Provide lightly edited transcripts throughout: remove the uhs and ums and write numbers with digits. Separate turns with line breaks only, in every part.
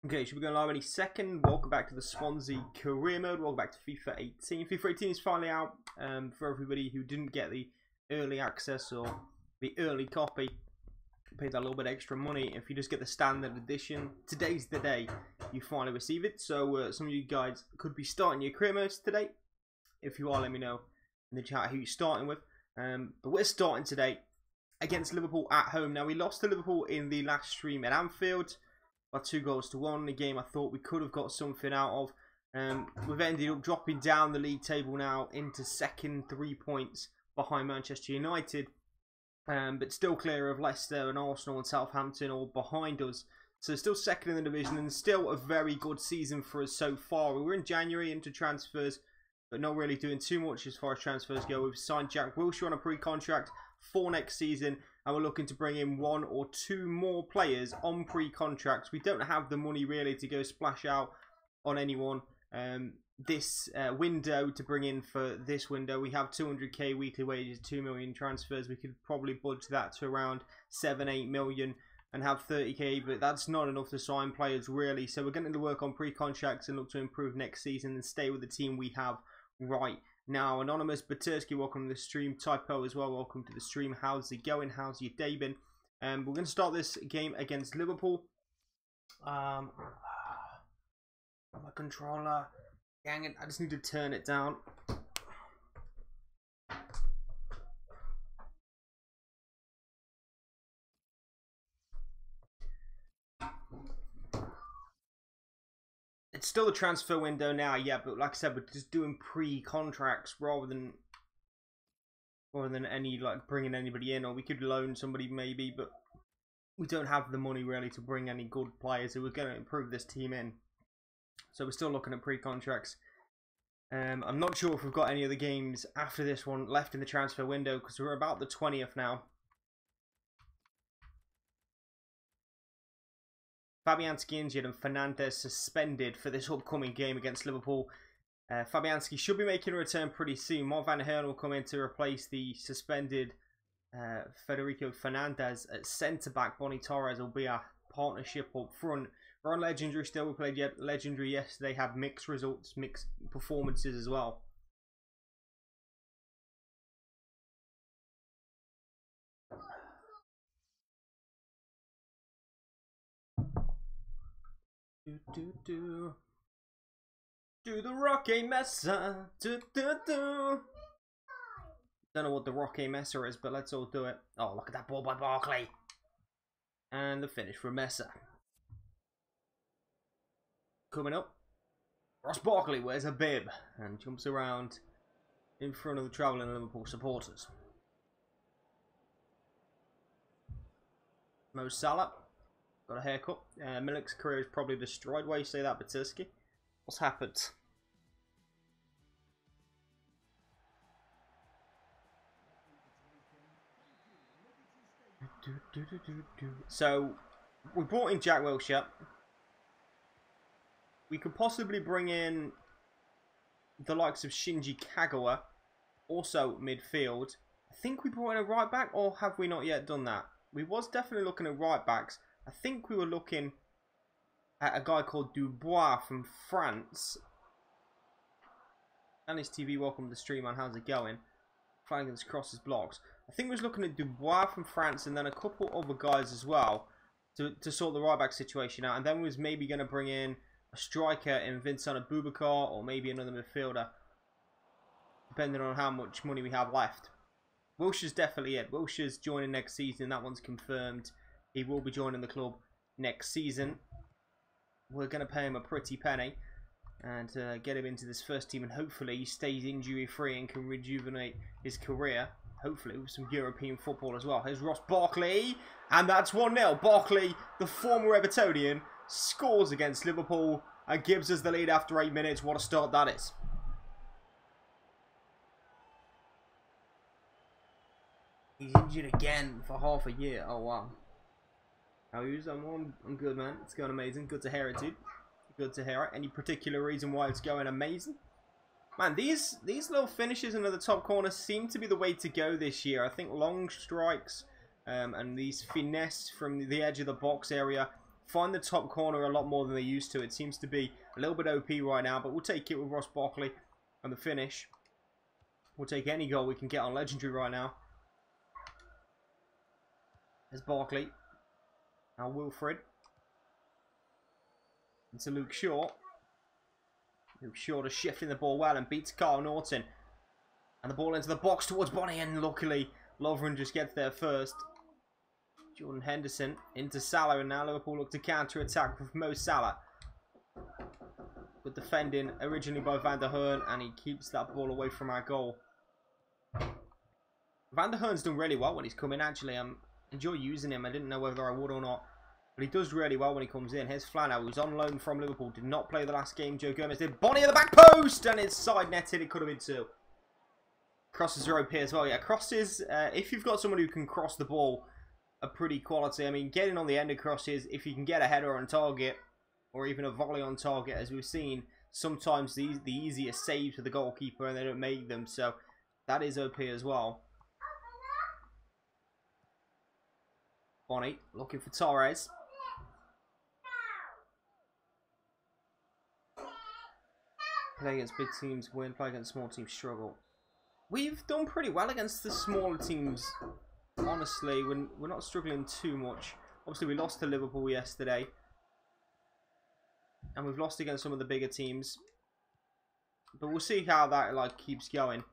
Okay, should we go live any second? Welcome back to the Swansea career mode. Welcome back to FIFA 18. FIFA 18 is finally out for everybody who didn't get the early access or the early copy. Pay that little bit extra money. If you just get the standard edition, today's the day you finally receive it. So some of you guys could be starting your career modes today. If you are, let me know in the chat who you're starting with. But we're starting today against Liverpool at home. Now, we lost to Liverpool in the last stream at Anfield by 2-1, a game I thought we could have got something out of. We've ended up dropping down the league table now into second, 3 points behind Manchester United, but still clear of Leicester and Arsenal and Southampton all behind us. So still second in the division and still a very good season for us so far. We're in January into transfers, but not really doing too much as far as transfers go. We've signed Jack Wilshere on a pre-contract for next season, and we're looking to bring in 1 or 2 more players on pre-contracts. We don't have the money really to go splash out on anyone this window to bring in for this window. We have 200k weekly wages, 2 million transfers. We could probably budge that to around 7-8 million and have 30k, but that's not enough to sign players really. So we're going to work on pre-contracts and look to improve next season and stay with the team we have right now. Anonymous Batursky, welcome to the stream. Typo as well, welcome to the stream. How's it going? How's your day been? We're going to start this game against Liverpool. My controller, dang it, I just need to turn it down. It's still the transfer window now, yeah, but like I said, we're just doing pre-contracts rather than any like bringing anybody in, or we could loan somebody maybe, but we don't have the money really to bring any good players who are going to improve this team in. So we're still looking at pre-contracts. I'm not sure if we've got any other games after this one left in the transfer window because we're about the 20th now. Fabianski injured and Fernandes suspended for this upcoming game against Liverpool. Fabianski should be making a return pretty soon. Mark Van Hern will come in to replace the suspended Federico Fernandez at centre-back. Bonnie Torres will be our partnership up front. We're on Legendary still. We played Legendary yesterday. Had mixed results, mixed performances as well. Do the Rocky Messer. Don't know what the Rocky Messer is, but let's all do it. Oh, look at that ball by Barkley. And the finish from Messer. Coming up, Ross Barkley wears a bib and jumps around in front of the travelling Liverpool supporters. Mo Salah got a haircut. Milik's career is probably destroyed. Why you say that, Batursky? What's happened? So, we brought in Jack Wilshere. We could possibly bring in the likes of Shinji Kagawa, also midfield. I think we brought in a right back, or have we not yet done that? We was definitely looking at right backs. I think we were looking at a guy called Dubois from France. Anis TV, welcome to the stream, man. How's it going? Flanagan's crosses blocks. I think we was looking at Dubois from France and then a couple other guys as well to sort the right back situation out. And then we was maybe going to bring in a striker in Vincent Aboubakar or maybe another midfielder, depending on how much money we have left. Wilshere's definitely it. Wilshere's joining next season. That one's confirmed. He will be joining the club next season. We're going to pay him a pretty penny and get him into this first team, and hopefully he stays injury free and can rejuvenate his career, hopefully with some European football as well. Here's Ross Barkley, and that's 1-0. Barkley, the former Evertonian, scores against Liverpool and gives us the lead after 8 minutes. What a start that is. He's injured again for half a year. Oh wow. How are you? I'm good, man. It's going amazing. Good to hear it, dude. Good to hear it. Any particular reason why it's going amazing? Man, these little finishes into the top corner seem to be the way to go this year. I think long strikes and these finesse from the edge of the box area find the top corner a lot more than they used to. It seems to be a little bit OP right now, but we'll take it with Ross Barkley and the finish. We'll take any goal we can get on Legendary right now. There's Barkley. Now Wilfred. Into Luke Shaw. Luke Shaw to shifting the ball well and beats Carl Norton. And the ball into the box towards Bonnie, and luckily Lovren just gets there first. Jordan Henderson into Salah, and now Liverpool look to counter-attack with Mo Salah. Good defending originally by Van der Hearn, and he keeps that ball away from our goal. Van der Hearn's done really well when he's come in, actually. I enjoy using him. I didn't know whether I would or not, but he does really well when he comes in. Here's Flano, who's on loan from Liverpool. Did not play the last game. Joe Gomez did. Bonnie at the back post, and it's side-netted. It could have been 2. Crosses are OP as well. Yeah, crosses, if you've got someone who can cross the ball, are pretty quality. I mean, getting on the end of crosses, if you can get a header on target, or even a volley on target, as we've seen, sometimes the easiest saves for the goalkeeper, and they don't make them. So that is OP as well. Bonnie looking for Torres. Play against big teams win, play against small teams struggle. We've done pretty well against the smaller teams, honestly. We're not struggling too much. Obviously, we lost to Liverpool yesterday. And we've lost against some of the bigger teams. But we'll see how that keeps going.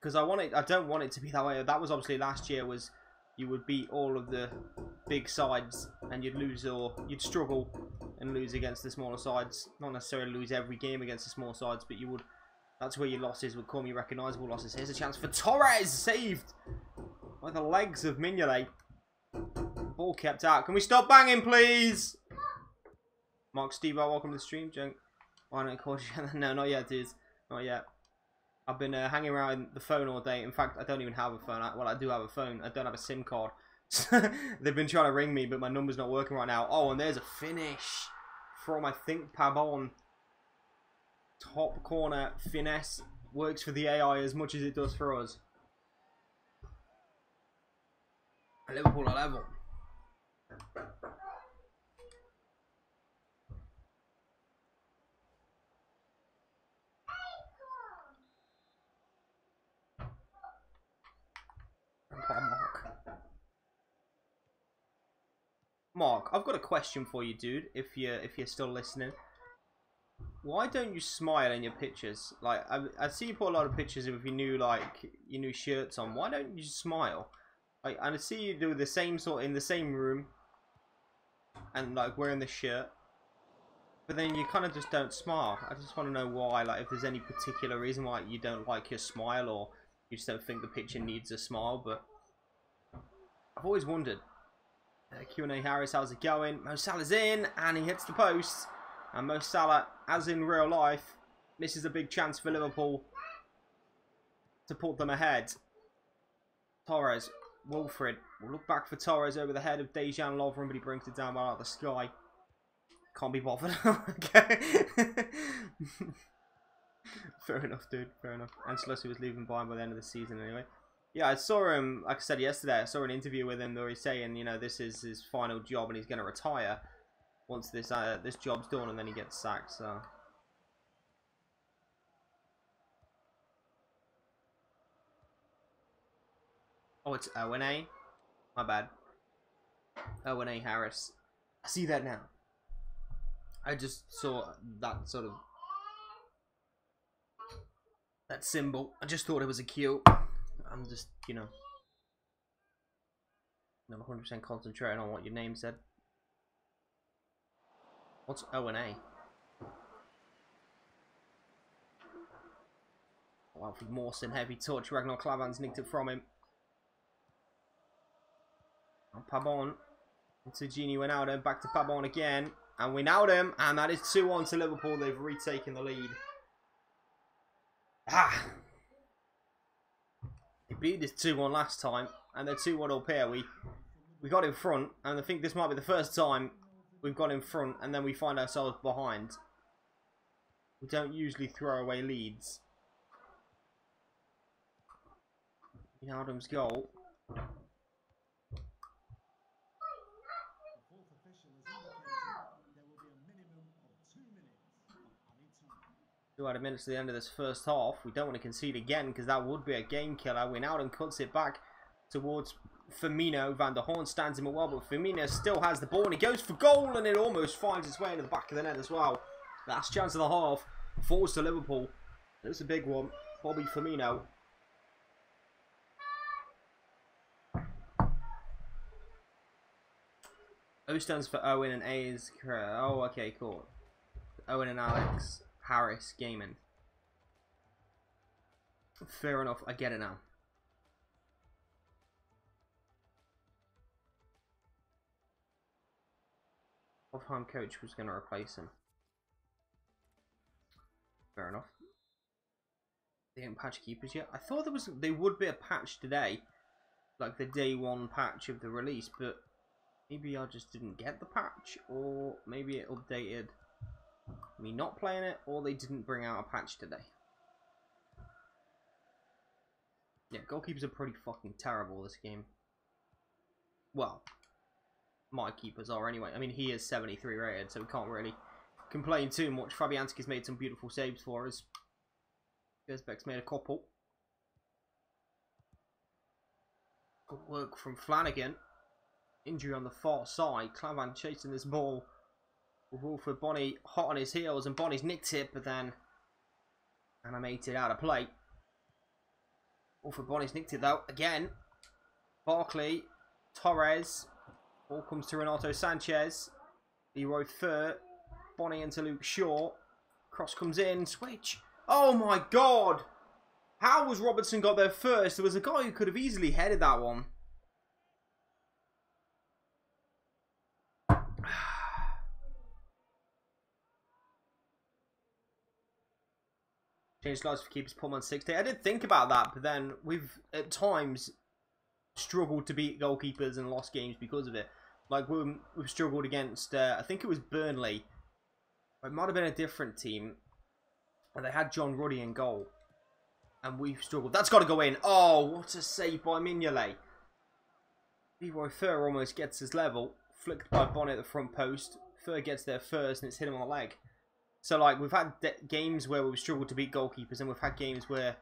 Because I don't want it to be that way. That was obviously last year, was you would beat all of the big sides and you'd lose, or you'd struggle and lose against the smaller sides. Not necessarily lose every game against the small sides, but you would. That's where your losses would come, your recognisable losses. Here's a chance for Torres, saved by the legs of Mignolet. Ball kept out. Can we stop banging, please? Mark Steve, welcome to the stream. Why don't I call you? No, not yet, dudes. Not yet. I've been hanging around the phone all day. In fact, I don't even have a phone. Well, I do have a phone. I don't have a SIM card. They've been trying to ring me, but my number's not working right now. Oh, and there's a finish from, I think, Pabon. Top corner finesse. Works for the AI as much as it does for us. Liverpool are level. Mark, I've got a question for you, dude. If you're still listening, why don't you smile in your pictures? Like I see you put a lot of pictures with your new shirts on. Why don't you smile? Like, and I see you do the same in the same room, and like wearing the shirt, but then you kind of just don't smile. I just want to know why. Like, if there's any particular reason why you don't like your smile, or you just don't think the picture needs a smile. But I've always wondered. Q&A Harris, how's it going? Mo Salah's in, and he hits the post. And Mo Salah, as in real life, misses a big chance for Liverpool to put them ahead. Torres, Wilfred. We'll look back for Torres over the head of Dejan Lovren, but he brings it down well out of the sky. Can't be bothered. Okay. Fair enough, dude. Fair enough. Ancelotti was leaving Bayern by the end of the season anyway. Yeah, I saw him, like I said yesterday, I saw an interview with him where he's saying, you know, this is his final job and he's going to retire once this job's done, and then he gets sacked, so. Oh, it's O&A? My bad. O&A Harris. I see that now. I just saw that sort of, that symbol. I just thought it was a Q. I'm just, you know, not 100% concentrating on what your name said. What's O&A? Oh, Alfred Mawson, heavy touch. Ragnar Klavan's nicked it from him. And Pabon into Gini Wijnaldum. Back to Pabon again. And Wijnaldum. And that is 2-1 to Liverpool. They've retaken the lead. Ah! We beat this 2-1 last time. And they're 2-1 up here. We got in front. And I think this might be the first time we've got in front and then we find ourselves behind. We don't usually throw away leads. Wijnaldum's goal. 2 minutes to the end of this first half. We don't want to concede again because that would be a game killer. Wijnaldum cuts it back towards Firmino. Van der Horn stands him well, but Firmino still has the ball and he goes for goal and it almost finds its way into the back of the net as well. Last chance of the half falls to Liverpool. It's a big one. Bobby Firmino. O stands for Owen and A is... Oh, okay, cool. Owen and Alex Harris Gaming. Fair enough, I get it now. Home coach was going to replace him. Fair enough. They didn't patch keepers yet. I thought there would be a patch today, like the day 1 patch of the release, but maybe I just didn't get the patch, or maybe it updated me not playing it, or they didn't bring out a patch today. Yeah, goalkeepers are pretty fucking terrible this game. Well, my keepers are anyway. I mean, he is 73 rated, so we can't really complain too much. Fabianski's made some beautiful saves for us. Gersbeck's made a couple. Good work from Flanagan. Injury on the far side. Clavan chasing this ball. Wilfred Bonny hot on his heels, and Bonny's nicked it, but then animated out of play. Wilfred Bonny's nicked it though. Again. Barkley. Torres. Ball comes to Renato Sanchez. Leroy Fer. Bonny into Luke Shaw. Cross comes in. Switch. Oh my god! How was Robertson got there first? There was a guy who could have easily headed that one. Changed lives for keepers, put him on 60. I did think about that, but then we've at times struggled to beat goalkeepers and lost games because of it. Like we've struggled against, I think it was Burnley. It might have been a different team. And they had John Ruddy in goal. And we've struggled. That's got to go in. Oh, what a save by Mignolet. Leroy Fer almost gets his level. Flicked by Bonnet at the front post. Fer gets there first and it's hit him on the leg. So, like, we've had games where we've struggled to beat goalkeepers, and we've had games where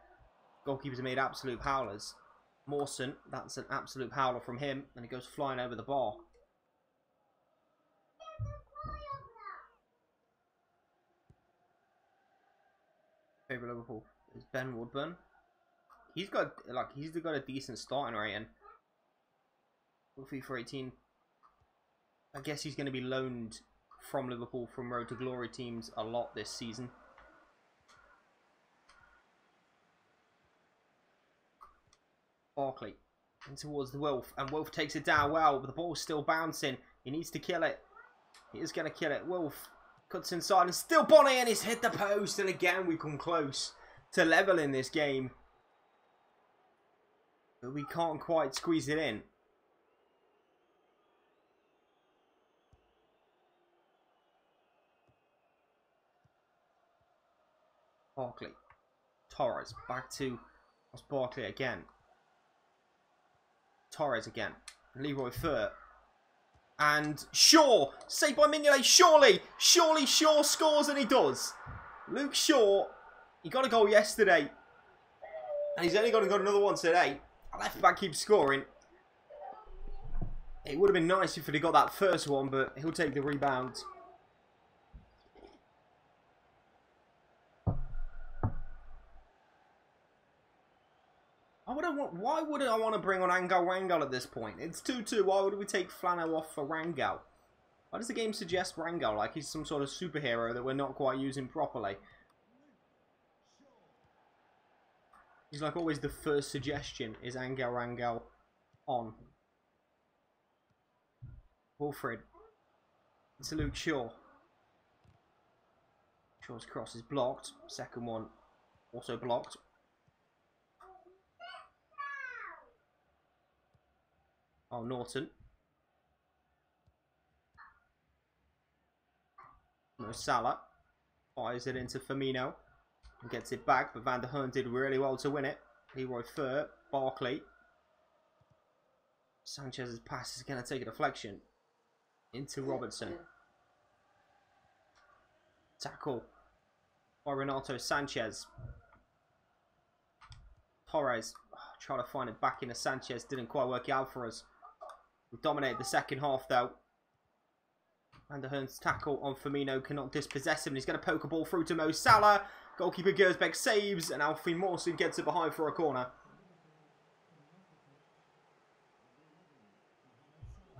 goalkeepers have made absolute howlers. Mawson, that's an absolute howler from him, and it goes flying over the bar. Favourite Liverpool is Ben Woodburn. He's got a decent starting rating. FIFA 18. I guess he's going to be loaned from Liverpool from Road to Glory teams a lot this season. Barkley in towards the Wolf, and Wolf takes it down well, but the ball's still bouncing. He needs to kill it. He is going to kill it. Wolf cuts inside and still Bonnet, and he's hit the post, and again we come close to level in this game. But we can't quite squeeze it in. Barkley. Torres. Back to Barkley again. Torres again. Leroy Fer. And Shaw. Saved by Mignolet. Surely Shaw scores, and he does. Luke Shaw. He got a goal yesterday. And he's only got another one today. Left back keeps scoring. It would have been nice if he'd got that first one, but he'll take the rebound. Why would I want to bring on Angel Rangel at this point? It's 2-2. Why would we take Flano off for Rangel? Why does the game suggest Rangel like he's some sort of superhero that we're not quite using properly? He's like always the first suggestion is Angel Rangel on. Wilfred. It's Luke Shaw. Shaw's cross is blocked. Second one also blocked. Oh, Norton. No, Salah. Fires it into Firmino. And gets it back, but Van der Horn did really well to win it. Leroy Fer. Barkley. Sanchez's pass is going to take a deflection. Into Robertson. Tackle. by Renato Sanchez. Torres trying to find it back into Sanchez. Didn't quite work out for us. We dominated the second half though. Van der Hearn's tackle on Firmino cannot dispossess him. He's going to poke a ball through to Mo Salah. Goalkeeper Gersbeck saves and Alfie Mawson gets it behind for a corner.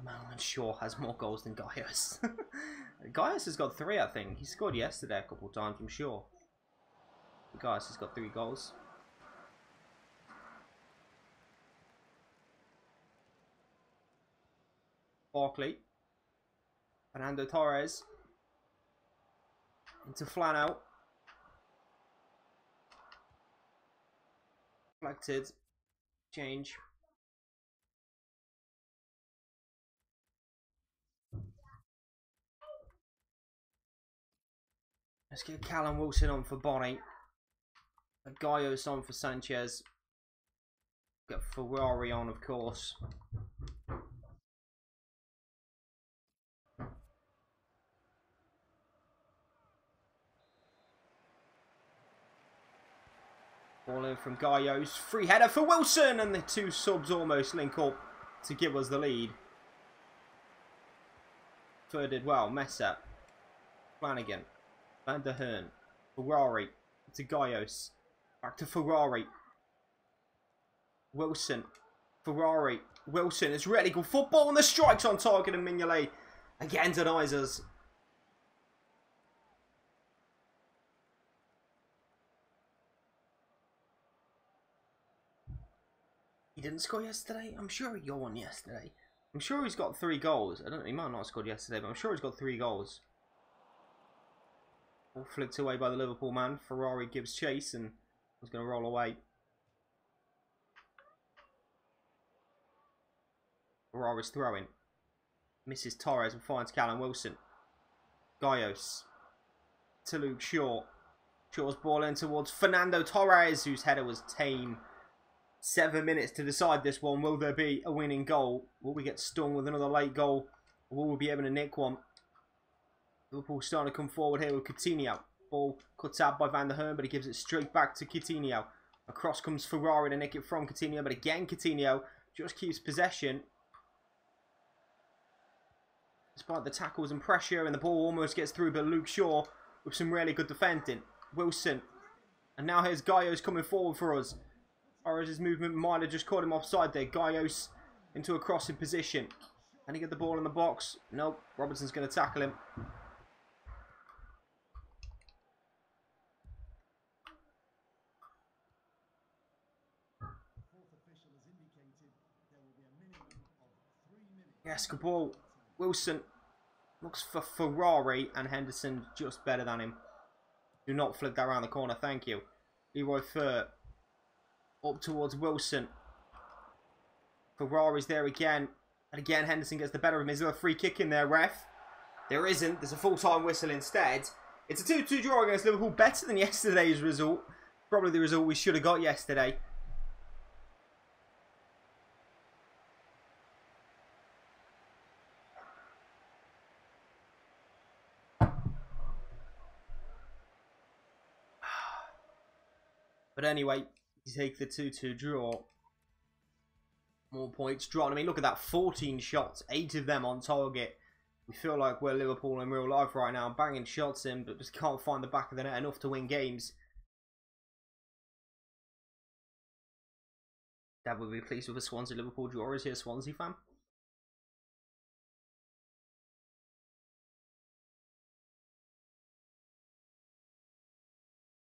Madeline Shaw has more goals than Gaius. Gaius has got 3, I think. He scored yesterday a couple of times, I'm sure. Gaius has got 3 goals. Barkley. Fernando Torres. Into Flano. Reflected. Change. Let's get Callum Wilson on for Bonnie. Gaius on for Sanchez. Get Ferrari on, of course. Ball in from Gaius. Free header for Wilson. And the 2 subs almost link up to give us the lead. Third did well. Messer. Flanagan. Van der Hearn. Ferrari. To Gaius. Back to Ferrari. Wilson. Ferrari. Wilson. It's really good football. And the strikes on target. And Mignolet again denies us. He didn't score yesterday? I'm sure he got one yesterday. I'm sure he's got 3 goals. I don't know, he might not have scored yesterday, but I'm sure he's got 3 goals. All flicked away by the Liverpool man. Ferrari gives chase and was going to roll away. Ferrari's throwing. Misses Torres and finds Callum Wilson. Gaius. To Luke Shaw. Shaw's ball in towards Fernando Torres, whose header was tame. 7 minutes to decide this one. Will there be a winning goal? Will we get stung with another late goal? Or will we be able to nick one? Liverpool starting to come forward here with Coutinho. Ball cuts out by Van der Hearn, but he gives it straight back to Coutinho. Across comes Ferrari to nick it from Coutinho, but again Coutinho just keeps possession. Despite the tackles and pressure, and the ball almost gets through, but Luke Shaw with some really good defending. Wilson. And now here's Gaius coming forward for us. Torres' movement might have just caught him offside there. Gaius into a crossing position. Can he get the ball in the box? Nope. Robertson's going to tackle him. Yes, good ball. Wilson looks for Ferrari and Henderson just better than him. Do not flick that around the corner, thank you. Leroy Fer. Up towards Wilson. Ferrari's there again. And again, Henderson gets the better of him. Is there a free kick in there, ref? There isn't. There's a full-time whistle instead. It's a 2-2 draw against Liverpool. Better than yesterday's result. Probably the result we should have got yesterday. But anyway, you take the 2-2 draw. More points drawn. I mean, look at that. 14 shots. 8 of them on target. We feel like we're Liverpool in real life right now. Banging shots in, but just can't find the back of the net enough to win games. Dad would be pleased with a Swansea-Liverpool draw. Is he a Swansea fan?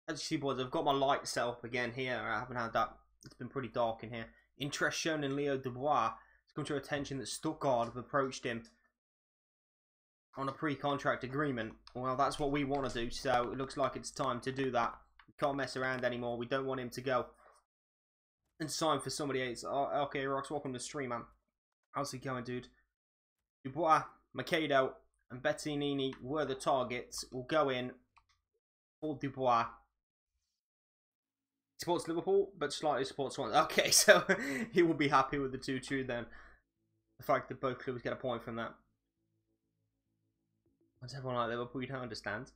As you see, boys, I've got my light set up again here. I haven't had that. It's been pretty dark in here. Interest shown in Leo Dubois. It's come to our attention that Stuttgart have approached him on a pre-contract agreement. Well, that's what we want to do, so it looks like it's time to do that. We can't mess around anymore. We don't want him to go and sign for somebody else. Oh, okay, Rox, welcome to the stream, man. How's it going, dude? Dubois, Macedo, and Bettinini were the targets. We'll go in for Dubois. Supports Liverpool, but slightly supports Swansea. Okay, so he will be happy with the 2-2 then. The fact that both clubs get a point from that. What's everyone like Liverpool? You don't understand.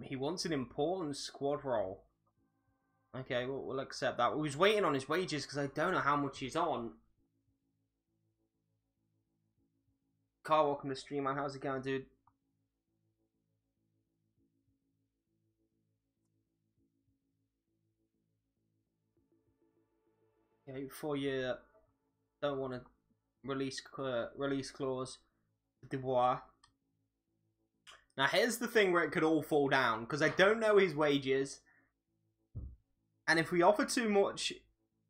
He wants an important squad role. Okay, we'll accept that. We was waiting on his wages because I don't know how much he's on. Carl, welcome to stream, man. How's it going, dude? Okay, 4-year. Don't want to release clause. Dubois. Now here's the thing where it could all fall down because I don't know his wages, and if we offer too much,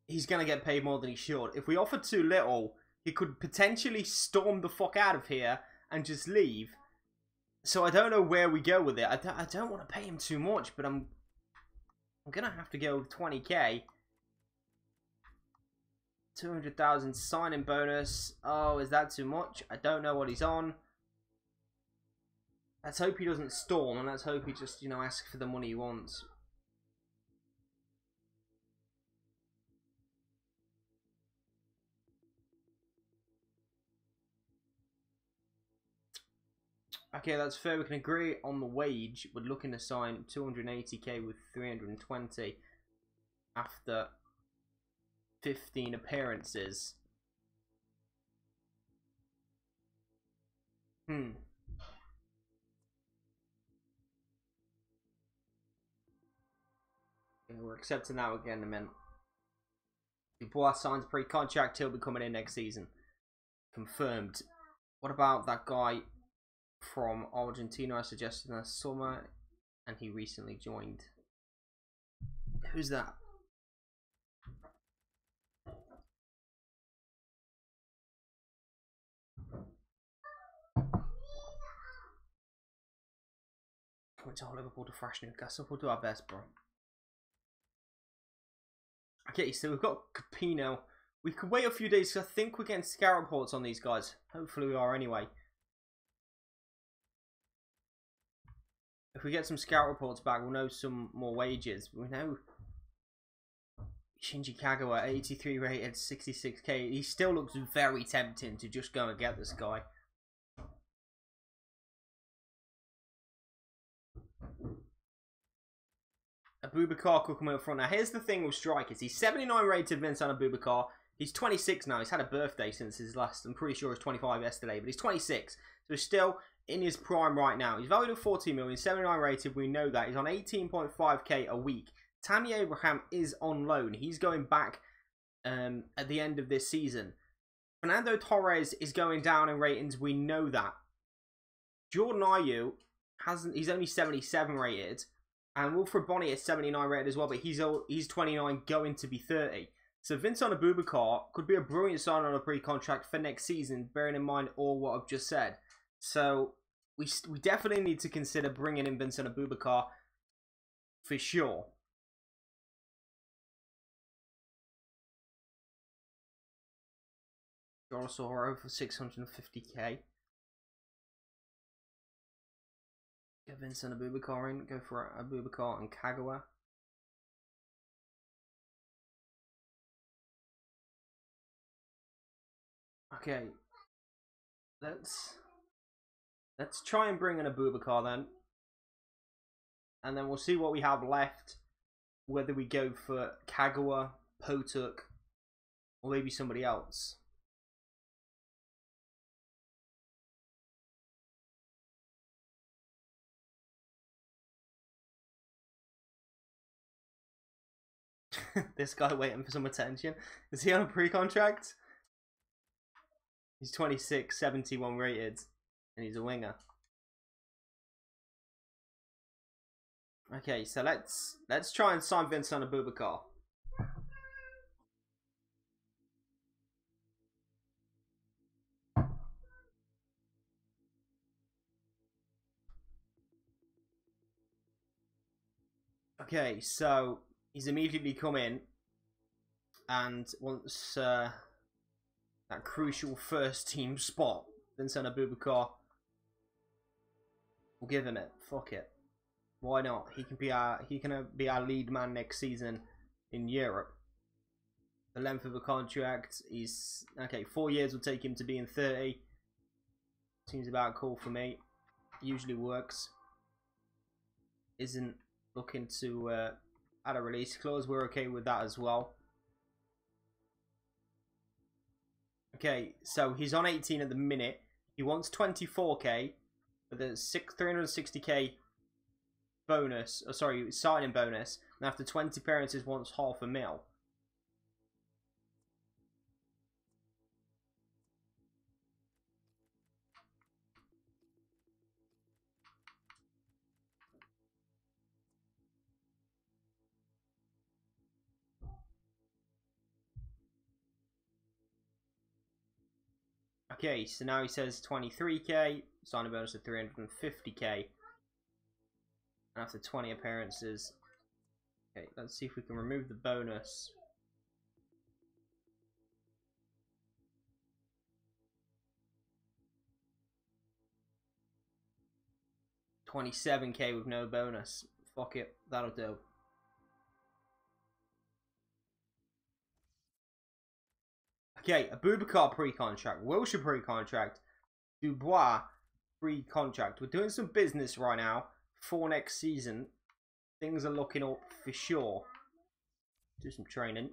he's gonna get paid more than he should. If we offer too little, he could potentially storm the fuck out of here and just leave. So I don't know where we go with it. I don't want to pay him too much, but I'm gonna have to go with 20k. 200,000 signing bonus. Oh, is that too much? I don't know what he's on. Let's hope he doesn't storm, and let's hope he just, you know, asks for the money he wants. Okay, that's fair. We can agree on the wage. We're looking to sign 280k with 320 after 15 appearances. Yeah, we're accepting that again in a minute. Dubois signs pre-contract. He'll be coming in next season. Confirmed. What about that guy from Argentina I suggested in the summer, and he recently joined? Who's that? Coming to Liverpool to thrash Newcastle. We'll do our best, bro. Okay, so we've got Capino. We could wait a few days because I think we're getting scout reports on these guys. Hopefully we are anyway. If we get some scout reports back, we'll know some more wages. We know Shinji Kagawa, 83 rated, 66k. He still looks very tempting to just go and get this guy. Abubakar could come up front. Now, here's the thing with strikers. He's 79 rated, Vincent Abubakar. He's 26 now. He's had a birthday since his last. I'm pretty sure he was 25 yesterday, but he's 26. So he's still in his prime right now. He's valued at 14 million, 79 rated. We know that. He's on 18.5k a week. Tammy Abraham is on loan. He's going back at the end of this season. Fernando Torres is going down in ratings. We know that. Jordan Ayew he's only 77 rated. And Wilfred Bonny is 79 rated as well, but he's 29, going to be 30. So Vincent Abubakar could be a brilliant sign on a pre-contract for next season, bearing in mind all what I've just said. So we definitely need to consider bringing in Vincent Abubakar for sure. Dorosoro for 650k. Get Vincent Abubakar in. Go for Abubakar and Kagawa. Okay. Let's try and bring in Abubakar then. And then we'll see what we have left. Whether we go for Kagawa, Potuk, or maybe somebody else. This guy waiting for some attention. Is he on a pre-contract? He's 26, 71 rated, and he's a winger. Okay, so let's try and sign Vincent Abubakar. Okay, so he's immediately come in, and once that crucial first team spot, Vincent Abubakar, we'll give him it. Fuck it, why not? He can be our lead man next season in Europe. The length of the contract is okay. 4 years will take him to being 30. Seems about cool for me. Usually works. isn't looking to add a release clause. We're okay with that as well. Okay, so he's on 18 at the minute. He wants 24k, but there's 360k bonus. Oh, sorry, signing bonus. And after 20 appearances, wants $500,000. Okay, so now he says 23k, signing bonus of 350k. And after 20 appearances, okay, let's see if we can remove the bonus. $27k with no bonus. Fuck it, that'll do. Okay, Abubakar pre-contract, Wilshire pre-contract, Dubois pre-contract. We're doing some business right now for next season. Things are looking up for sure. Do some training.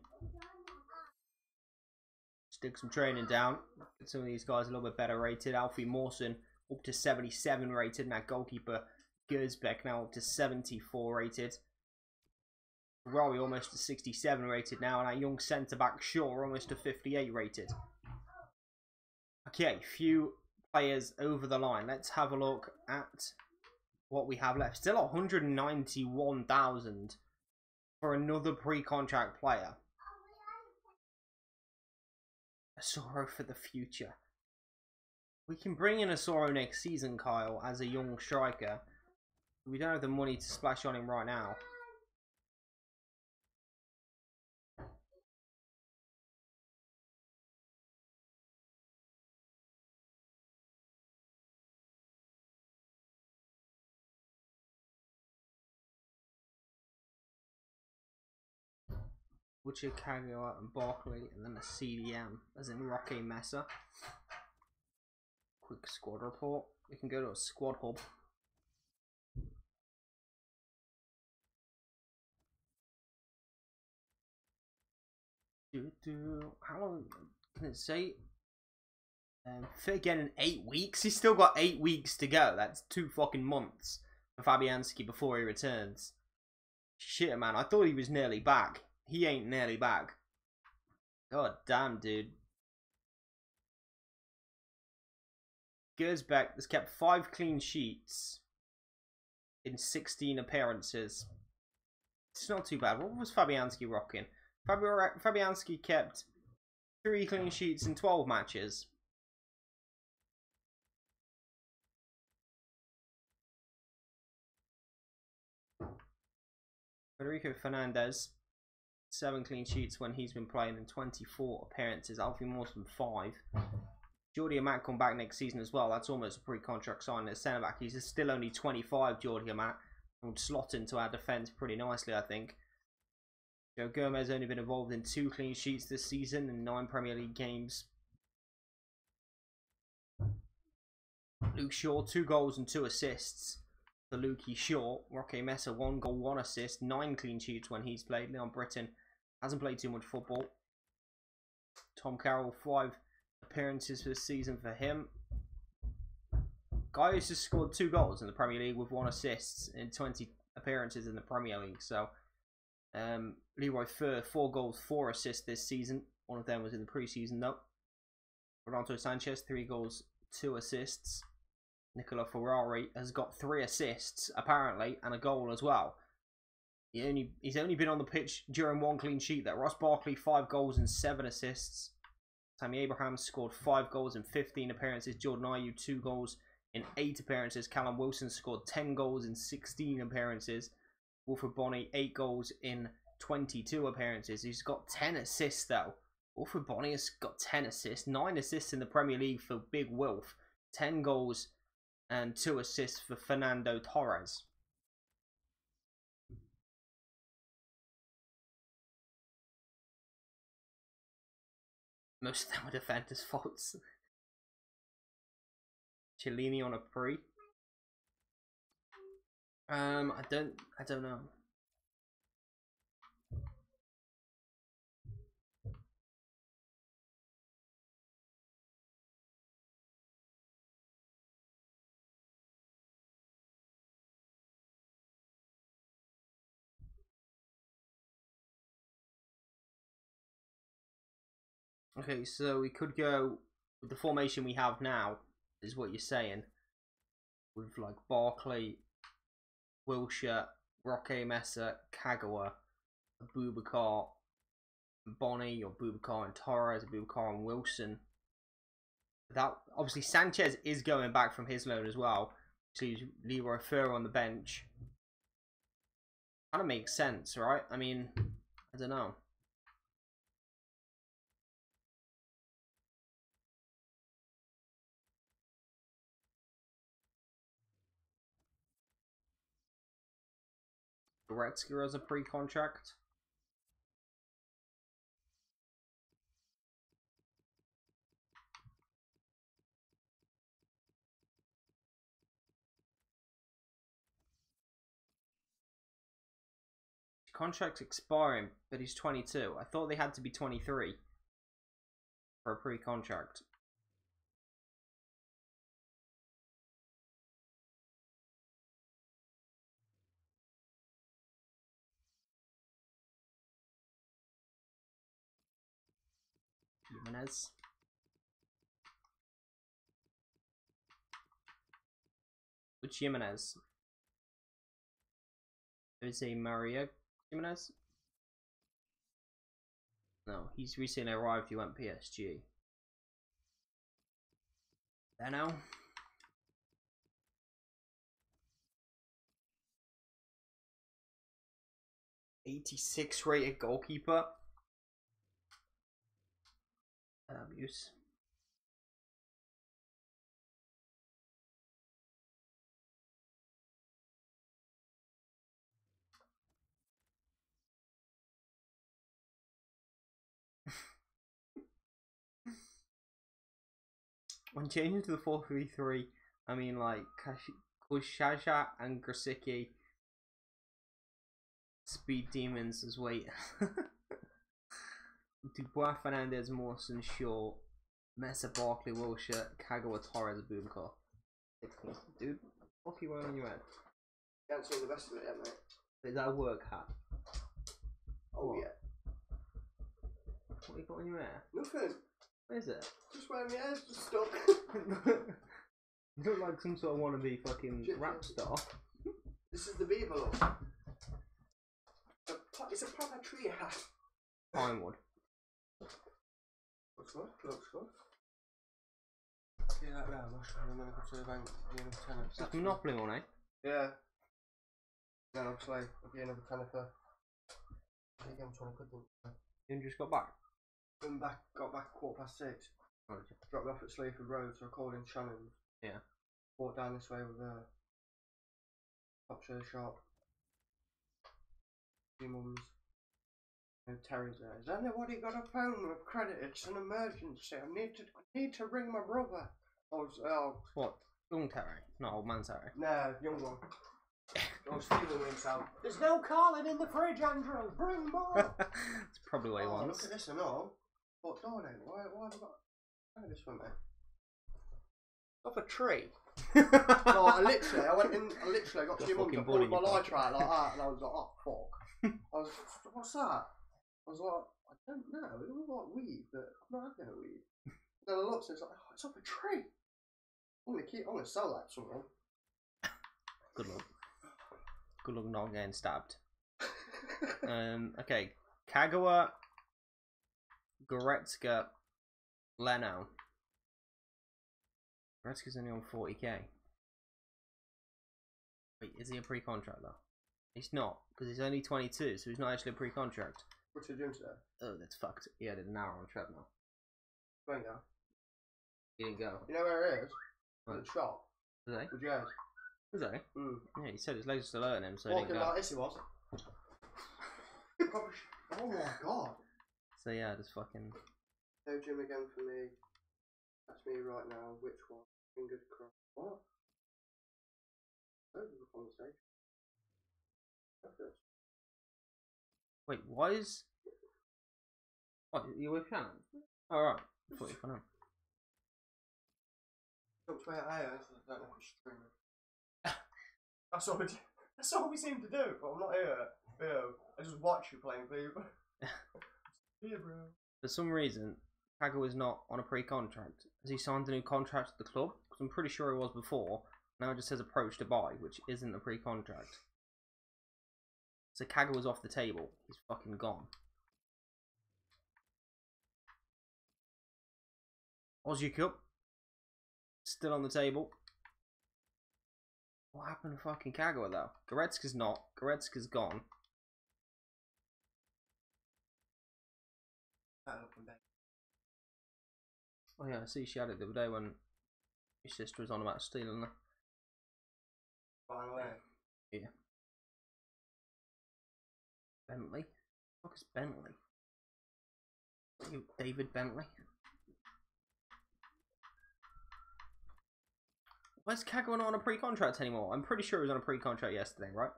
Stick some training down. Get some of these guys a little bit better rated. Alfie Mawson up to 77 rated. And that goalkeeper Gersbeck now up to 74 rated. Rory almost to 67 rated now, and our young centre-back Shaw almost to 58 rated. Okay, few players over the line. Let's have a look at what we have left. Still 191,000 for another pre-contract player. Asoro for the future. We can bring in Asoro next season, Kyle, as a young striker. We don't have the money to splash on him right now. Butcher, Kagawa, and Barkley, and then a CDM, as in Rocky Mesa. Quick squad report. We can go to a squad hub. How long can it say? Fit again in 8 weeks? He's still got 8 weeks to go. That's 2 fucking months for Fabianski before he returns. Shit, man. I thought he was nearly back. He ain't nearly back. God damn, dude. Gersbeck has kept 5 clean sheets in 16 appearances. It's not too bad. What was Fabianski rocking? Fabianski kept 3 clean sheets in 12 matches. Federico Fernandez, 7 clean sheets when he's been playing in 24 appearances. Alfie Mawson 5. Jordi Amat come back next season as well. That's almost a pre-contract sign as centre back. He's still only 25, Jordi Amat. Would slot into our defence pretty nicely, I think. Joe Gomez only been involved in 2 clean sheets this season in 9 Premier League games. Luke Shaw, 2 goals and 2 assists. For Lukey Shaw. Roque Mesa, 1 goal, 1 assist. 9 clean sheets when he's played. Leon Britton hasn't played too much football. Tom Carroll, 5 appearances for the season for him. Guy who's just scored 2 goals in the Premier League with 1 assist in 20 appearances in the Premier League. So, Leroy Fur, 4 goals, 4 assists this season. One of them was in the pre-season though. Renato Sanchez, 3 goals, 2 assists. Nicola Ferrari has got 3 assists, apparently, and a goal as well. He's only been on the pitch during 1 clean sheet there. Ross Barkley, 5 goals and 7 assists. Tammy Abraham scored 5 goals in 15 appearances. Jordan Ayew, 2 goals in 8 appearances. Callum Wilson scored 10 goals in 16 appearances. Wilfred Bonney, 8 goals in 22 appearances. He's got 10 assists, though. Wilfred Bonney has got 10 assists. 9 assists in the Premier League for Big Wilf. 10 goals and 2 assists for Fernando Torres. Most of them were defenders' faults. Cellini on a pre. I don't know. Okay, so we could go with the formation we have now, is what you're saying. With like Barkley, Wilshere, Roque Mesa, Kagawa, Abubakar, Bonnie, or Abubakar and Torres, Abubakar and Wilson. That obviously Sanchez is going back from his loan as well. So you Leroy Fer on the bench. Kind of makes sense, right? I mean, I don't know. Goretzka as a pre-contract. Contract's expiring, but he's 22. I thought they had to be 23 for a pre-contract. Jimenez. Which Jimenez? Is he Maria Jimenez? No, he's recently arrived. He went PSG. Leno. 86 rated goalkeeper. Abuse. When changing to the 4-3-3, I mean like Kushaja and Grasicki, speed demons as weight. Dubois, Fernandez, Mawson, Shaw, Mesa, Barkley, Wilshere, Kagawa, Torres, Abubakar. Dude, what are you wearing on your head?
Can't see the rest of it yet, mate.
Is that a work hat?
Oh,
what?
Yeah.
What you got on your hair?
Nothing.
What is it?
Just wearing my hair's just stuck.
You look like some sort of wannabe fucking rap star.
This is the Beaver look. It's a proper tree hat.
Pinewood.
Looks good, looks good. Yeah, that now, and then I go to the bank, get another tenner.
That's Monopoly one, eh?
Yeah. Then obviously, I'll get another tenner for. I think I'm trying to put them.
You just got back?
Got back 6:15.
Oh,
Dropped me off at Sleaford Road, so I called in Shannon's.
yeah.
Walked down this way with a top shirt shop. Few mums. And Terry's there. Has anybody got a phone with credit? It's an emergency. I need to ring my brother. I was
What? Young Terry? Not old man Terry.
no, young one. I was feeling himself. There's no Carlin in the fridge, Andrew. Bring more.
That's probably what he wants.
Look at this and all. But darling, why have I got? Look at this one, mate. Off a tree. No, I literally got to your mum to pull my light out like that, and I was like, oh fuck. I was, what's that? I was like, I don't know. It was like weed, but I'm not having a weed. Then I looked, and it's like, oh, it's off a tree. I'm gonna sell that to someone.
Good luck. Good luck not getting stabbed. Okay. Kagawa, Goretzka, Leno. Goretzka's only on 40k. Wait, is he a pre-contract though? He's not, because he's only 22, so he's not actually a pre-contract.
What's he doing today?
Oh, that's fucked. He had an hour on treadmill.
Where you go?
He didn't go.
You know where it is?
What?
At the shop.
Was he?
With Jez.
Was he?
Mm.
Yeah, he said his legs were still hurting him, so he
Walking
didn't go.
like this he was. Oh my god.
So yeah, just fucking...
No gym again for me. That's me right now. Which one? Fingers crossed. What? Over the conversation.
Wait, why is... What, you with Shannon? Alright, I thought you were Shannon.
That's all we seem to do, but I'm not here. I just watch you playing FIFA. Yeah, bro.
For some reason, Kago is not on a pre-contract. Has he signed a new contract with the club? Because I'm pretty sure he was before. Now it just says approach to buy, which isn't a pre-contract. So Kago was off the table. He's fucking gone. Aussie Cup. Still on the table. What happened to fucking Kago though? Goretzka's not. Goretzka's gone. Oh yeah, I see she had it the other day when your sister was on about stealing her.
Finally.
Yeah. Bentley? What is Bentley? David Bentley? Where's Kago not on a pre-contract anymore? I'm pretty sure he was on a pre-contract yesterday, right?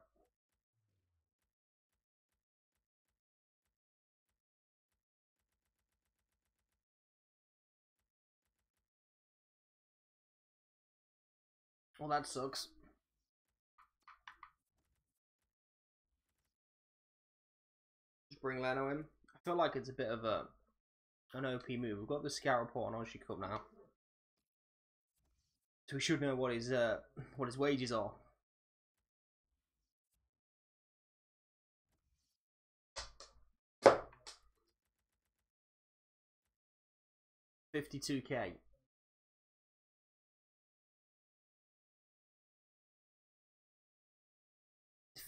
Well, that sucks. Just bring Leno in. I feel like it's a bit of an OP move. We've got the scout report on Aussie Cup now, so we should know what his wages are. $52K.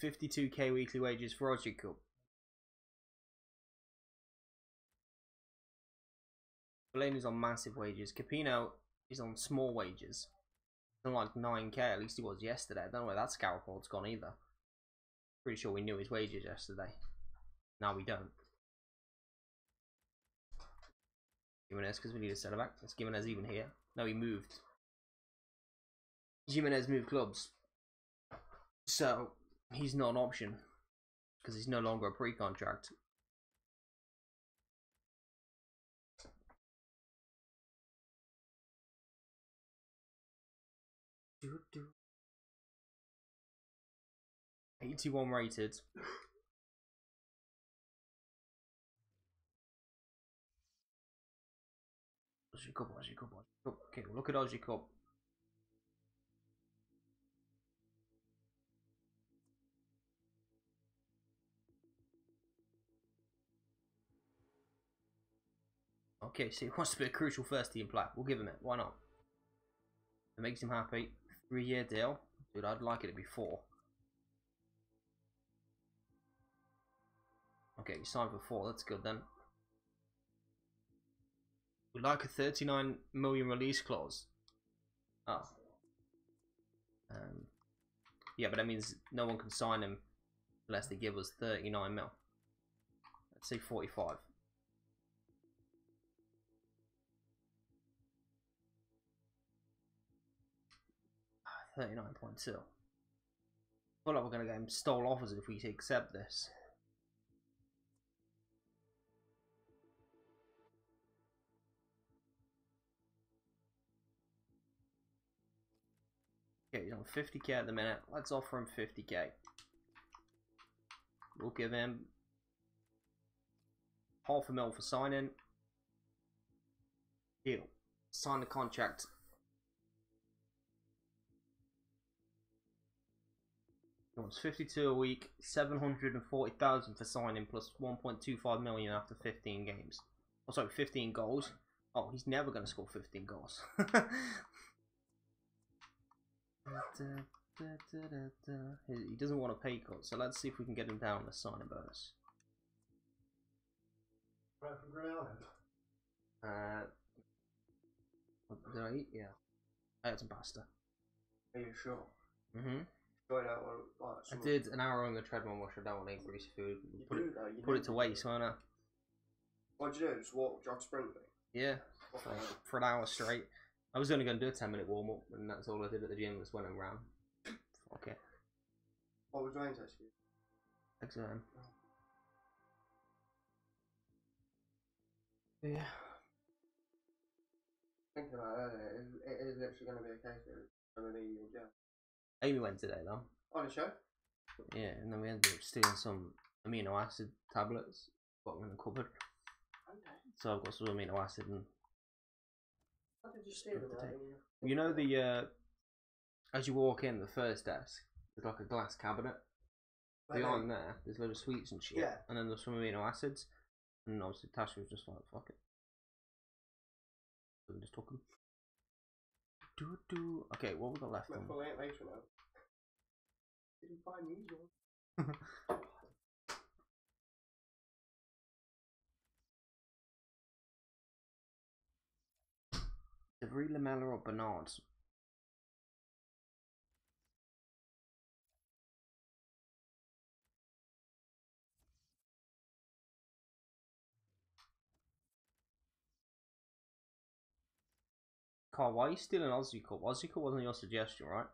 $52K weekly wages for Aussie Cup. Fellaini's on massive wages. Capino is on small wages. On like 9K, at least he was yesterday. I don't know where that scout report's gone either. Pretty sure we knew his wages yesterday. Now we don't. Jimenez, because we need a centre back. Is Jimenez even here? No, he moved. Jimenez moved clubs. So, he's not an option. Because he's no longer a pre-contract. Do. 81 rated. Aussie Cup. Okay, we'll look at Aussie Cup. Okay, so he wants to be a crucial first team player. We'll give him it. Why not? It makes him happy. 3-year deal. Dude, I'd like it to be 4. Okay, you signed for 4. That's good then. We'd like a 39 million release clause. Oh. Yeah, but that means no one can sign him unless they give us 39 mil. Let's say 45. $39.2. I feel like we're going to get him stole offers if we accept this. Okay, he's on 50k at the minute. Let's offer him 50k. We'll give him $500,000 for signing. Deal. Sign the contract. He wants 52 a week, 740,000 for signing, plus 1.25 million after 15 games. Oh, sorry, 15 goals. Oh, he's never going to score 15 goals. He doesn't want a pay cut, so let's see if we can get him down the signing bonus.
Right from Grey Island?
Did I eat? Yeah. I had some pasta.
Are you sure?
Mm-hmm. I
I
did an hour on the treadmill wash. I don't want to eat greasy food.
You
Put it to waste, won't I?
What'd you do? Just walk, jog, sprint thing?
Yeah. For an hour straight. I was only going to do a 10-minute warm-up, and that's all I did at the gym was when I ran. Okay.
What was Dwayne test you?
Excellent. Yeah.
Thinking about it earlier, it is literally going to be a case of going to be in jail.
Amy went today though.
On the show?
Yeah, and then we ended up stealing some amino acid tablets. Got them in the cupboard.
Okay.
So I've got some amino acid and.
How did you steal them?
You know the as you walk in the first desk, there's like a glass cabinet. Behind there, there's a load of sweets and shit.
Yeah.
And then there's some amino acids. And obviously Tasha was just like, fuck it. So we just took them. Okay, what we got left on?
Later now. Didn't find these ones.
DeVry, Lamella or Bernard's? Carl, why are you stealing Aussie Cup? Aussie Cup wasn't your suggestion, right?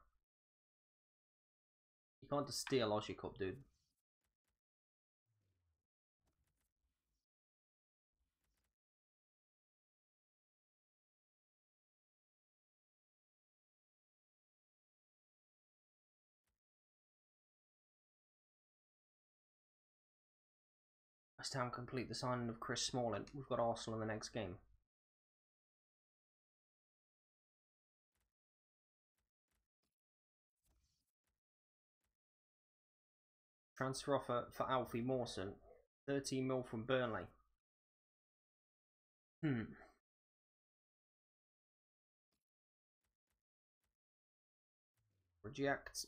You can't just steal Aussie Cup, dude. West Ham complete the signing of Chris Smalling. We've got Arsenal in the next game. Transfer offer for Alfie Mawson. 13 mil from Burnley. Reject.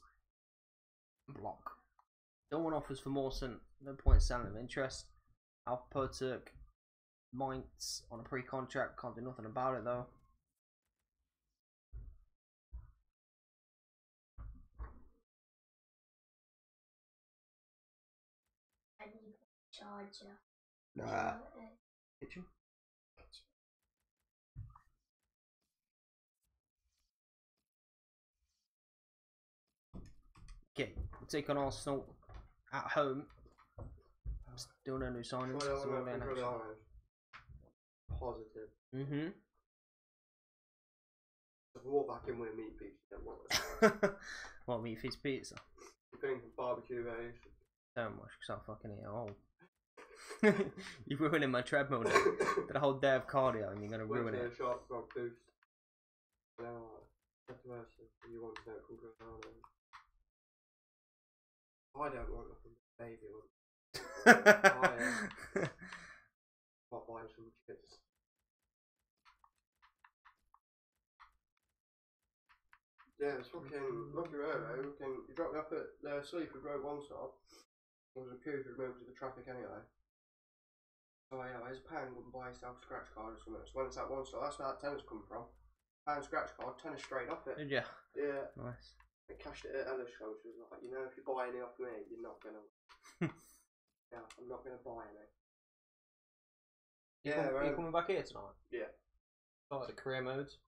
Block. Don't want offers for Mawson. No point selling of interest. Alf Perturk. Mainz on a pre-contract. Can't do nothing about it though.
I need a charger.
Nah. Kitchen. Okay, we'll take on Arsenal at home. Still no new signings.
Positive.
Mm-hmm.
If we walk back in with a meat pizza, don't want it.
What, meat feast pizza?
I'm thinking barbecue base.
Don't much, because I'll fucking eat it all. You're ruining my treadmill now. Did a whole day of cardio and you're going to ruin it.
Sharp got boost. Now, you want to know I don't want nothing baby one. Not buying some chips. Yeah, it's fucking lucky road. You dropped me off at Sleaford Road one stop. There was a queue to remove to the traffic anyway. So yeah, there's a pound and buy yourself a scratch card or something. So when it's at one stop, that's where that tennis come from. Pound scratch card, tennis straight off it.
Did ya?
Yeah.
Nice.
I cashed it at Ella's show. She was like, you know, if you buy any off me, you're not gonna. Yeah, I'm not gonna buy any.
Are you coming back here tonight?
Yeah.
Like the career modes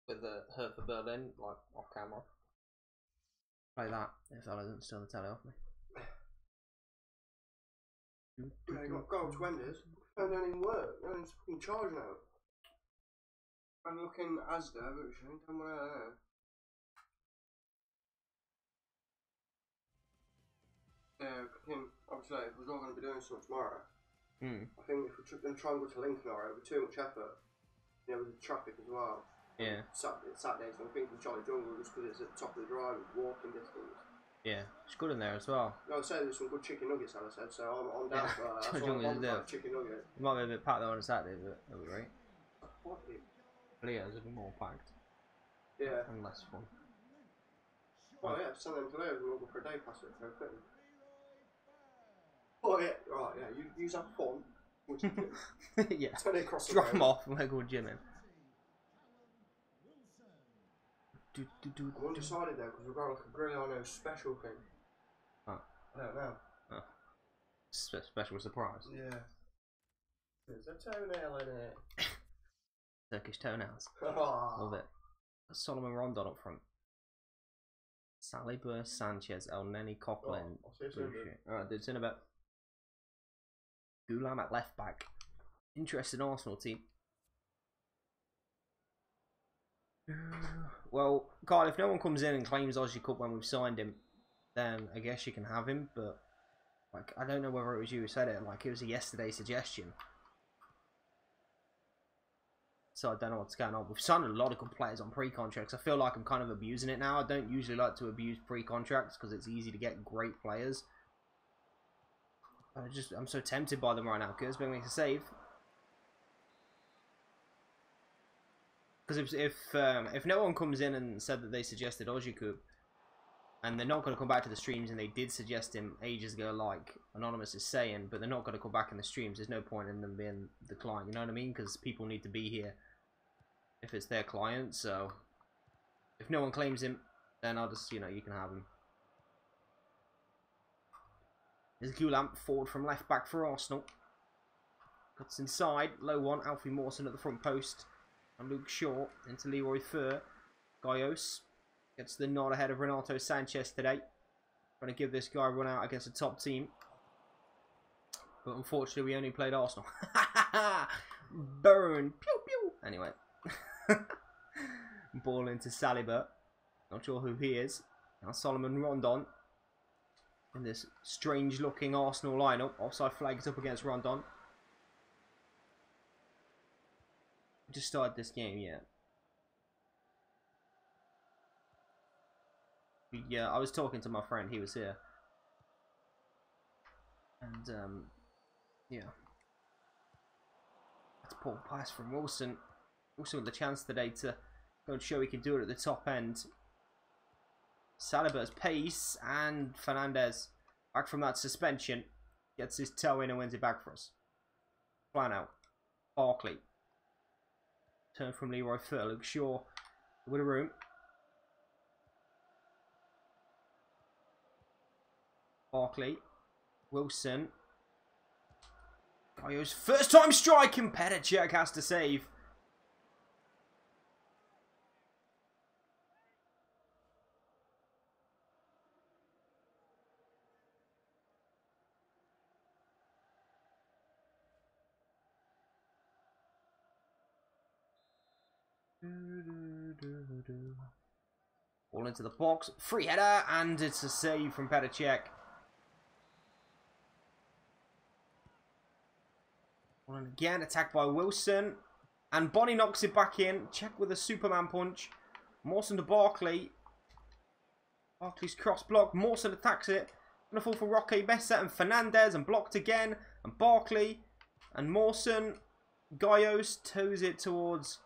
with the Hurt for Berlin, like off camera. Play that if that doesn't steal the telly off me.
Yeah, you got to go to Wendy's. Phone don't even work. No one's fucking charging out. I'm looking Asda, but she ain't done one out there. Yeah, obviously, if we're all going to be doing something tomorrow, I think if we're going to try and go to Lincoln tomorrow, it'll be too much effort. Yeah, with the traffic as well.
Yeah.
Saturdays, and I think the Jolly Jungle just because it's at the top of the drive, walking distance.
Yeah, it's good in there as well.
No, I say there's some good chicken nuggets, Ella said, so I'm down for that. That's
Jolly
what I'm
Jungle is
chicken nugget.
It might be a bit packed though on a Saturday, but it'll be great.
What do you?
Leo's a bit more packed.
Yeah.
And less fun.
Oh yeah, send them to Leo's and we'll go for a day pass it for a quick. Oh yeah, right, yeah, you have fun.
Yeah.
Drop
them off and we'll go gymming.
I'm undecided though because we've got like a Grigliano special thing.
Oh.
I don't know.
Oh. Special surprise.
Yeah. There's a toenail in it.
Turkish toenails.
Love
it. Solomon Rondon up front. Saliba, Sanchez, El Neni, Coughlin.
I'll see you soon, dude.
Alright, dude, see you in a bit. Goulam at left back. Interesting Arsenal team. Well, Carl, if no one comes in and claims Aussie Cup when we've signed him, then I guess you can have him, but like I don't know whether it was you who said it, like it was a yesterday suggestion. So I don't know what's going on. We've signed a lot of good players on pre-contracts. I feel like I'm kind of abusing it now. I don't usually like to abuse pre-contracts because it's easy to get great players. I'm so tempted by them right now. Gersberg makes a save. Because if no one comes in and said that they suggested Ojikup, and they're not going to come back to the streams, and they did suggest him ages ago, like Anonymous is saying, but they're not going to come back in the streams, there's no point in them being the client, you know what I mean? Because people need to be here if it's their client, so if no one claims him, then I'll just, you know, you can have him. There's Goulam forward from left back for Arsenal. Cuts inside, low one, Alfie Mawson at the front post. And Luke Shaw into Leroy Fer. Gaios gets the nod ahead of Renato Sanchez today. Trying to give this guy a run out against a top team. But unfortunately we only played Arsenal. Burn! Pew pew! Anyway. Ball into Saliba. Not sure who he is. Now Solomon Rondon. In this strange looking Arsenal lineup. Offside flag is up against Rondon. Just started this game, yeah. Yeah, I was talking to my friend, he was here. And, yeah. That's a poor pass from Wilson. Wilson with the chance today to go and show he can do it at the top end. Saliba's pace, and Fernandez, back from that suspension, gets his toe in and wins it back for us. Flying out. Barkley. Turn from Leroy Fer. Luke Shaw with a room. Barkley. Wilson. Gaios first time striking. Petacek has to save. Ball into the box, free header, and it's a save from Petacek. And again, attacked by Wilson, and Bonnie knocks it back in. Check with a Superman punch. Mawson to Barkley. Barkley's cross block. Mawson attacks it. Gonna fall for Roque Mesa and Fernandez, and blocked again. And Barkley and Mawson. Gaios toes it towards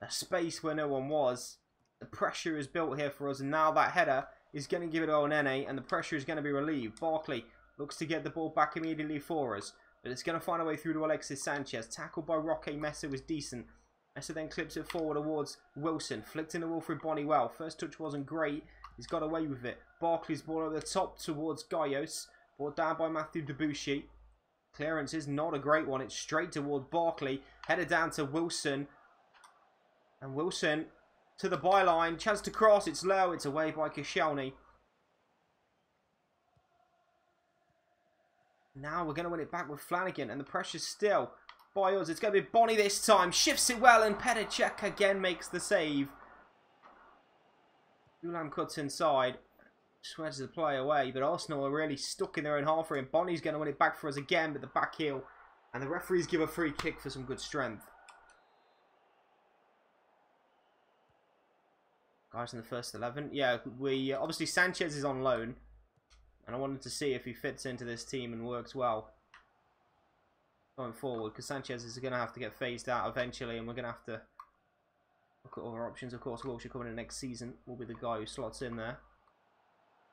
a space where no one was. The pressure is built here for us, and now that header is going to give it to Nene, and the pressure is going to be relieved. Barkley looks to get the ball back immediately for us, but it's going to find a way through to Alexis Sanchez. Tackled by Roque Mesa was decent. Mesa then clips it forward towards Wilson. Flicked in the wall through Bonnie well. First touch wasn't great. He's got away with it. Barkley's ball over the top towards Gaios. Brought down by Matthew Debussy. Clearance is not a great one. It's straight towards Barkley. Headed down to Wilson. And Wilson to the byline. Chance to cross. It's low. It's away by Koscielny. Now we're going to win it back with Flanagan. And the pressure's still by us. It's going to be Bonnie this time. Shifts it well. And Petacek again makes the save. Goulam cuts inside. Swedges the play away. But Arsenal are really stuck in their own half here. And Bonnie's going to win it back for us again. But the back heel. And the referees give a free kick for some good strength. Guys in the first 11. Yeah, we obviously Sanchez is on loan. And I wanted to see if he fits into this team and works well going forward. Because Sanchez is going to have to get phased out eventually. And we're going to have to look at other options. Of course, Wilshere coming in next season will be the guy who slots in there.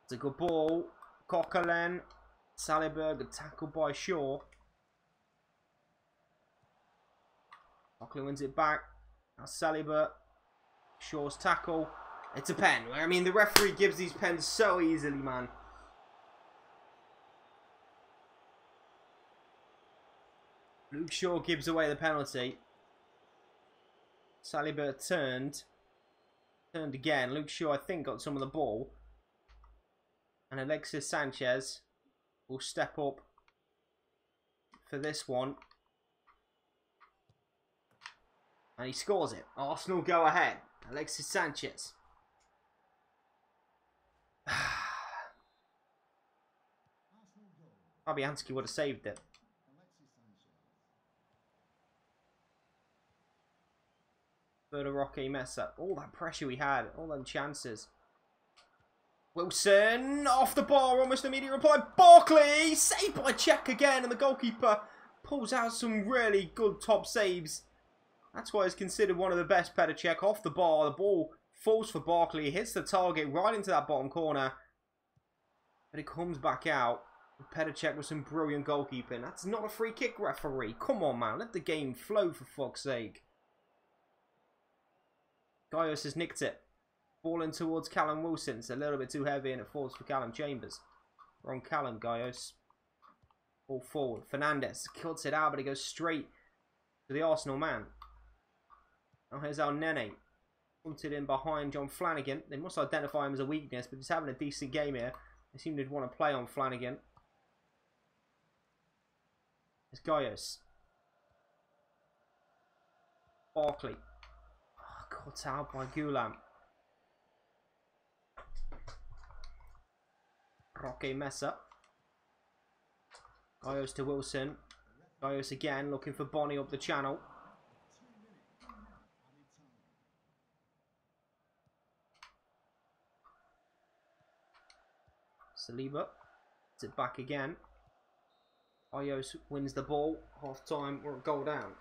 It's a good ball. Coquelin. Saliba, tackled by Shaw. Coquelin wins it back. Now Saliba. Shaw's tackle. It's a pen. I mean, the referee gives these pens so easily, man. Luke Shaw gives away the penalty. Saliba turned again. Luke Shaw, I think, got some of the ball. And Alexis Sanchez will step up for this one. And he scores it. Arsenal go ahead. Alexis Sanchez. Fabianski would have saved it. Further Roque Mesa. All that pressure we had. All them chances. Wilson. Off the bar. Almost immediate reply. Barkley. Saved by Czech again. And the goalkeeper pulls out some really good top saves. That's why he's considered one of the best. Petr Cech off the bar. The ball falls for Barkley. Hits the target right into that bottom corner. But it comes back out. Petr Cech with some brilliant goalkeeping. That's not a free kick, referee. Come on, man. Let the game flow, for fuck's sake. Gaius has nicked it. Ball in towards Callum Wilson. It's a little bit too heavy and it falls for Callum Chambers. Wrong Callum, Gaius. Ball forward. Fernandez cuts it out, but it goes straight to the Arsenal man. Now here's our Nene. Punted in behind John Flanagan. They must identify him as a weakness, but he's having a decent game here. They seem to want to play on Flanagan. It's Gaius. Barkley. Oh, cut out by Gulam. Roque Mesa. Gaius to Wilson. Gaius again looking for Bonnie up the channel. Saliba. It's it back again. Ayos wins the ball. Half time, we're a goal down.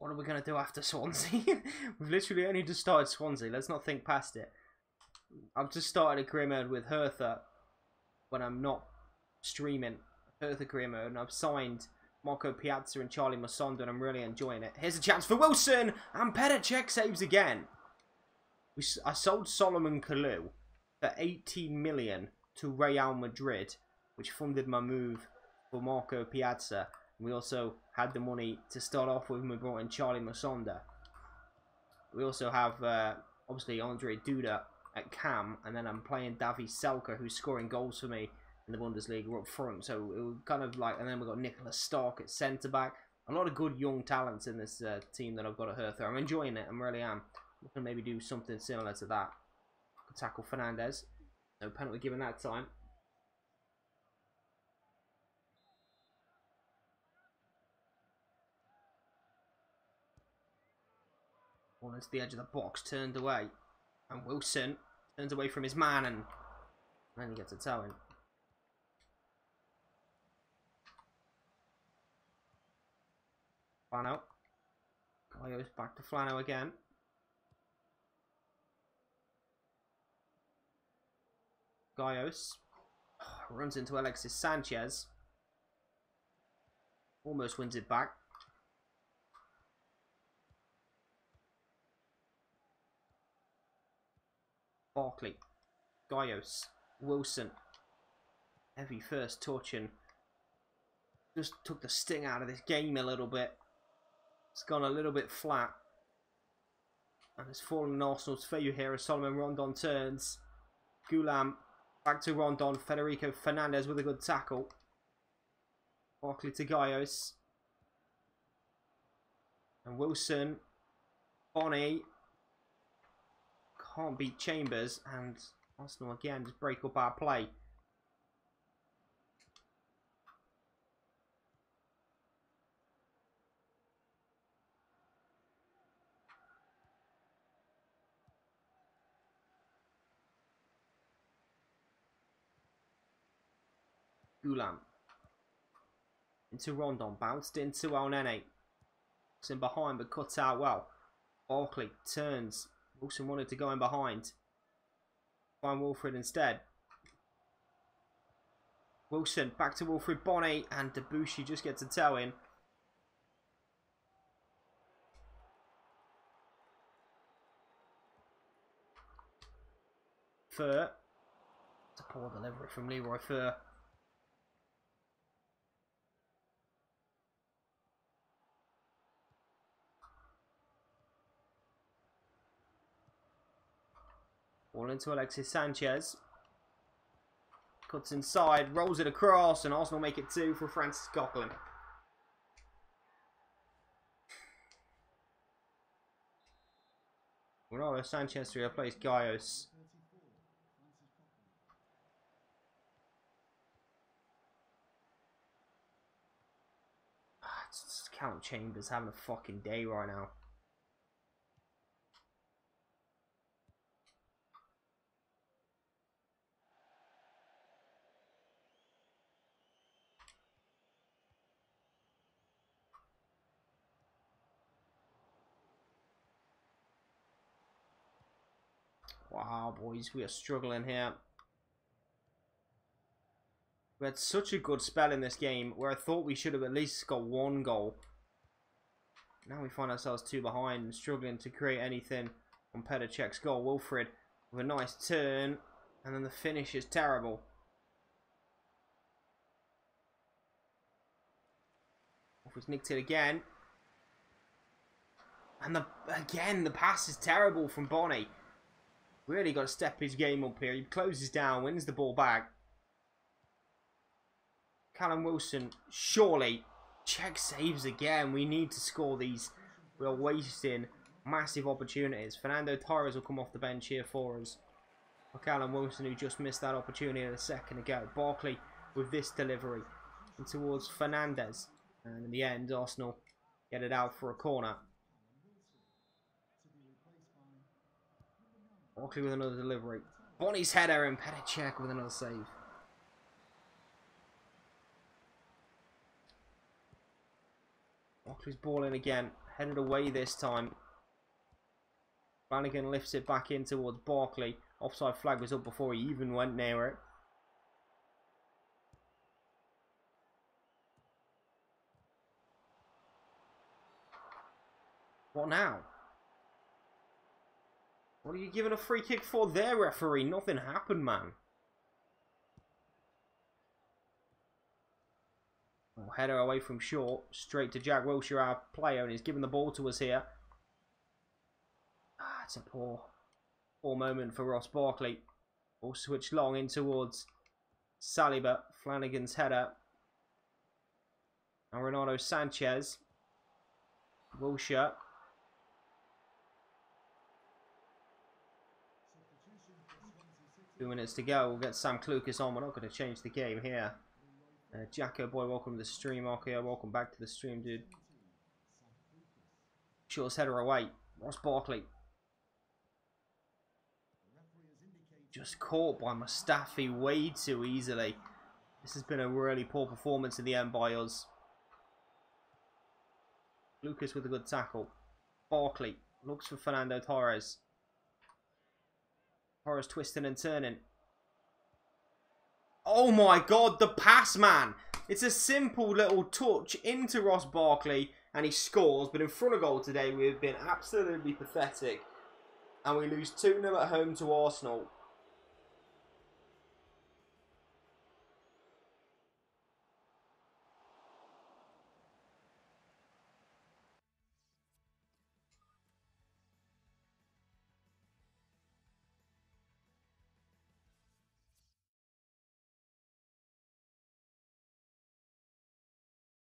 What are we going to do after Swansea? We've literally only just started Swansea. Let's not think past it. I've just started a career mode with Hertha when I'm not streaming. Hertha career mode, and I've signed Marco Piazza and Charlie Masonda, and I'm really enjoying it. Here's a chance for Wilson, and Petr Cech saves again. I sold Solomon Kalou for 18 million to Real Madrid, which funded my move for Marco Piazza. We also had the money to start off with when we brought in Charlie Masonda. We also have, obviously, Andre Duda at Cam, and then I'm playing Davy Selke, who's scoring goals for me in the Bundesliga up front. So it was kind of like, and then we've got Nicholas Stark at centre-back. A lot of good young talents in this team that I've got at Hertha. I'm enjoying it, I really am. We can maybe do something similar to that. Could tackle Fernandez. No penalty given that time. Ball into the edge of the box, turned away. And Wilson turns away from his man, and then he gets a toe in. Flano. Goes back to Flano again. Gaius runs into Alexis Sanchez. Almost wins it back. Barkley. Gaius. Wilson. Heavy first touch and just took the sting out of this game a little bit. It's gone a little bit flat. And it's fallen in Arsenal's favour here as Solomon Rondon turns. Gulam. Back to Rondon. Federico Fernandez with a good tackle. Barkley to Gaius. And Wilson. Bonnie. Can't beat Chambers. And Arsenal again just break up our play. Gulam. Into Rondon. Bounced into El Nene. It's in behind but cuts out well. Barkley turns. Wilson wanted to go in behind. Find Wilfred instead. Wilson back to Wilfred Bonnie, and Debussy just gets a toe in. Fur. It's a poor delivery from Leroy Fur. Ball into Alexis Sanchez. Cuts inside, rolls it across, and Arsenal make it 2 for Francis Coquelin. Ronaldo Sanchez to replace Gaios. Count Chambers having a fucking day right now. Wow, boys, we are struggling here. We had such a good spell in this game where I thought we should have at least got 1 goal. Now we find ourselves 2 behind and struggling to create anything on Petr Cech's goal. Wilfred with a nice turn, and then the finish is terrible. Wilfred's nicked it again. And again, the pass is terrible from Bonnie. Really got to step his game up here. He closes down, wins the ball back. Callum Wilson, surely. Cech saves again. We need to score these. We are wasting massive opportunities. Fernando Torres will come off the bench here for us. For Callum Wilson, who just missed that opportunity a second ago. Barkley with this delivery. And towards Fernandez. And in the end, Arsenal get it out for a corner. Barkley with another delivery. Bonnie's header and Petr Cech with another save. Barkley's ball in again. Headed away this time. Flanagan lifts it back in towards Barkley. Offside flag was up before he even went near it. What now? What are you giving a free kick for there, referee? Nothing happened, man. Oh, header away from short. Straight to Jack Wilshere, our player, and he's giving the ball to us here. Ah, it's a poor moment for Ross Barkley. Ball switched long in towards Saliba. Flanagan's header. And Ronaldo Sanchez. Wilshere. 2 minutes to go. We'll get Sam Clucas on. We're not going to change the game here. Jacko boy, welcome to the stream. Okay, welcome back to the stream, dude. Short header away. Ross Barkley. Just caught by Mustafi way too easily. This has been a really poor performance in the end by us. Lucas with a good tackle. Barkley looks for Fernando Torres. Torres twisting and turning. Oh my god, the pass, man! It's a simple little touch into Ross Barkley and he scores. But in front of goal today, we've been absolutely pathetic. And we lose 2-0 at home to Arsenal.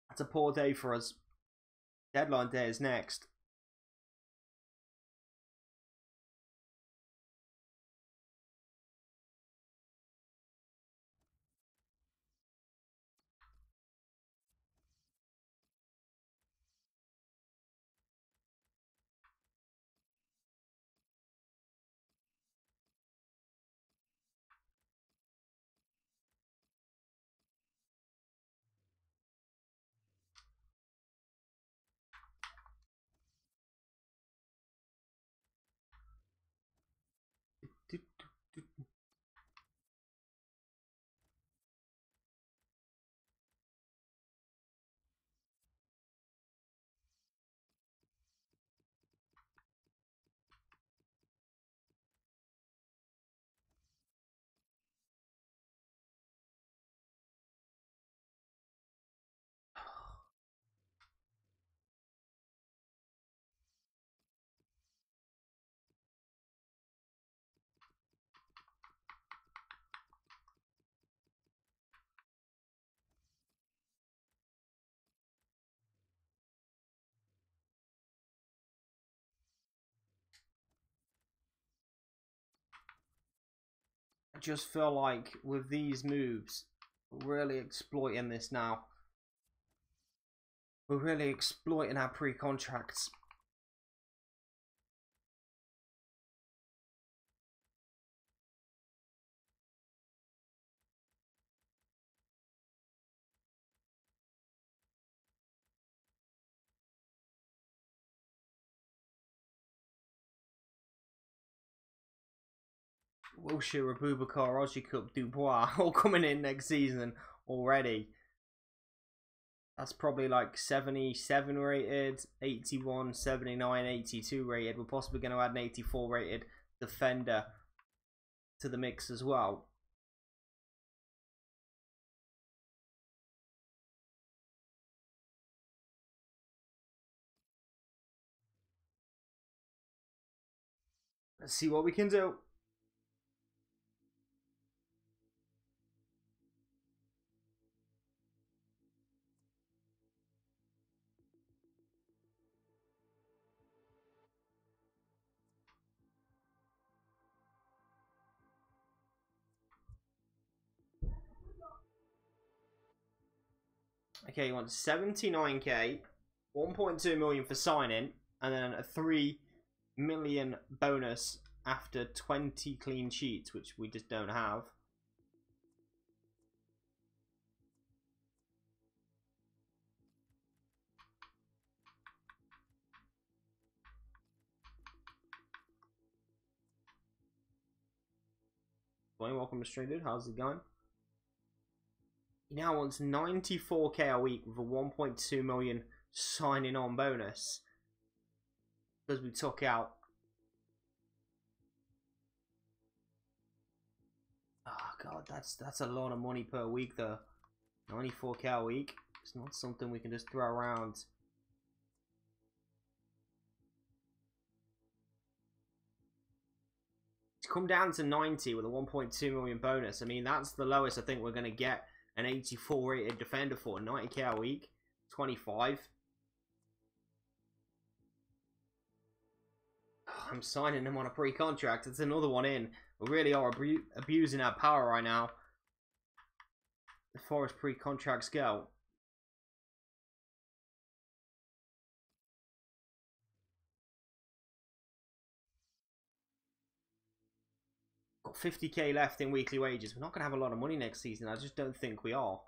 That's a poor day for us. Deadline day is next. just feel like with these moves, we're really exploiting this now. We're really exploiting our pre-contracts. Wilshere, Abubakar, Ojikup, Dubois all coming in next season already. That's probably like 77 rated, 81, 79, 82 rated. We're possibly going to add an 84 rated defender to the mix as well. Let's see what we can do. Okay, you want 79k, 1.2 million for signing, and then a 3 million bonus after 20 clean sheets, which we just don't have. Welcome to stream, dude. How's it going? He now wants 94k a week with a 1.2 million signing on bonus because we took out. Oh god, that's a lot of money per week though. 94k a week. It's not something we can just throw around. To come down to 90 with a 1.2 million bonus, I mean that's the lowest I think we're going to get an 84 rated defender for. 90k a week, 25. I'm signing him on a pre-contract. It's another one in. We really are abusing our power right now as far as pre-contracts go. Got 50k left in weekly wages. We're not going to have a lot of money next season. I just don't think we are.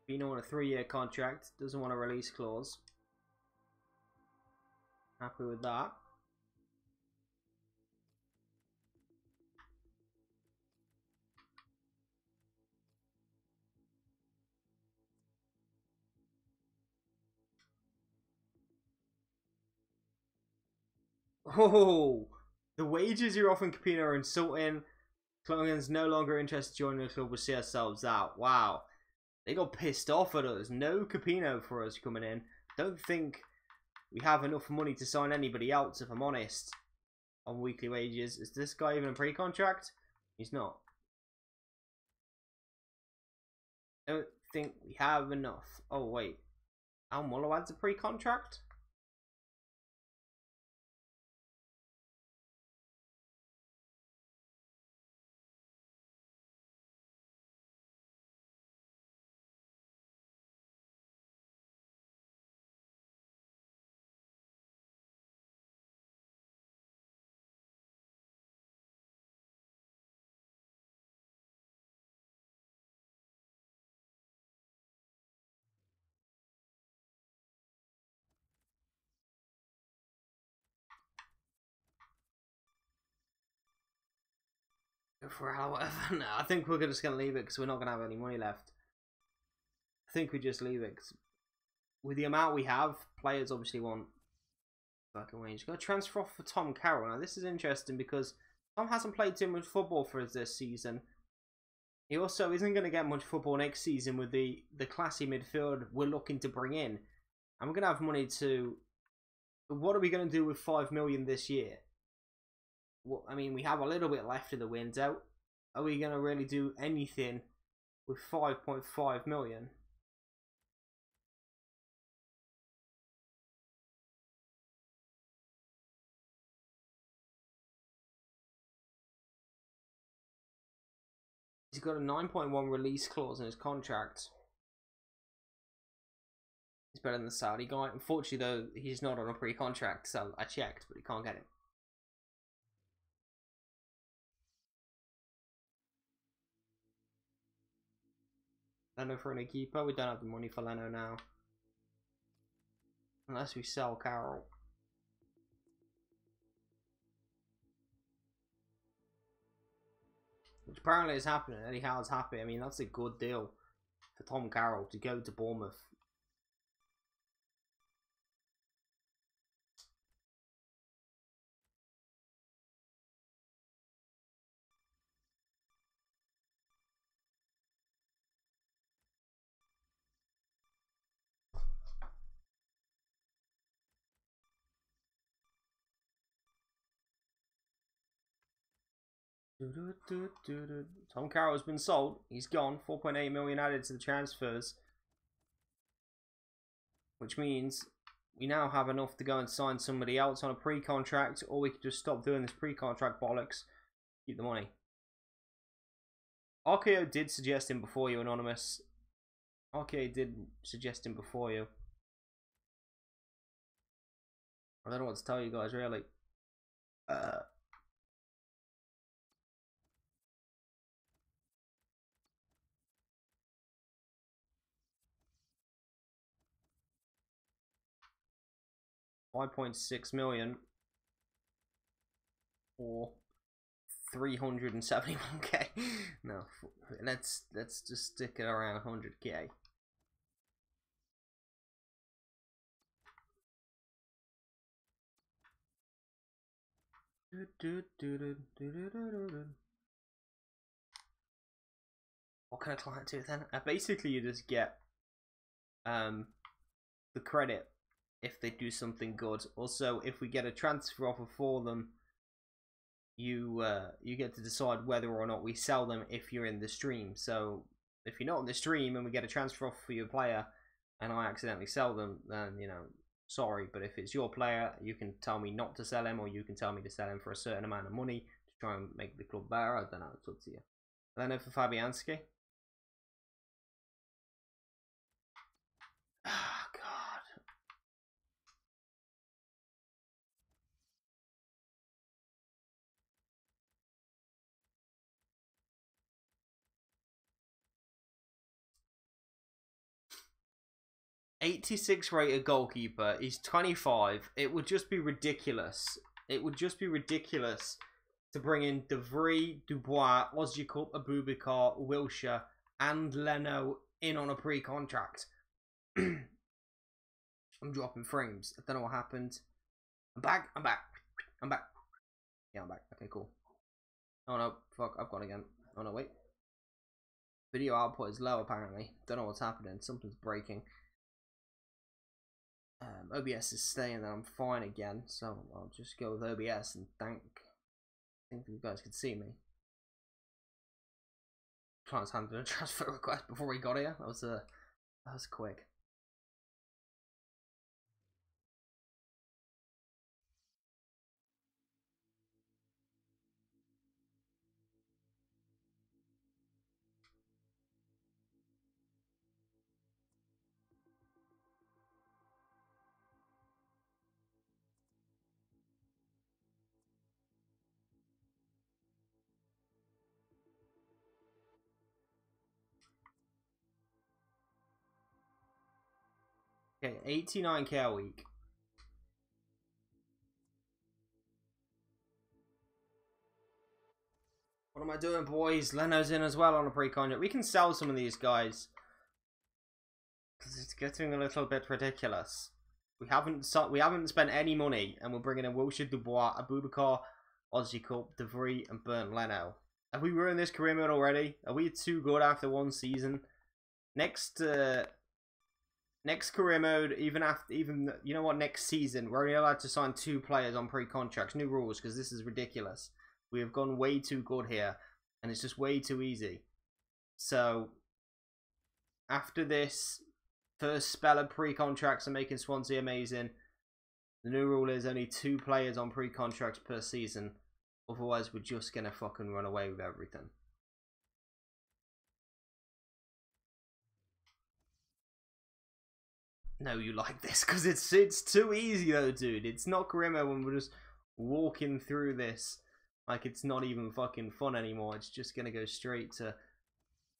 Bino on a 3-year contract. Doesn't want a release clause. Happy with that. Oh, the wages you're offering Capino are insulting. Clongan's no longer interested in joining the club. We'll see ourselves out. Wow. They got pissed off at us. No Capino for us coming in. Don't think we have enough money to sign anybody else, if I'm honest, on weekly wages. Is this guy even a pre-contract? He's not. Don't think we have enough. Oh, wait. Al Mullewad's a pre-contract? For however, no, I think we're just going to leave it because we're not going to have any money left. I think we just leave it because with the amount we have, players obviously want fucking wage. Got to transfer off for Tom Carroll. Now this is interesting because Tom hasn't played too much football for us this season. He also isn't going to get much football next season with the classy midfield we're looking to bring in. And we're going to have money to... What are we going to do with 5 million this year? well, I mean, we have a little bit left of the window. Are we going to really do anything with 5.5 million? He's got a 9.1 release clause in his contract. He's better than the Saudi guy. Unfortunately, though, he's not on a pre-contract, so I checked, but he can't get it. Leno for a new keeper. We don't have the money for Leno now. Unless we sell Carroll. Which apparently is happening. Eddie Howe's happy. I mean, that's a good deal for Tom Carroll to go to Bournemouth. Tom Carroll has been sold. He's gone. 4.8 million added to the transfers, which means we now have enough to go and sign somebody else on a pre-contract, or we could just stop doing this pre-contract bollocks. Keep the money. RKO did suggest him before you, Anonymous. RKO did suggest him before you. I don't know what to tell you guys, really. 5.6 million or 371k. No, let's just stick it around 100k. What kind of client do then? Basically, you just get the credit if they do something good. Also, if we get a transfer offer for them, you get to decide whether or not we sell them if you're in the stream. So if you're not in the stream and we get a transfer offer for your player and I accidentally sell them, then, you know, sorry. But if it's your player, you can tell me not to sell him, or you can tell me to sell him for a certain amount of money to try and make the club better. I don't know, it's up to you. Then for Fabianski. Ah, God. '86 rated goalkeeper. He's 25. It would just be ridiculous. It would just be ridiculous to bring in De Vrij, Dubois, Ozyakup, Abubakar, Wilshere, and Leno in on a pre-contract. I'm dropping frames. I don't know what happened. I'm back. I'm back. I'm back. Yeah, I'm back. Okay, cool. Oh no, fuck, I've gone again. Oh no, wait. Video output is low apparently. Don't know what's happening. Something's breaking. OBS is staying, then I'm fine again. So I'll just go with OBS and I think you guys could see me. Trying to handle a transfer request before we got here. That was quick. Okay, 89k a week. What am I doing, boys? Leno's in as well on a pre-contract. We can sell some of these guys because it's getting a little bit ridiculous. We haven't spent any money, and we're bringing in Wilshere, Dubois, Abubakar, Ozyakup, De Vrij, and Bernd Leno. Have we ruined this career mode already? Are we too good after one season? Next Next career mode, even you know what, next season, we're only allowed to sign 2 players on pre-contracts. New rules, because this is ridiculous. We have gone way too good here, and it's just way too easy. So, after this first spell of pre-contracts are making Swansea amazing, the new rule is only 2 players on pre-contracts per season. Otherwise, we're just going to fucking run away with everything. No, you like this because it's too easy though, dude. It's not career mode when we're just walking through this like it's not even fucking fun anymore. It's just gonna go straight to,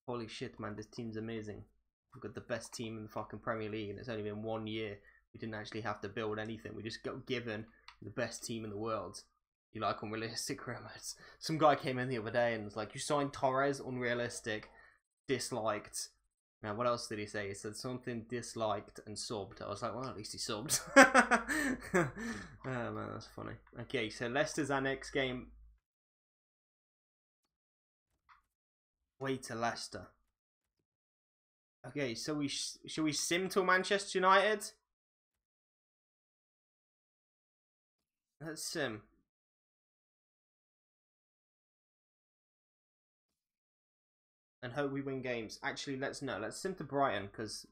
holy shit, man, this team's amazing. We've got the best team in the fucking Premier League, and it's only been 1 year. We didn't actually have to build anything. We just got given the best team in the world. You like unrealistic career modes? Some guy came in the other day and was like, "You signed Torres, unrealistic, disliked." Now, what else did he say? He said something disliked and subbed. I was like, well, at least he subbed. Oh, man, that's funny. Okay, so Leicester's our next game. Way to Leicester. Okay, so shall we sim to Manchester United? Let's sim. And hope we win games. Actually, let's sim to Brighton, because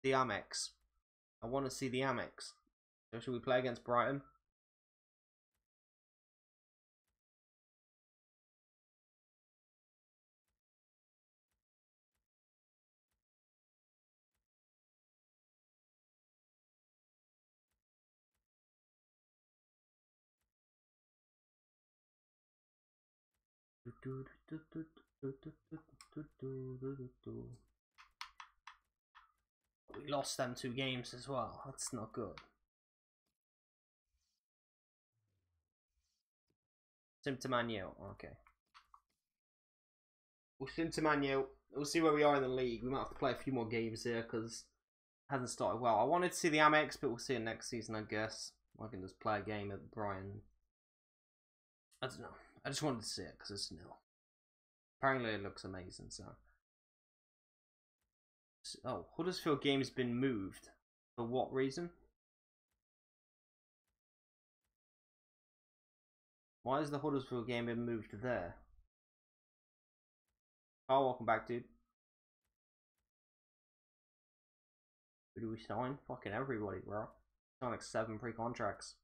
the Amex. I want to see the Amex. So should we play against Brighton? We lost them 2 games as well. That's not good. Sim to Man U. Okay. We'll sim to Man U. We'll see where we are in the league. We might have to play a few more games here because it hasn't started well. I wanted to see the Amex, but we'll see it next season, I guess. I can just play a game at Brighton. I don't know. I just wanted to see it because it's nil. Apparently it looks amazing, so. Oh, Huddersfield game has been moved. For what reason? Why has the Huddersfield game been moved to there? Oh, welcome back, dude. Who do we sign? Fucking everybody, bro. Sign like 7 pre-contracts.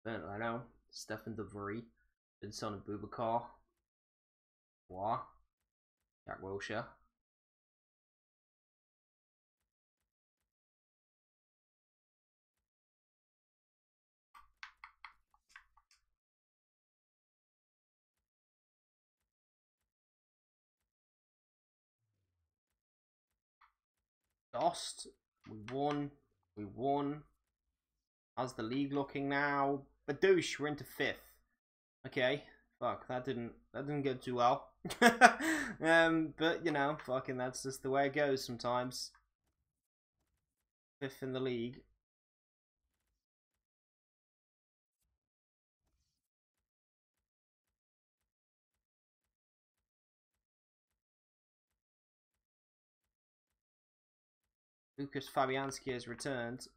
I know. Stefan De Vrij. Vincent Boubacar. What? Jack Wilshere. Lost. We won. How's the league looking now? Badoosh, we're into 5th. Okay. Fuck, that didn't go too well. But you know, fucking that's just the way it goes sometimes. 5th in the league. Lucas Fabianski has returned.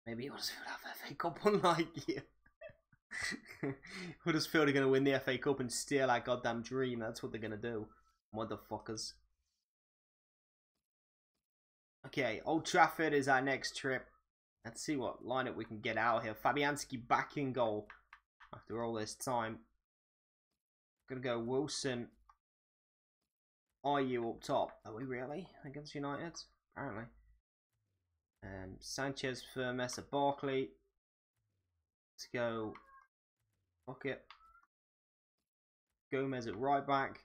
Maybe Huddersfield have FA Cup, unlike you. Huddersfield are going to win the FA Cup and steal our goddamn dream. That's what they're going to do. Motherfuckers. Okay, Old Trafford is our next trip. Let's see what lineup we can get out here. Fabianski back in goal after all this time. Gonna go Wilson. Are you up top? Are we really against United? Apparently. Sanchez for Mesa Barkley. Let's go. Fuck it. Gomez at right back.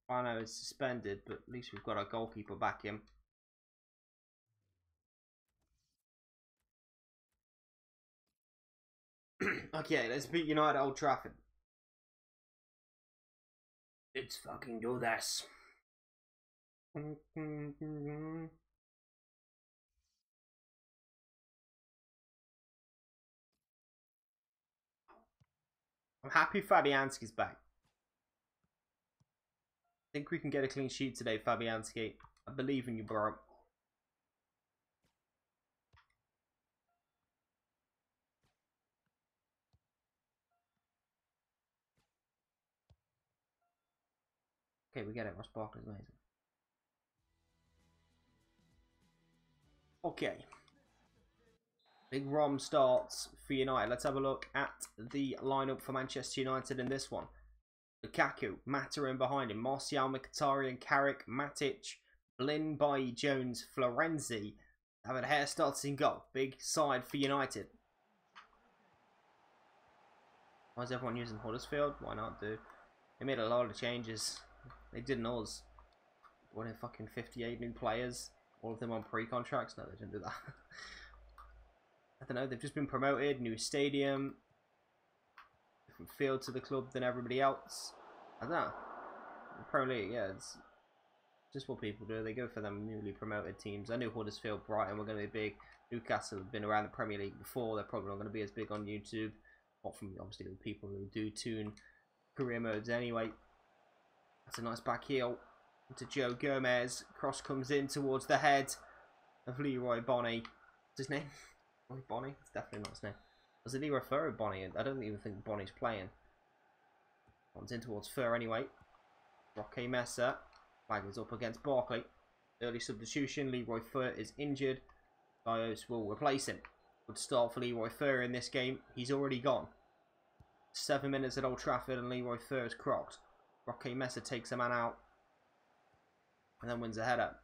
Fano is suspended, but at least we've got our goalkeeper back in. Okay, let's beat United at Old Trafford. Let's fucking do this. I'm happy Fabianski's back. I think we can get a clean sheet today, Fabianski. I believe in you, bro. Okay, we get it. Ross Barkley's amazing. Okay. Big Rom starts for United. Let's have a look at the lineup for Manchester United in this one. Lukaku, Maturin behind him, Martial, Mkhitaryan, Carrick, Matic, Blin, Bailly, Jones, Florenzi. David Hair starts in goal. Big side for United. Why is everyone using Huddersfield? Why not, dude? They made a lot of changes. They didn't us. What in fucking 58 new players? All of them on pre-contracts? No, they didn't do that. I don't know, they've just been promoted, new stadium, different feel to the club than everybody else. I don't know. The Premier League, yeah, it's just what people do. They go for them newly promoted teams. I knew Huddersfield, Brighton were going to be big. Newcastle have been around the Premier League before. They're probably not going to be as big on YouTube. Apart from, obviously, the people who do tune career modes anyway. That's a nice back heel to Joe Gomez. Cross comes in towards the head of Leroy Bonney. What's his name? Leroy Bonney? It's definitely not his name. Was it Leroy Fur or Bonney? I don't even think Bonney's playing. Comes in towards Fur anyway. Roque Mesa. Flag is up against Barkley. Early substitution. Leroy Fur is injured. Gaios will replace him. Good start for Leroy Fur in this game. He's already gone. 7 minutes at Old Trafford and Leroy Fur is crocked. Roque Mesa takes a man out. And then wins a header.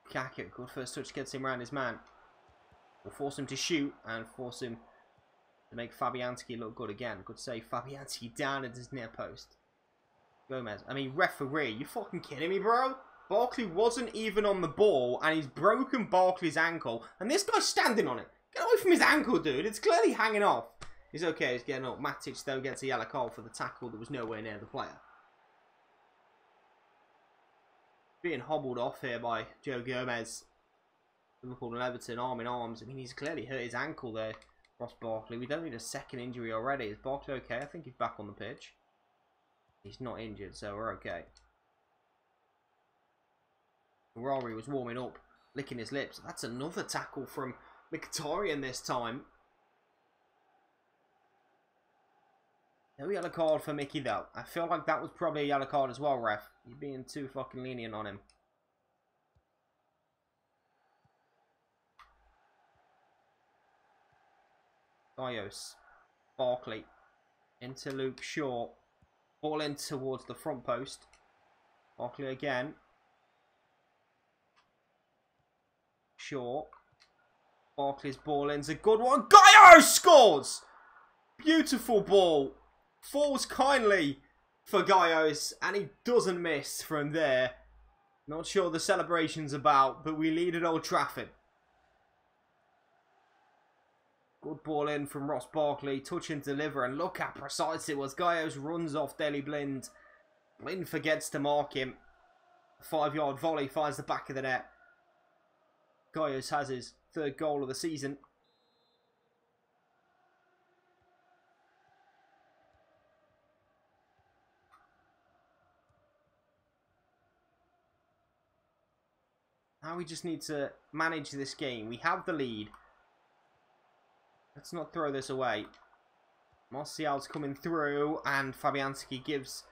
Lukaku, good first touch, gets him around his man. Will force him to shoot and force him to make Fabianski look good again. Good save, Fabianski down at his near post. Gomez, I mean, referee, you fucking kidding me, bro? Barkley wasn't even on the ball and he's broken Barkley's ankle. And this guy's standing on it. Get away from his ankle, dude. It's clearly hanging off. He's okay, he's getting up. Matic, though, gets a yellow card for the tackle that was nowhere near the player. Being hobbled off here by Joe Gomez. Liverpool and Everton arm in arms. I mean, he's clearly hurt his ankle there, Ross Barkley. We don't need a second injury already. Is Barkley okay? I think he's back on the pitch. He's not injured, so we're okay. Rory was warming up, licking his lips. That's another tackle from Mkhitaryan this time. No yellow card for Mickey, though. I feel like that was probably a yellow card as well, ref. You're being too fucking lenient on him. Gaios. Barkley. Into Luke Shaw. Ball in towards the front post. Barkley again. Shaw. Barkley's ball in's a good one. Gaios scores! Beautiful ball. Falls kindly for Gaios, and he doesn't miss from there. Not sure the celebration's about, but we lead at Old Trafford. Good ball in from Ross Barkley. Touch and deliver, and look how precise it was. Gaios runs off Daley Blind. Blind forgets to mark him. 5-yard volley finds the back of the net. Gaios has his third goal of the season. Now we just need to manage this game. We have the lead. Let's not throw this away. Martial's coming through and Fabianski gives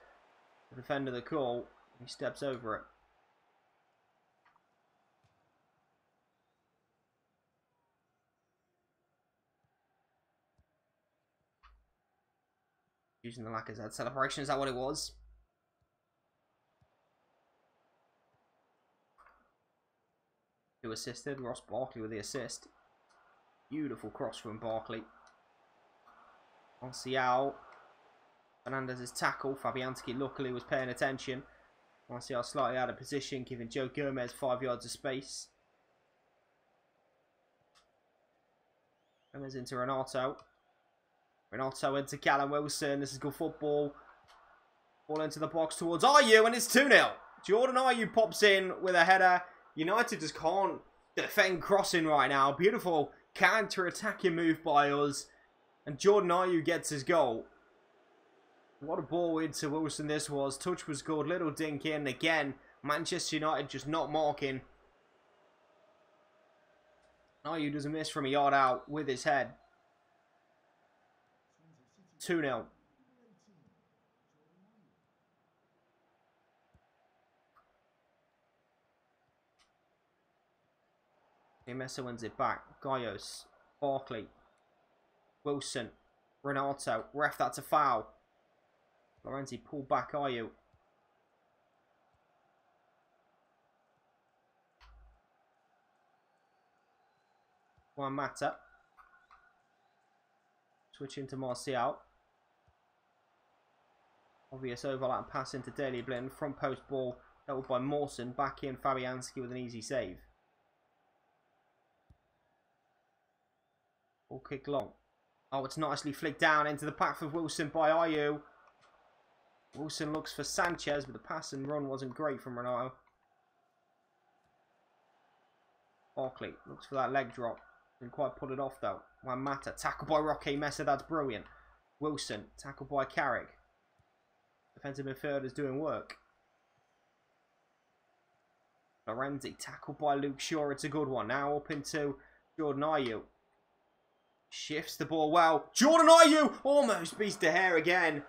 the defender the call. He steps over it. Using the Lacazette celebration, is that what it was? Who assisted? Ross Barkley with the assist. Beautiful cross from Barkley. Martial. Fernandez's tackle. Fabianski luckily was paying attention. Martial slightly out of position, giving Joe Gomez 5 yards of space. Gomez into Renato. Renato into Callum Wilson. This is good football. Ball into the box towards Ayew, and it's 2-0. Jordan Ayew pops in with a header. United just can't defend crossing right now. Beautiful counter-attacking move by us. And Jordan Ayew gets his goal. What a ball into Wilson this was. Touch was good. Little dink in. Again, Manchester United just not marking. Ayew doesn't miss from a yard out with his head. 2-0. Messi wins it back. Gaios. Barkley. Wilson. Renato. Ref, that's a foul. Lorenzi pulled back Ayew. Juan Mata. Switching to Martial. Obvious overlap pass into Daley Blind. Front post ball dealt by Mawson. Back in Fabianski with an easy save. Ball kick long. Oh, it's nicely flicked down into the path of Wilson by Ayew. Wilson looks for Sanchez, but the pass and run wasn't great from Ronaldo. Barkley looks for that leg drop. Didn't quite pull it off though. Juan Mata, tackled by Roque Mesa, that's brilliant. Wilson, tackled by Carrick. Defensive midfielder's doing work. Lorenzi, tackled by Luke Shaw, it's a good one. Now up into Jordan Ayew. Shifts the ball well. Jordan Ayew almost beats De Gea again.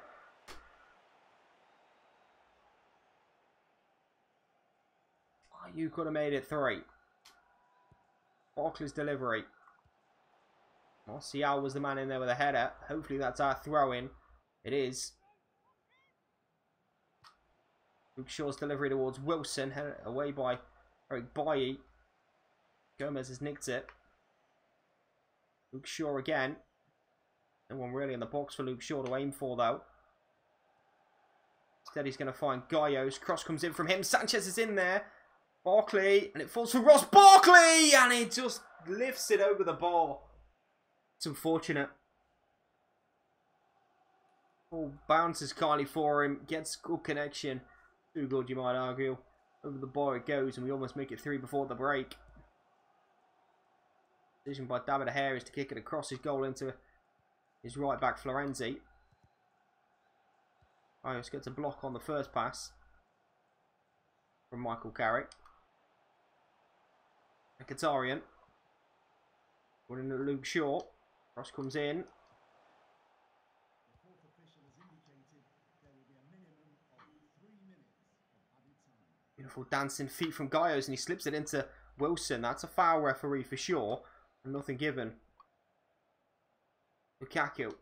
Ayew could have made it 3. Barkley's delivery. Martial was the man in there with a header. Hopefully that's our throw-in. It is. Luke Shaw's delivery towards Wilson. Headed away by Eric Bailly. Gomez has nicked it. Luke Shaw again. No one really in the box for Luke Shaw to aim for though. Instead he's going to find Gaios. Cross comes in from him. Sanchez is in there. Barkley. And it falls for Ross Barkley. And he just lifts it over the bar. It's unfortunate. Ball bounces kindly for him. Gets good connection. Too good you might argue. Over the bar it goes. And we almost make it 3 before the break. Decision by David De Gea is to kick it across his goal into his right back Florenzi. Ayos gets a block on the first pass from Michael Carrick. Mkhitaryan. Running to Luke Shaw. Cross comes in. Beautiful dancing feet from Gaios and he slips it into Wilson. That's a foul, referee, for sure. And nothing given. Lukaku.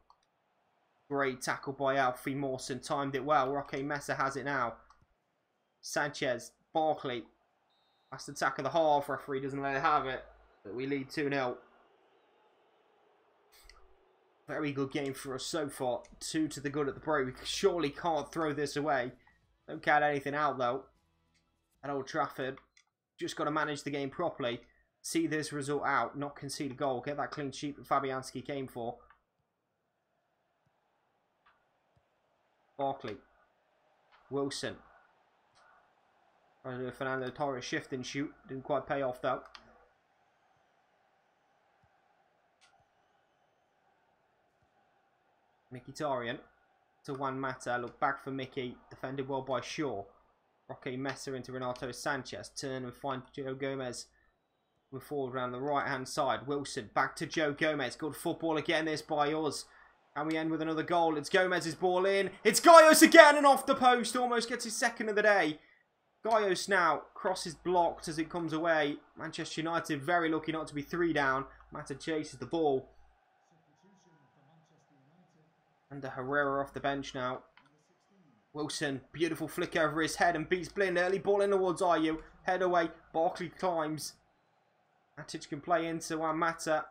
Great tackle by Alfie Mawson. Timed it well. Roque Mesa has it now. Sanchez. Barkley. Last attack of the half. Referee doesn't let it have it. But we lead 2-0. Very good game for us so far. 2 to the good at the break. We surely can't throw this away. Don't count anything out though. At Old Trafford. Just got to manage the game properly. See this result out. Not concede a goal. Get that clean sheet that Fabianski came for. Barkley. Wilson. Trying to do a Fernando Torres shift and shoot. Didn't quite pay off though. Mkhitaryan to Juan Mata. Look back for Mickey. Defended well by Shaw. Roque Mesa into Renato Sanchez. Turn and find Joe Gomez. Move forward around the right hand side. Wilson back to Joe Gomez. Good football again this by us. And we end with another goal. It's Gomez's ball in. It's Gaios again and off the post. Almost gets his second of the day. Gaios now crosses blocked as it comes away. Manchester United very lucky not to be 3 down. Mata chases the ball. And Herrera off the bench now. Wilson, beautiful flick over his head and beats Blind. Early ball in towards Ayew. Head away. Barkley climbs. Matic can play into Juan Mata.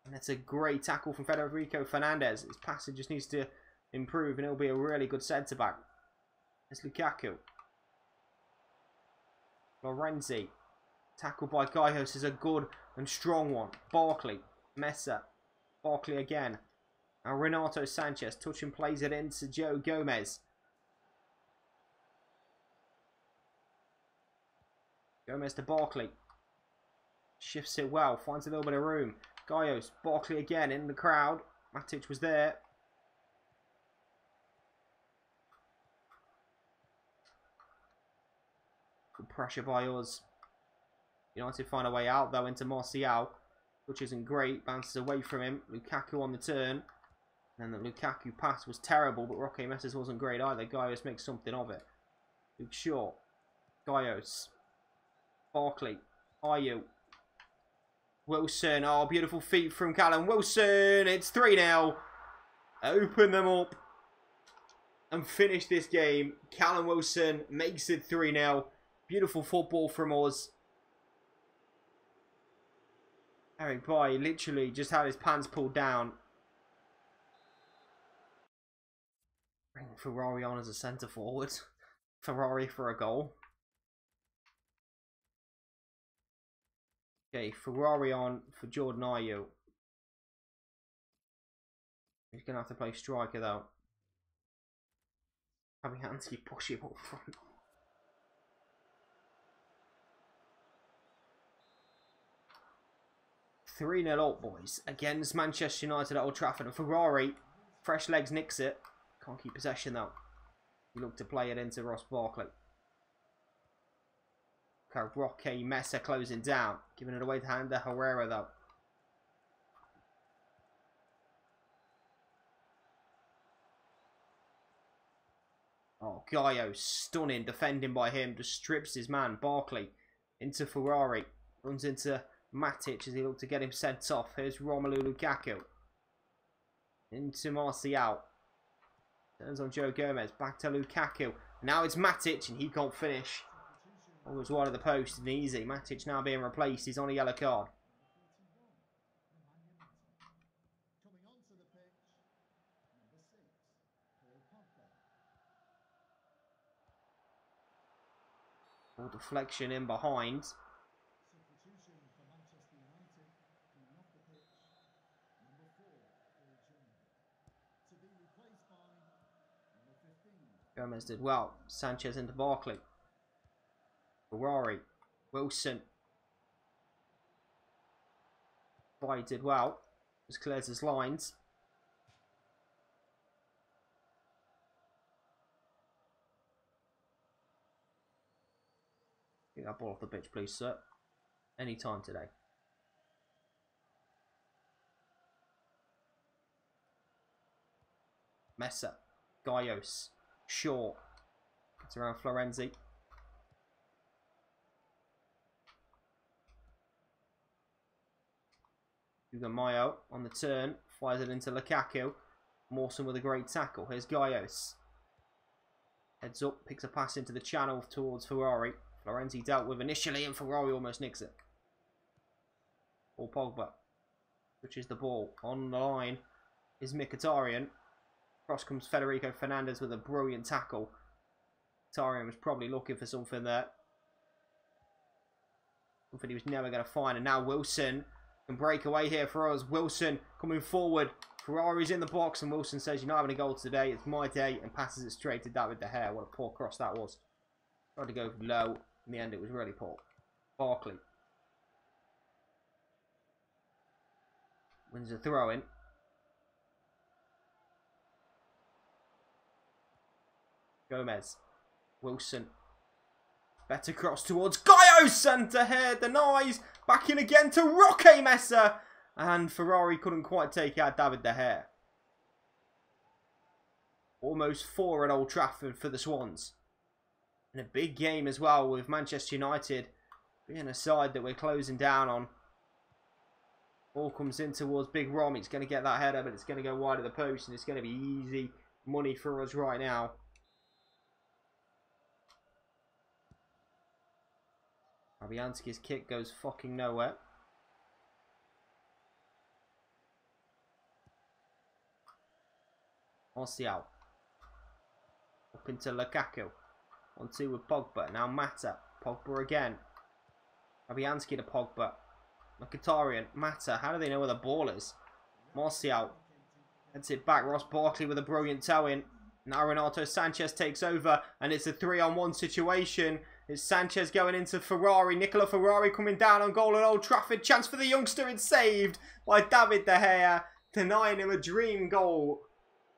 And that's a great tackle from Federico Fernandez. His passing just needs to improve and it'll be a really good centre-back. It's Lukaku. Lorenzi. Tackled by Gaios is a good and strong one. Barkley. Mesa. Barkley again. And Renato Sanchez. Touch and plays it into Joe Gomez. Gomez to Barkley. Shifts it well. Finds a little bit of room. Gaios. Barkley again in the crowd. Matic was there. Good pressure by us. United find a way out though into Martial, which isn't great. Bounces away from him. Lukaku on the turn. And the Lukaku pass was terrible, but Roque Messa's wasn't great either. Gaios makes something of it. Luke Shaw. Gaios. Barkley. Ayew. Wilson. Oh, beautiful feet from Callum Wilson. It's 3-0. Open them up and finish this game. Callum Wilson makes it 3-0. Beautiful football from us. Eric Bailly literally just had his pants pulled down. Bring Ferrari on as a centre forward. Ferrari for a goal. Okay, Ferrari on for Jordan Ayew. He's going to have to play striker though. Fabianski push him up front. Three 0 up, boys, against Manchester United at Old Trafford. And Ferrari, fresh legs, nicks it. Can't keep possession though. He looked to play it into Ross Barkley. Roque Mesa closing down. Giving it away to Ander Herrera though. Oh, Gaio, stunning defending by him. Just strips his man. Barkley into Ferrari. Runs into Matic as he looked to get him sent off. Here's Romelu Lukaku. Into Martial. Turns on Joe Gomez. Back to Lukaku. Now it's Matic and he can't finish. Oh, it was wide of the post and easy. Matic now being replaced. He's on a yellow card. All deflection in behind. Gomez did well. Sanchez into Barkley. Ferrari. Wilson. Bailly did well. Just clears his lines. Get that ball off the pitch, please, sir. Any time today. Mesa. Gaios. Shaw. It's around Florenzi. Hugo Mayo on the turn. Fires it into Lukaku. Mawson with a great tackle. Here's Gaios. Heads up. Picks a pass into the channel towards Ferrari. Florenzi dealt with initially and Ferrari almost nicks it. Paul Pogba. Which is the ball. On the line is Mkhitaryan. Cross comes Federico Fernandez with a brilliant tackle. Mkhitaryan was probably looking for something there. Something he was never going to find. And now Wilson can break away here for us. Wilson coming forward. Ferrari's in the box and Wilson says, "You're not having a goal today. It's my day," and passes it straight to David De Gea. What a poor cross that was. Tried to go low. In the end, it was really poor. Barkley. Wins a throw in. Gomez. Wilson. Better cross towards Gaios and De Gea denies. Back in again to Roque Mesa. And Ferrari couldn't quite take out David De Gea. Almost 4 at Old Trafford for the Swans. And a big game as well with Manchester United being a side that we're closing down on. Ball comes in towards Big Rom. He's going to get that header, but it's going to go wide of the post. And it's going to be easy money for us right now. Fabianski's kick goes fucking nowhere. Martial. Up into Lukaku. 1-2 with Pogba. Now Mata. Pogba again. Fabianski to Pogba. Mkhitaryan, Mata. How do they know where the ball is? Martial heads it back. Ross Barkley with a brilliant toe-in. Now Renato Sanchez takes over, and it's a 3-on-1 situation. It's Sanchez going into Ferrari. Nicola Ferrari coming down on goal at Old Trafford. Chance for the youngster. It's saved by David De Gea, denying him a dream goal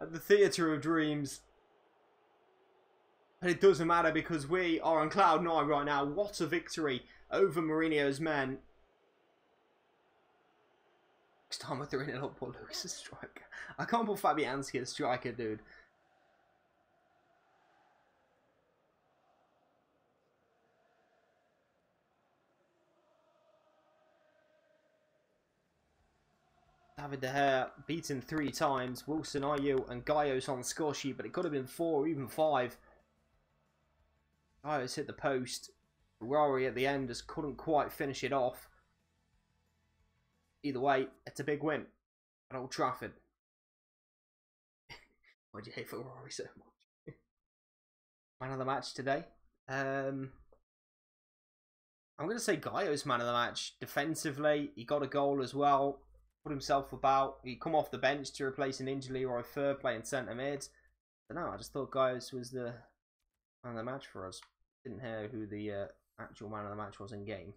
at the Theatre of Dreams. But it doesn't matter because we are on cloud 9 right now. What a victory over Mourinho's men. Next time we're 3-0 up, Paul Lewis is striker. I can't put Fabianski as striker, dude. David De Gea beaten 3 times. Wilson, Ayew and Gaios on the score sheet, but it could have been 4 or even 5. Gaios hit the post. Ferrari at the end just couldn't quite finish it off. Either way, it's a big win at Old Trafford. Why do you hate Ferrari so much? Man of the match today. I'm going to say Gaios man of the match. Defensively, he got a goal as well. Put himself about. He come off the bench to replace an injured Leroy Fer playing centre mid. I don't know. I just thought Gaios was the man of the match for us. Didn't hear who the actual man of the match was in game.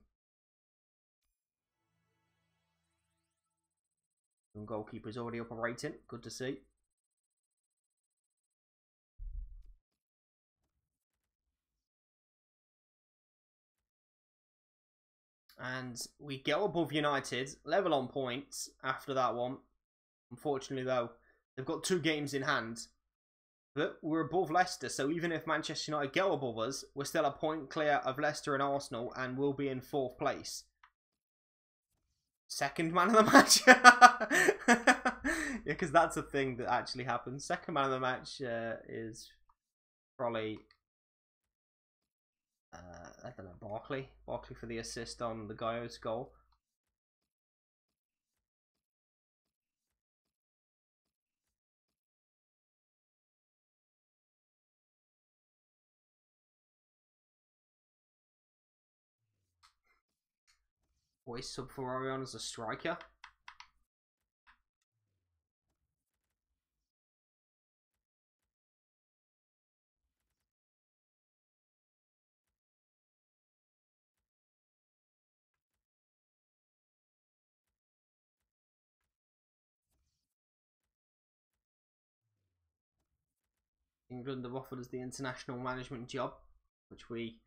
And goalkeeper's already up a rating. Good to see. And we go above United, level on points after that one. Unfortunately, though, they've got 2 games in hand. But we're above Leicester, so even if Manchester United go above us, we're still a point clear of Leicester and Arsenal, and we'll be in 4th place. Second man of the match. Yeah, because that's a thing that actually happens. Second man of the match is probably... I don't know, Barkley. Barkley for the assist on the Gaios goal. Boys sub Ferrari on as a striker. England have offered us the international management job, which we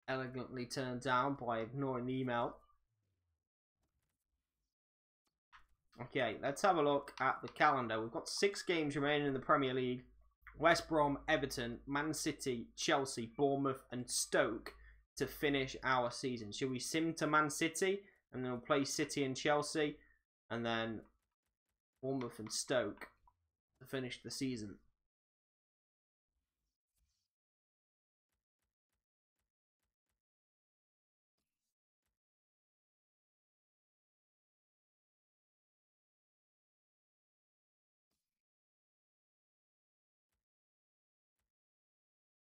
elegantly turned down by ignoring the email. Okay, let's have a look at the calendar. We've got 6 games remaining in the Premier League. West Brom, Everton, Man City, Chelsea, Bournemouth and Stoke to finish our season. Should we sim to Man City and then we'll play City and Chelsea and then Bournemouth and Stoke to finish the season?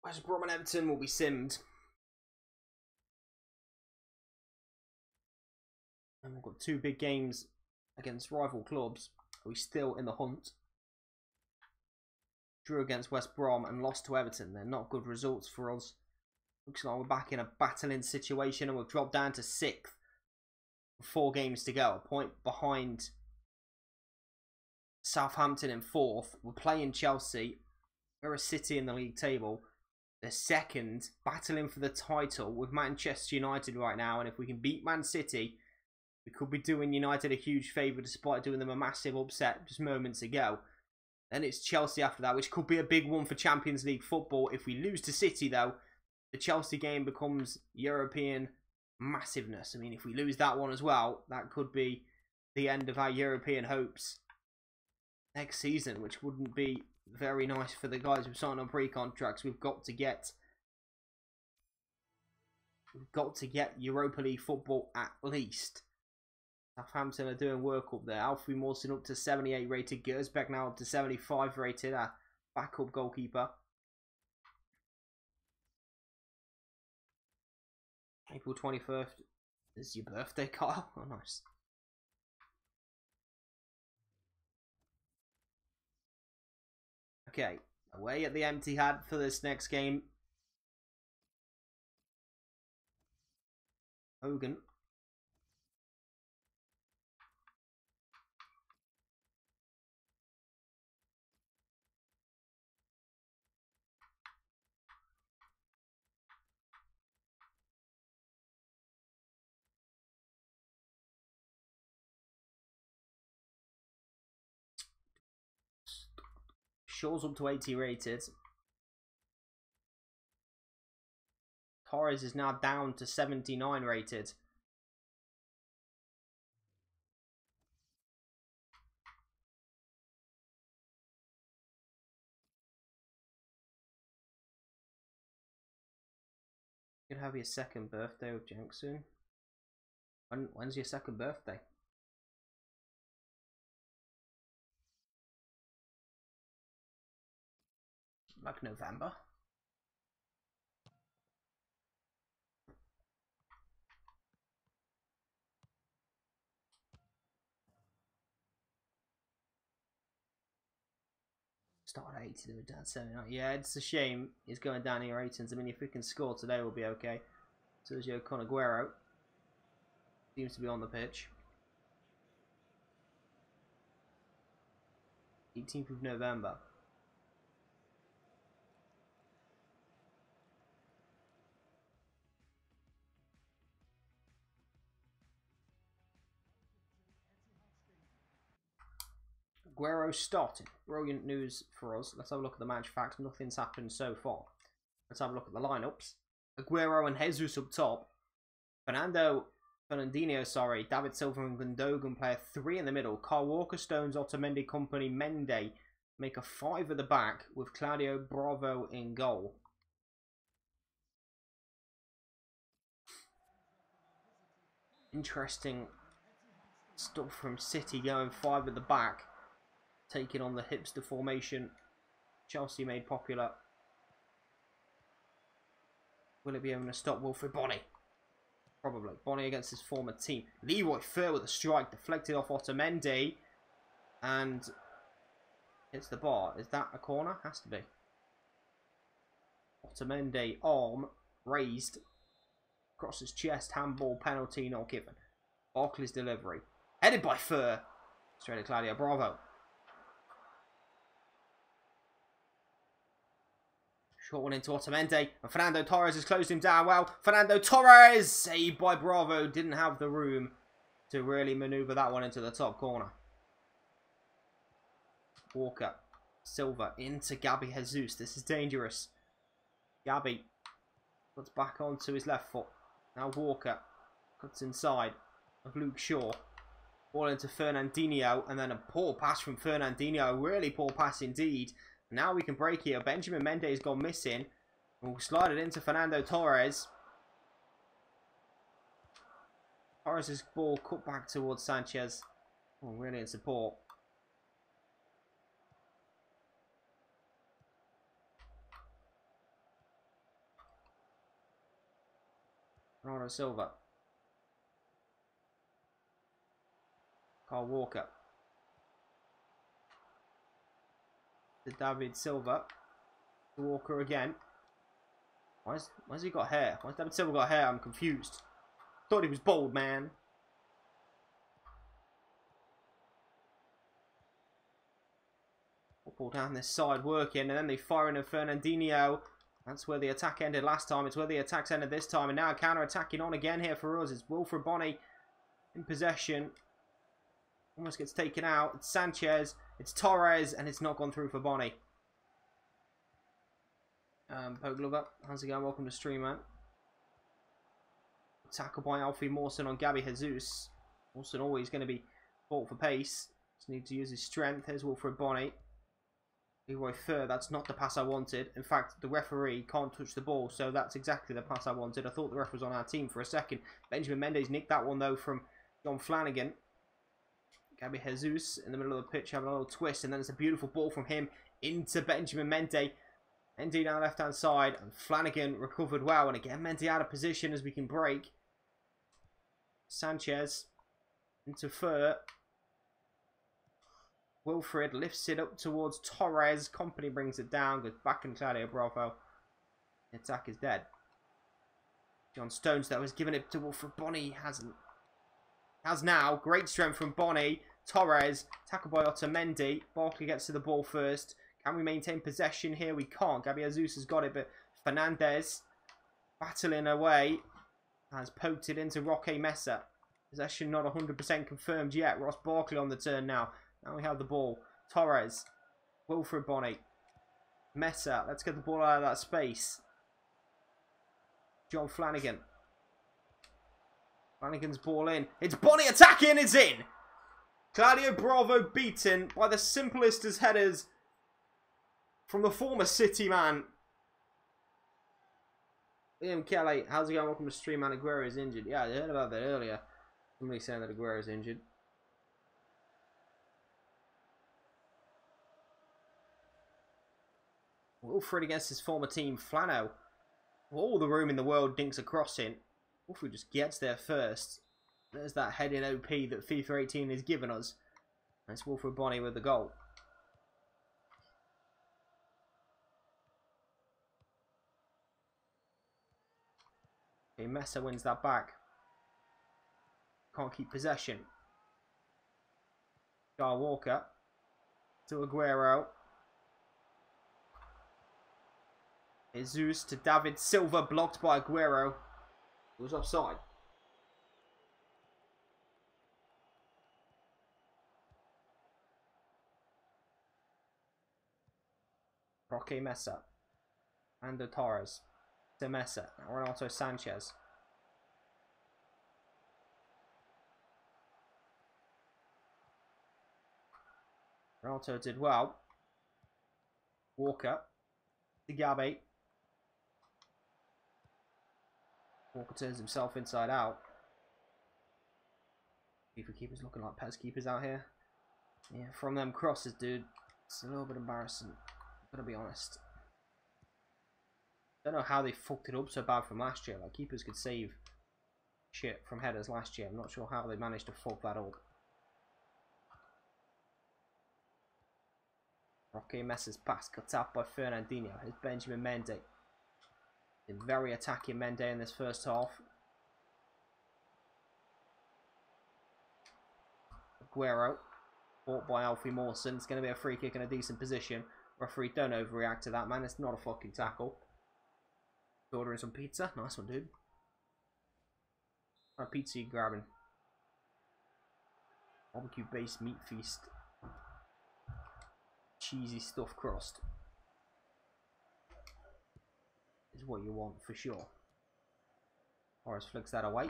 West Brom and Everton will be simmed. And we've got 2 big games against rival clubs. Are we still in the hunt? Drew against West Brom and lost to Everton. They're not good results for us. Looks like we're back in a battling situation and we've dropped down to 6th. 4 games to go. A point behind Southampton in 4th. We're playing Chelsea. We're a City in the league table. They're 2nd, battling for the title with Manchester United right now. And if we can beat Man City, we could be doing United a huge favour despite doing them a massive upset just moments ago. Then it's Chelsea after that, which could be a big one for Champions League football. If we lose to City, though, the Chelsea game becomes European massiveness. I mean, if we lose that one as well, that could be the end of our European hopes next season, which wouldn't be very nice for the guys who've signed on pre-contracts. We've got to get Europa League football at least. Southampton are doing work up there. Alfie Mawson up to 78 rated. Gersbeck now up to 75 rated. Our backup goalkeeper. April 21st This is your birthday, Kyle. Oh, nice. Okay, away at the empty hat for this next game. Hogan. Shaw's up to 80 rated. Torres is now down to 79 rated. You could have your second birthday with Jenk soon. When's your second birthday? Like November? Start at 80 to down 79. Yeah, it's a shame he's going down in your ratings. I mean, if we can score today, we'll be okay. Sergio Conaguero seems to be on the pitch. 18th of November. Aguero started. Brilliant news for us. Let's have a look at the match facts. Nothing's happened so far. Let's have a look at the lineups. Aguero and Jesus up top. Fernandinho, David Silva and Gundogan play a 3 in the middle. Kyle Walker, Stones, Otamendi, Company, Mendy make a 5 at the back with Claudio Bravo in goal. Interesting stuff from City going 5 at the back. Taking on the hipster formation Chelsea made popular. Will it be able to stop Wilfried Bony? Probably. Bony against his former team. Leroy Fer with a strike deflected off Otamendi. And hits the bar. Is that a corner? Has to be. Otamendi, arm raised. Across his chest. Handball, penalty not given. Barkley's delivery. Headed by Fer. Straight to Claudio Bravo. Short one into Otamendi, and Fernando Torres has closed him down well. Fernando Torres, saved by Bravo, didn't have the room to really manoeuvre that one into the top corner. Walker, Silva into Gabby Jesus. This is dangerous. Gabby puts back onto his left foot. Now Walker cuts inside of Luke Shaw. Ball into Fernandinho, and then a poor pass from Fernandinho. Really poor pass indeed. Now we can break here. Benjamin Mendy has gone missing. We'll slide it into Fernando Torres. Torres' ball cut back towards Sanchez. Oh, really in support. Ronaldo Silva. Kyle Walker. David Silva. Walker again. Why's he got hair? Why's David Silva got hair? I'm confused. Thought he was bald, man. Ball down this side working, and then they fire into Fernandinho. That's where the attack ended last time. It's where the attacks ended this time, and now counter-attacking on again here for us. It's Wilfried Bony in possession. Almost gets taken out. It's Sanchez. It's Torres, and it's not gone through for Bony. Poke Lover, how's it going? Welcome to stream, man. Tackle by Alfie Mawson on Gabby Jesus. Mawson always going to be fought for pace. Just need to use his strength. Here's Wilfried Bony. Leroy Fer, that's not the pass I wanted. In fact, the referee can't touch the ball, so that's exactly the pass I wanted. I thought the ref was on our team for a second. Benjamin Mendes nicked that one, though, from John Flanagan. Gabby Jesus in the middle of the pitch having a little twist, and then it's a beautiful ball from him into Benjamin Mendy. Mendy down left hand side, and Flanagan recovered well, and again Mendy out of position as we can break. Sanchez into Fur. Wilfred lifts it up towards Torres. Company brings it down, goes back in Claudio Bravo. The attack is dead. John Stones, though, has given it to Wilfred. Bonny hasn't. Has now. Great strength from Bonny. Torres, tackled by Otamendi. Barkley gets to the ball first. Can we maintain possession here? We can't. Gabi Jesus has got it, but Fernandez, battling away, has poked it into Roque Mesa. Possession not 100% confirmed yet. Ross Barkley on the turn now. Now we have the ball. Torres, Wilfred Bonny, Mesa. Let's get the ball out of that space. John Flanagan. Flanagan's ball in. It's Bonny attacking. It's in. Claudio Bravo beaten by the simplest as headers from the former City man. Liam Kelly, how's it going? Welcome to stream, man. Aguero is injured. Yeah, I heard about that earlier. Somebody saying that Aguero is injured. Wilfred against his former team, Flano. All the room in the world dinks a crossing. Wilfred just gets there first. There's that heading OP that FIFA 18 has given us. And it's Wilfred Bonny with the goal. Okay, Mesa wins that back. Can't keep possession. Kyle Walker to Aguero. Jesus to David Silva, blocked by Aguero. It was offside. Roque Mesa. Ando Torres. To Mesa. Now Renato Sanchez. Renato did well. Walker. To Gabi. Walker turns himself inside out. FIFA keepers looking like Pez keepers out here. Yeah, from them crosses, dude. It's a little bit embarrassing. Gotta be honest. Don't know how they fucked it up so bad from last year. Like, keepers could save shit from headers last year. I'm not sure how they managed to fuck that up. Roque Mesa's pass cut out by Fernandinho. Here's Benjamin Mendy. Been very attacking Mendy in this first half. Aguero. Fought by Alfie Mawson. It's going to be a free kick in a decent position. Referee, don't overreact to that, man. It's not a fucking tackle. Ordering some pizza. Nice one, dude. What pizza you grabbing? Barbecue-based meat feast. Cheesy stuffed crust. Is what you want, for sure. Horace flicks that away.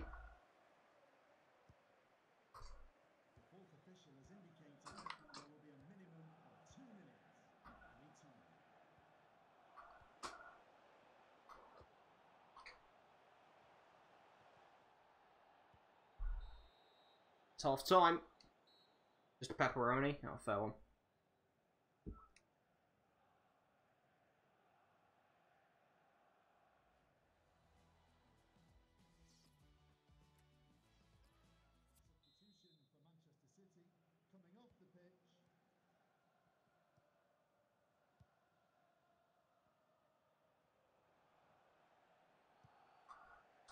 It's half time. Just a pepperoni. Oh, fair one.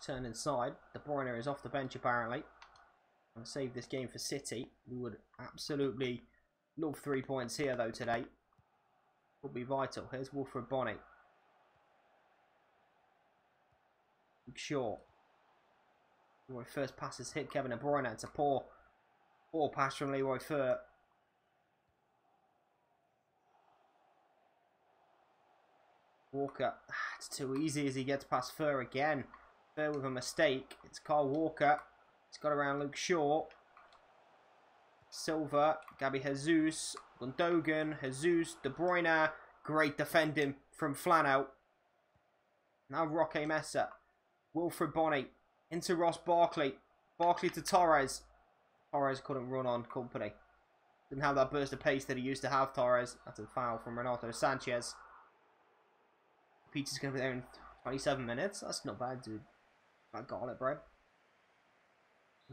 Turn inside. De Bruyne is off the bench apparently. I'm going to save this game for City. We would absolutely love 3 points here though today. Would be vital. Here's Wilfred Bonny. Luke Shaw. Leroy Fur's pass has hit Kevin De Bruyne. It's a poor pass from Leroy Fur. Walker. It's too easy as he gets past Fur again. Fur with a mistake. It's Carl Walker. He's got around Luke Shaw. Silva. Gabi Jesus. Gundogan. Jesus. De Bruyne. Great defending from Flano. Now Roque Mesa. Wilfred Bonny. Into Ross Barkley. Barkley to Torres. Torres couldn't run on company. Didn't have that burst of pace that he used to have, Torres. That's a foul from Renato Sanchez. Pizza's going to be there in 27 minutes. That's not bad, dude. I got it, bro.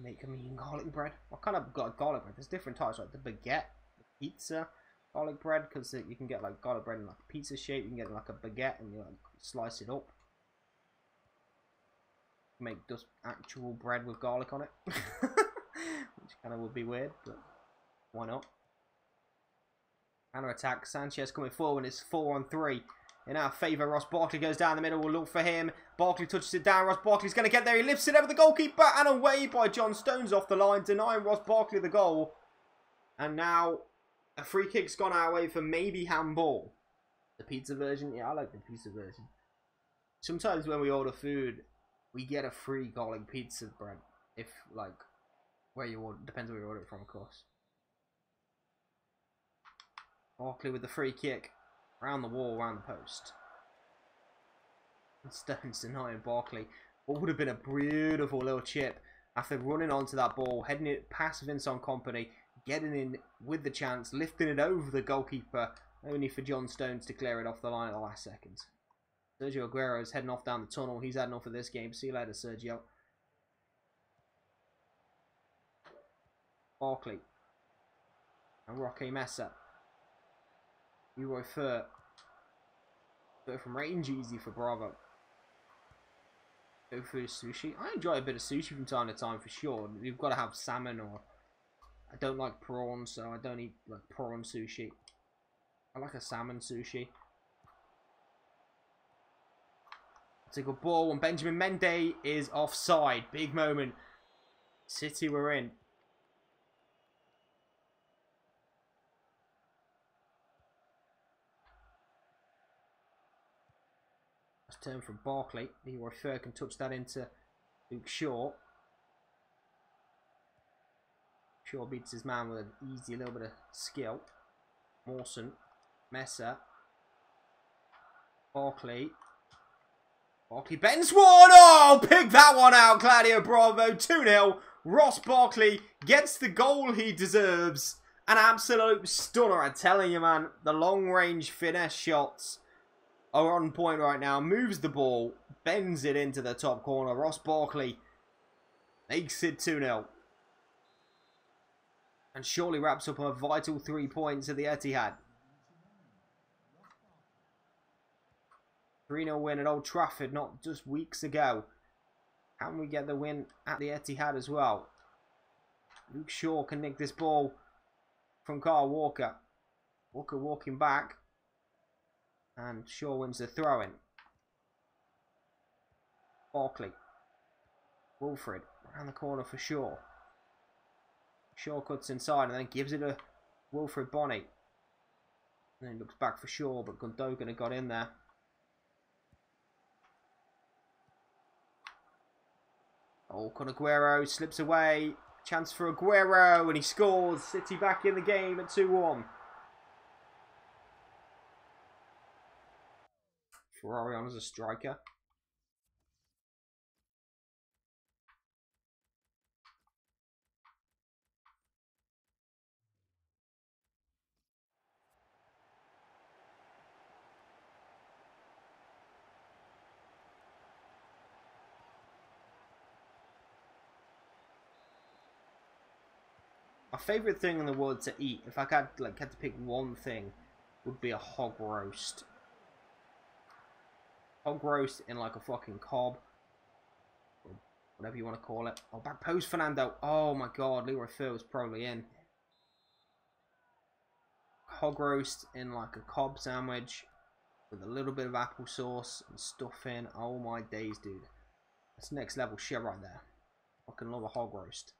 Make a mean garlic bread. What kind of garlic bread? There's different types, like the baguette, the pizza, garlic bread, because you can get like garlic bread in like a pizza shape. You can get like a baguette and you like slice it up. Make just actual bread with garlic on it, which kind of would be weird, but why not? Counter attack. Sanchez coming forward. It's 4-on-3 in our favour. Ross Barkley goes down the middle. We'll look for him. Barkley touches it down. Ross Barkley's going to get there. He lifts it over the goalkeeper and away by John Stones off the line, denying Ross Barkley the goal. And now a free kick's gone our way for maybe handball. The pizza version? Yeah, I like the pizza version. Sometimes when we order food, we get a free garlic pizza bread. If, like, where you order, depends where you order it from, of course. Barkley with the free kick. Around the wall, around the post. And Stones denying Barkley. What would have been a beautiful little chip after running onto that ball, heading it past Vincent Kompany, getting in with the chance, lifting it over the goalkeeper, only for John Stones to clear it off the line at the last second. Sergio Aguero is heading off down the tunnel. He's had enough of this game. See you later, Sergio. Barkley. And Roque Mesa. Leroy Fer. Go from range, easy for Bravo. Go for sushi. I enjoy a bit of sushi from time to time for sure. You've got to have salmon, or I don't like prawns, so I don't eat like prawn sushi. I like a salmon sushi. Take a ball, and Benjamin Mendy is offside. Big moment. City were in. Turn from Barkley. Leroy Fer can touch that into Luke Shaw. Shaw beats his man with an easy little bit of skill. Mawson. Mesa. Barkley. Barkley bends one. Oh, pick that one out, Claudio Bravo. 2-0. Ross Barkley gets the goal he deserves. An absolute stunner, I'm telling you, man. The long-range finesse shots are on point right now. Moves the ball, bends it into the top corner. Ross Barkley makes it 2-0. And surely wraps up a vital 3 points at the Etihad. 3-0 win at Old Trafford not just weeks ago. Can we get the win at the Etihad as well? Luke Shaw can nick this ball from Kyle Walker. Walker walking back. And Shaw wins the throw-in. Barkley. Wilfred. Around the corner for Shaw. Shaw cuts inside and then gives it to Wilfred Bonney. And then looks back for Shaw, but Gundogan had got in there. Oh, Aguero slips away. Chance for Aguero, and he scores. City back in the game at 2-1. Ferrari on as a striker. My favourite thing in the world to eat, if I had to pick one thing, would be a hog roast. Hog roast in like a fucking cob, or whatever you want to call it. Oh, back post Fernando. Oh my god, Leroy Fer was probably in. Hog roast in like a cob sandwich with a little bit of applesauce and stuff in. Oh my days, dude. That's next level shit right there. Fucking love a hog roast.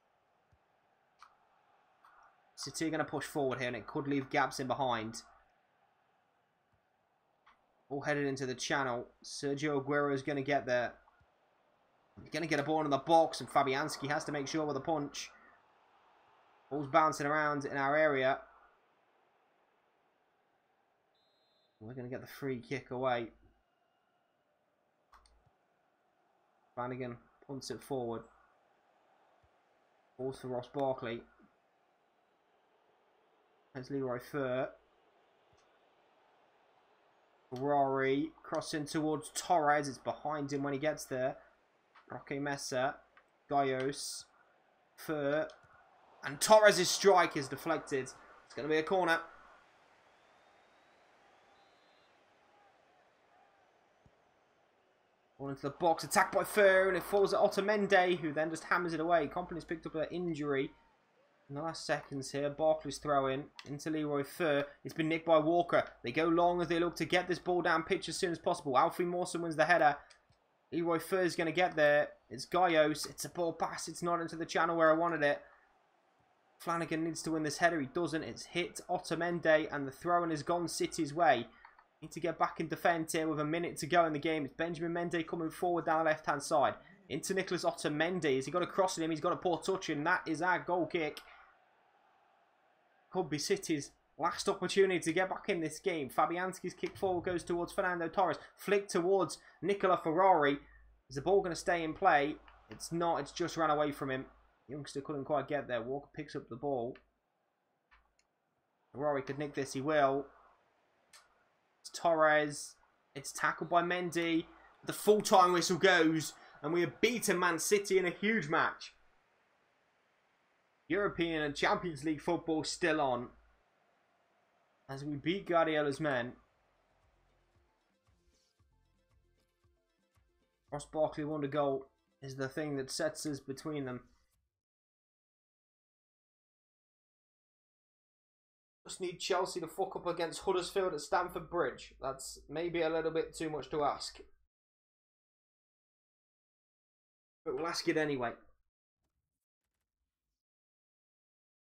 City are going to push forward here, and it could leave gaps in behind. All headed into the channel. Sergio Aguero is going to get there. He's going to get a ball in the box, and Fabianski has to make sure with a punch. Ball's bouncing around in our area. We're going to get the free kick away. Flanagan punts it forward. Ball's for Ross Barkley. There's Leroy Fer. Ferrari crossing towards Torres. It's behind him when he gets there. Roque Mesa. Gaios. Fur. And Torres' strike is deflected. It's going to be a corner. Ball into the box, attacked by Fur, and it falls at Otamendi, who then just hammers it away. Company's picked up an injury in the last seconds here. Barkley's throwing into Leroy Fur. It's been nicked by Walker. They go long as they look to get this ball down pitch as soon as possible. Alfie Mawson wins the header. Leroy Fur is going to get there. It's Gaios. It's a ball pass. It's not into the channel where I wanted it. Flanagan needs to win this header. He doesn't. It's hit Otamendi, and the throw-in has gone City's way. Need to get back and defend here with a minute to go in the game. It's Benjamin Mendy coming forward down the left-hand side. Into Nicholas Otamendi. Has he got a cross in him? He's got a poor touch, and that is our goal kick. Could be City's last opportunity to get back in this game. Fabianski's kick forward goes towards Fernando Torres. Flick towards Nicola Ferrari. Is the ball going to stay in play? It's not. It's just ran away from him. Youngster couldn't quite get there. Walker picks up the ball. Ferrari could nick this. He will. It's Torres. It's tackled by Mendy. The full-time whistle goes. And we have beaten Man City in a huge match. European and Champions League football still on. As we beat Guardiola's men. Ross Barkley won the goal. Is the thing that sets us between them. Just need Chelsea to fuck up against Huddersfield at Stamford Bridge. That's maybe a little bit too much to ask. But we'll ask it anyway.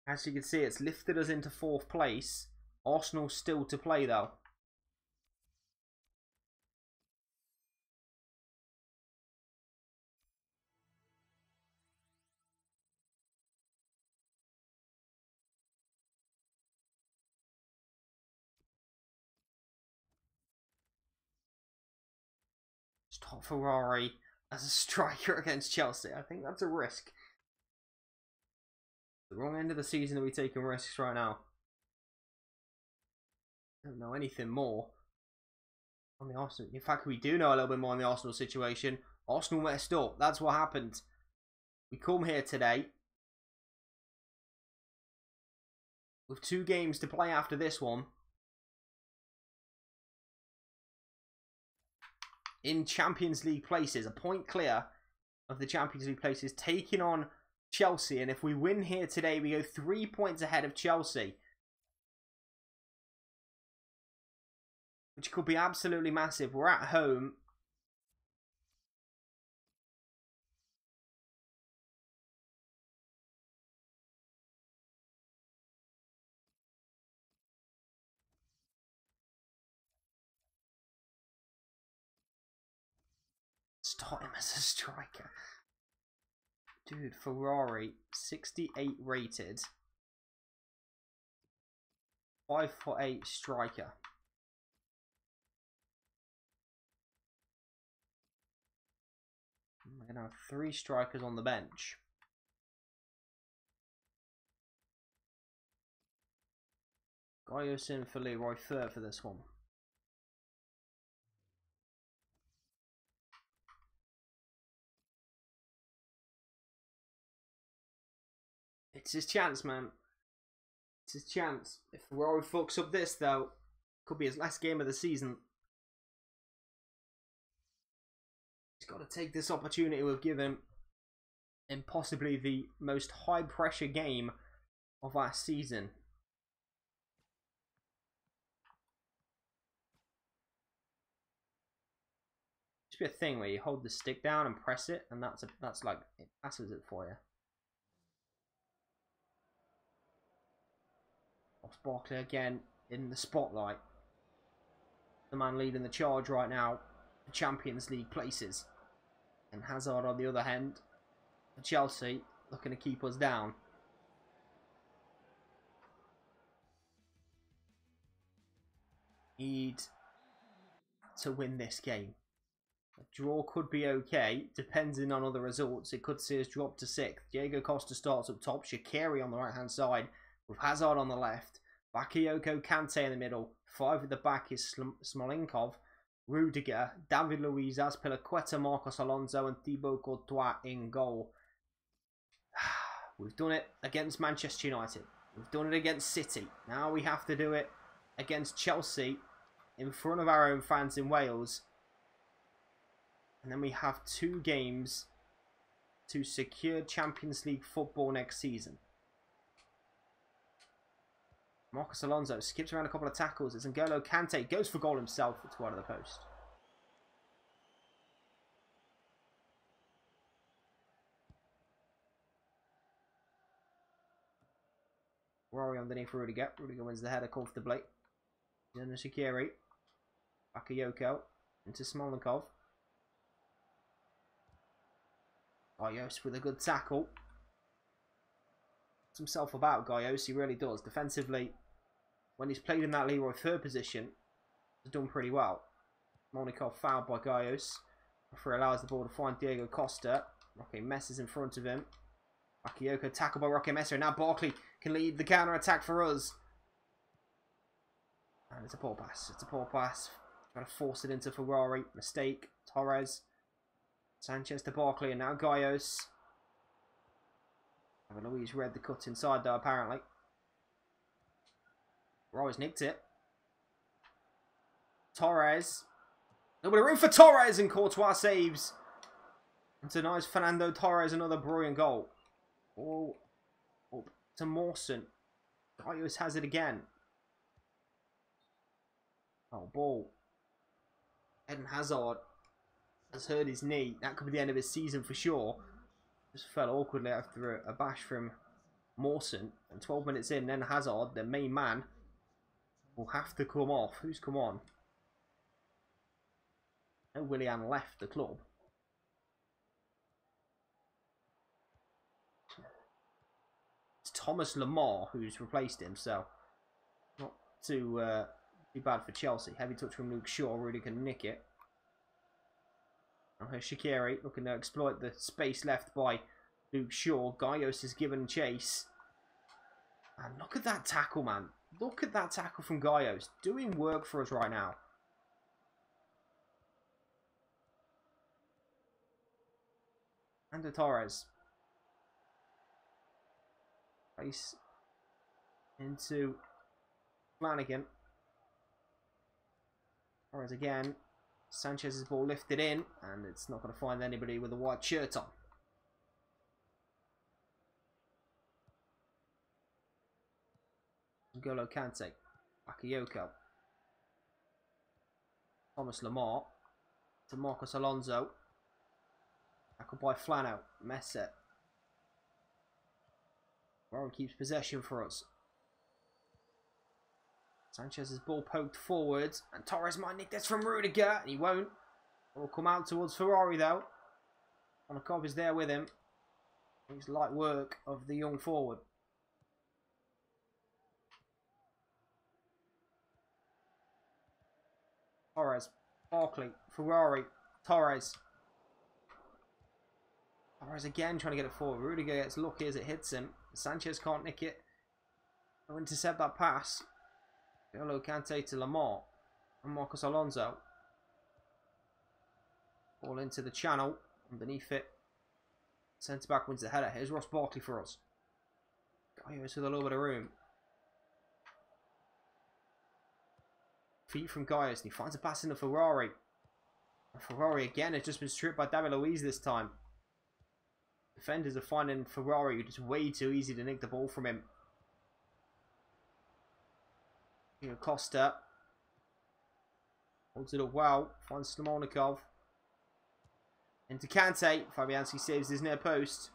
As you can see, it's lifted us into 4th place. Arsenal still to play though. Stop Ferrari as a striker against Chelsea. I think that's a risk. The wrong end of the season are we taking risks right now? I don't know anything more on the Arsenal. In fact, we do know a little bit more on the Arsenal situation. Arsenal messed up. That's what happened. We come here today with 2 games to play after this one. In Champions League places, a point clear of the Champions League places, taking on Chelsea. And if we win here today, we go 3 points ahead of Chelsea. Which could be absolutely massive. We're at home. Start him as a striker. Dude, Ferrari, 68 rated. 5'8" striker. We're going to have 3 strikers on the bench. Gaios in for Leroy Fur for this one. It's his chance, man. It's his chance. If Ferrari fucks up this, though, could be his last game of the season. He's got to take this opportunity we've given in possibly the most high-pressure game of our season. Should be a thing where you hold the stick down and press it, and that's like it passes it for you. Ross Barkley again in the spotlight. The man leading the charge right now for Champions League places. And Hazard on the other hand for Chelsea, looking to keep us down. Need to win this game. A draw could be okay, depending on other results. It could see us drop to 6th. Diego Costa starts up top. Shaqiri on the right hand side with Hazard on the left. Bakayoko Kante in the middle. 5 at the back is Smolinkov, Rudiger, David Luiz, Azpilicueta, Marcos Alonso and Thibaut Courtois in goal. We've done it against Manchester United. We've done it against City. Now we have to do it against Chelsea in front of our own fans in Wales. And then we have 2 games to secure Champions League football next season. Marcos Alonso skips around a couple of tackles as N'Golo Kante goes for goal himself. It's wide of the post. Rory underneath Rudiger. Rudiger wins the header comfortably. Then the Shaqiri. Bakayoko into Smolnikov. Gaios with a good tackle. Puts himself about, Gaios. He really does. Defensively, when he's played in that Leroy third position, he's done pretty well. Smolnikov fouled by Gaios. Referee allows the ball to find Diego Costa. Roque Messi in front of him. Bakayoko tackled by Roque Messi. Now Barkley can lead the counter-attack for us. And it's a poor pass. It's a poor pass. Trying to force it into Ferrari. Mistake. Torres. Sanchez to Barkley. And now Gaios. Luis read the cut inside though, apparently. Ferrari's nicked it. Torres. A little bit of room for Torres, and Courtois saves. And denies Fernando Torres another brilliant goal. Oh, up to Mawson. Gaios has it again. Oh, ball. Eden Hazard has hurt his knee. That could be the end of his season for sure. Just fell awkwardly after a bash from Mawson. And 12 minutes in, then Hazard, the main man, will have to come off. Who's come on? No, Willian left the club. It's Thomas Lemar who's replaced him, so not too bad for Chelsea. Heavy touch from Luke Shaw. Really can nick it. Now here's Shaqiri looking to exploit the space left by Luke Shaw. Gaios is given chase. And look at that tackle, man. Look at that tackle from Gaios. Doing work for us right now. And Torres. Place into Flanagan. Torres again. Sanchez's ball lifted in, and it's not going to find anybody with a white shirt on. N'Golo Kante. Bakayoko. Thomas Lemar. To Marcos Alonso. Tackled by Flano. Messi. Warren keeps possession for us. Sanchez's ball poked forwards, and Torres might nick this from Rudiger, and he won't. It will come out towards Ferrari though. Onakov is there with him. It's light work of the young forward. Torres, Barkley, Ferrari, Torres. Torres again trying to get it forward. Rudiger gets lucky as it hits him. Sanchez can't nick it or intercept that pass. N'Golo Kante to Lemar and Marcos Alonso. Ball into the channel. Underneath it. Centre back wins the header. Here's Ross Barkley for us. Gaios with a little bit of room. Feet from Gaios, and he finds a pass into Ferrari. And Ferrari again has just been stripped by David Luiz this time. Defenders are finding Ferrari just way too easy to nick the ball from him. Costa holds it up well, finds Smolnikov. Into Kante. Fabianski saves his near post.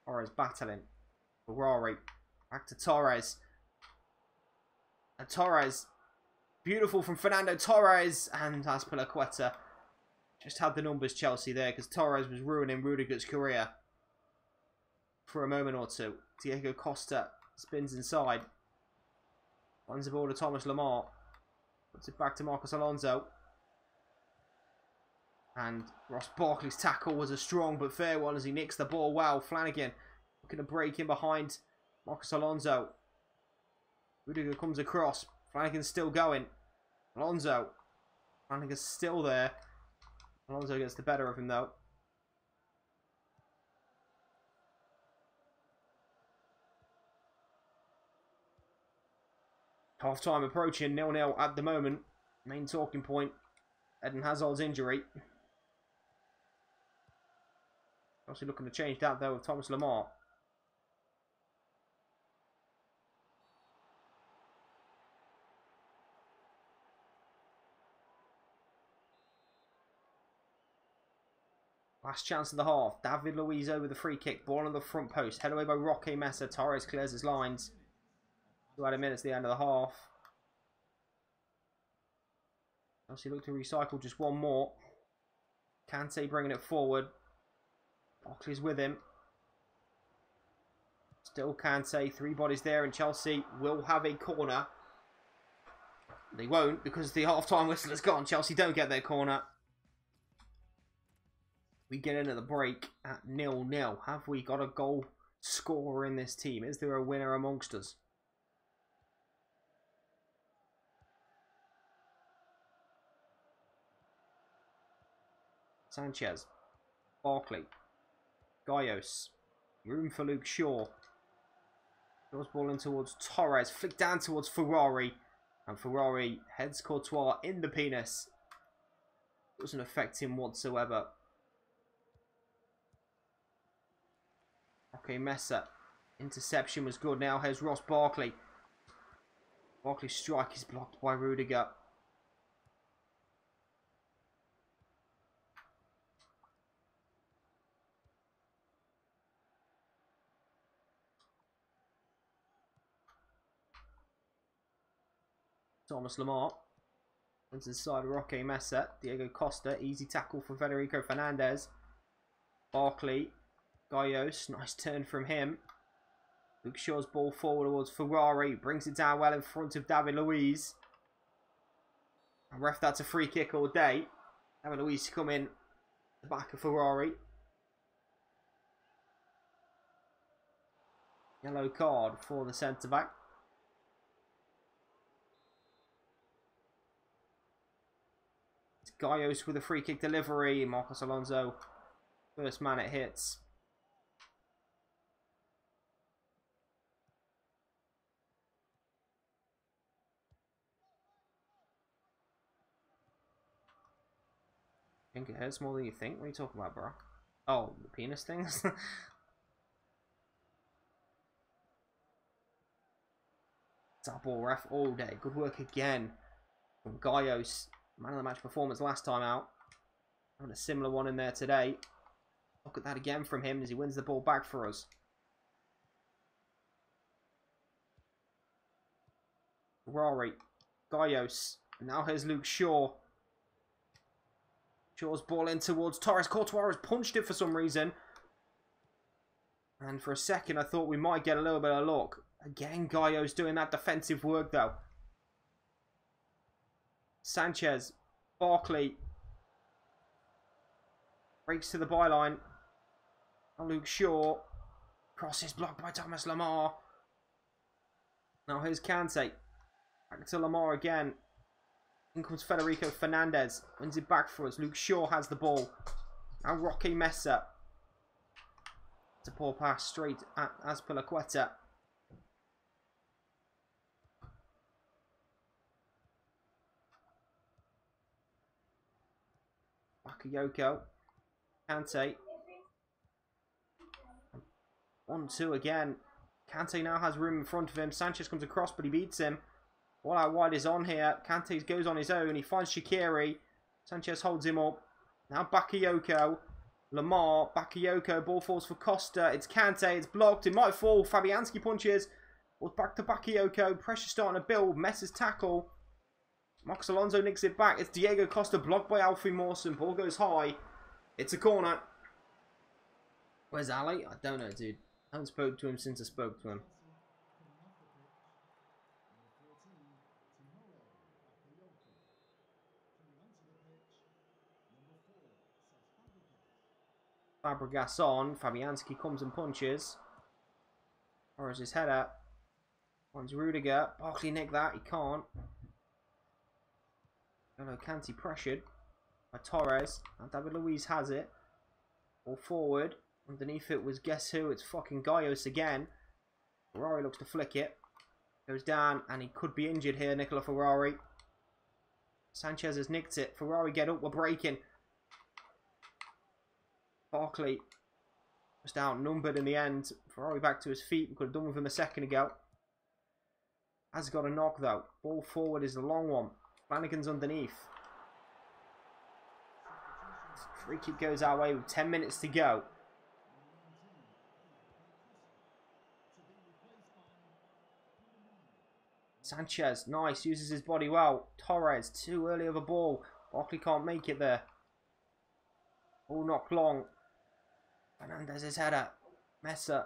Torres battling. Ferrari. Back to Torres. And Torres. Beautiful from Fernando Torres. And Azpilicueta just had the numbers, Chelsea, there. Because Torres was ruining Rudiger's career for a moment or two. Diego Costa spins inside. Finds the ball to Thomas Lemar. Puts it back to Marcos Alonso. And Ross Barkley's tackle was a strong but fair one as he nicks the ball well. Flanagan looking to break in behind Marcos Alonso. Rudiger comes across. Flanagan's still going. Alonso. Flanagan's still there. Alonso gets the better of him though. Half time approaching, 0-0 at the moment. Main talking point, Eden Hazard's injury. Obviously looking to change that though with Thomas Lemar. Last chance of the half. David Luiz over the free kick. Ball on the front post. Head away by Roque Mesa. Torres clears his lines. 2 minutes to the end of the half. Obviously look to recycle just one more. Kante bringing it forward. Barkley's with him. Still Kante. 3 bodies there, and Chelsea will have a corner. They won't because the half-time whistle has gone. Chelsea don't get their corner. We get into the break at 0-0. Have we got a goal scorer in this team? Is there a winner amongst us? Sanchez. Barkley. Gaios. Room for Luke Shaw. Shaw's ball in towards Torres. Flick down towards Ferrari. And Ferrari heads Courtois in the penis. Doesn't affect him whatsoever. Okay, Mesa. Interception was good. Now here's Ross Barkley. Barkley's strike is blocked by Rudiger. Thomas Lemar. Runs inside Roque Mesa. Diego Costa. Easy tackle for Federico Fernandez. Barkley. Gaios. Nice turn from him. Luke Shaw's ball forward towards Ferrari. Brings it down well in front of David Luiz. And ref, that's a free kick all day. David Luiz to come in the back of Ferrari. Yellow card for the centre-back. Gaios with a free kick delivery. Marcos Alonso, first man it hits. I think it hurts more than you think. What are you talking about, bro? Oh, the penis things? Top ball ref all day. Good work again from Gaios. Man of the match performance last time out. Having a similar one in there today. Look at that again from him as he wins the ball back for us. Ferrari. Gaios. Now here's Luke Shaw. Shaw's ball in towards Torres. Courtois has punched it for some reason. And for a second I thought we might get a little bit of luck. Again, Gaios doing that defensive work though. Sanchez. Barkley. Breaks to the byline. And Luke Shaw. Cross is blocked by Thomas Lemar. Now here's Kante. Back to Lemar again. In comes Federico Fernandez. Wins it back for us. Luke Shaw has the ball. Now Roque Mesa. It's a poor pass straight at Azpilicueta. Bakayoko. Kante. 1-2 again. Kante now has room in front of him. Sanchez comes across, but he beats him. All out wide is on here. Kante goes on his own. He finds Shaqiri. Sanchez holds him up. Now Bakayoko. Lemar. Bakayoko. Ball falls for Costa. It's Kante. It's blocked. It might fall. Fabianski punches. Well, back to Bakayoko. Pressure starting to build. Messer's tackle. Marcos Alonso nicks it back. It's Diego Costa blocked by Alfie Mawson. Ball goes high. It's a corner. Where's Ali? I don't know, dude. I haven't spoken to him since I spoke to him. Fabregas on. Fabianski comes and punches. Or is his header? One's Rudiger. Barkley nick that. He can't. No, Kante pressured. by Torres. And David Luiz has it. All forward. Underneath it was, guess who? It's fucking Gaios again. Ferrari looks to flick it. Goes down, and he could be injured here, Nicola Ferrari. Sanchez has nicked it. Ferrari, get up, we're breaking. Barkley just outnumbered in the end. Ferrari back to his feet. We could have done with him a second ago. Has got a knock though. Ball forward is the long one. Flanagan's underneath. Free kick goes our way with 10 minutes to go. Sanchez, nice, uses his body well. Torres, too early of a ball. Barkley can't make it there. Ball knocked long. Fernandez's header. Messer.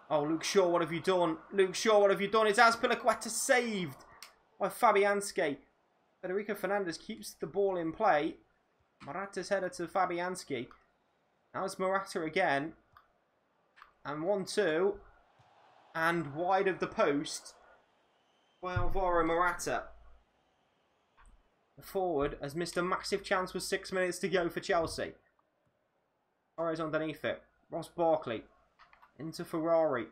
Oh, Luke Shaw, what have you done? Luke Shaw, what have you done? It's Azpilicueta saved by Fabianski. Federico Fernandez keeps the ball in play. Morata's header to Fabianski. Now it's Morata again. And 1-2. And wide of the post by Alvaro Morata. The forward has missed a massive chance with 6 minutes to go for Chelsea. Torres underneath it. Ross Barkley. Into Ferrari.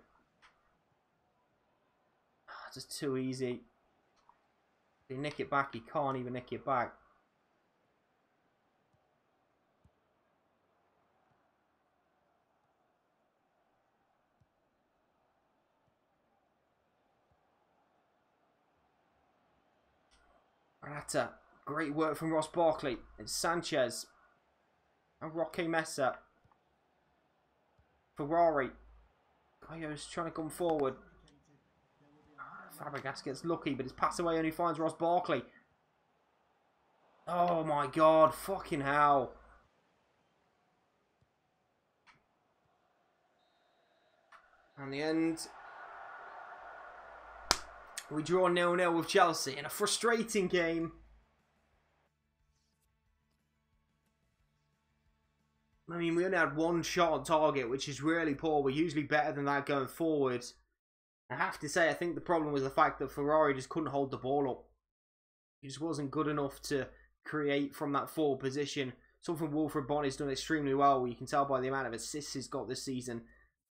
Oh, just too easy. He nick it back. He can't even nick it back. Morata. Great work from Ross Barkley. It's Sanchez. And Roque Mesa. Ferrari. Cayo's trying to come forward. Fabregas gets lucky, but his pass away only finds Ross Barkley. Oh my god, fucking hell. And the end, we draw 0-0 with Chelsea in a frustrating game. I mean, we only had one shot on target, which is really poor. We're usually better than that going forward. I have to say, I think the problem was the fact that Ferrari just couldn't hold the ball up. He just wasn't good enough to create from that forward position. Something Wilfred Bonney's done extremely well. You can tell by the amount of assists he's got this season.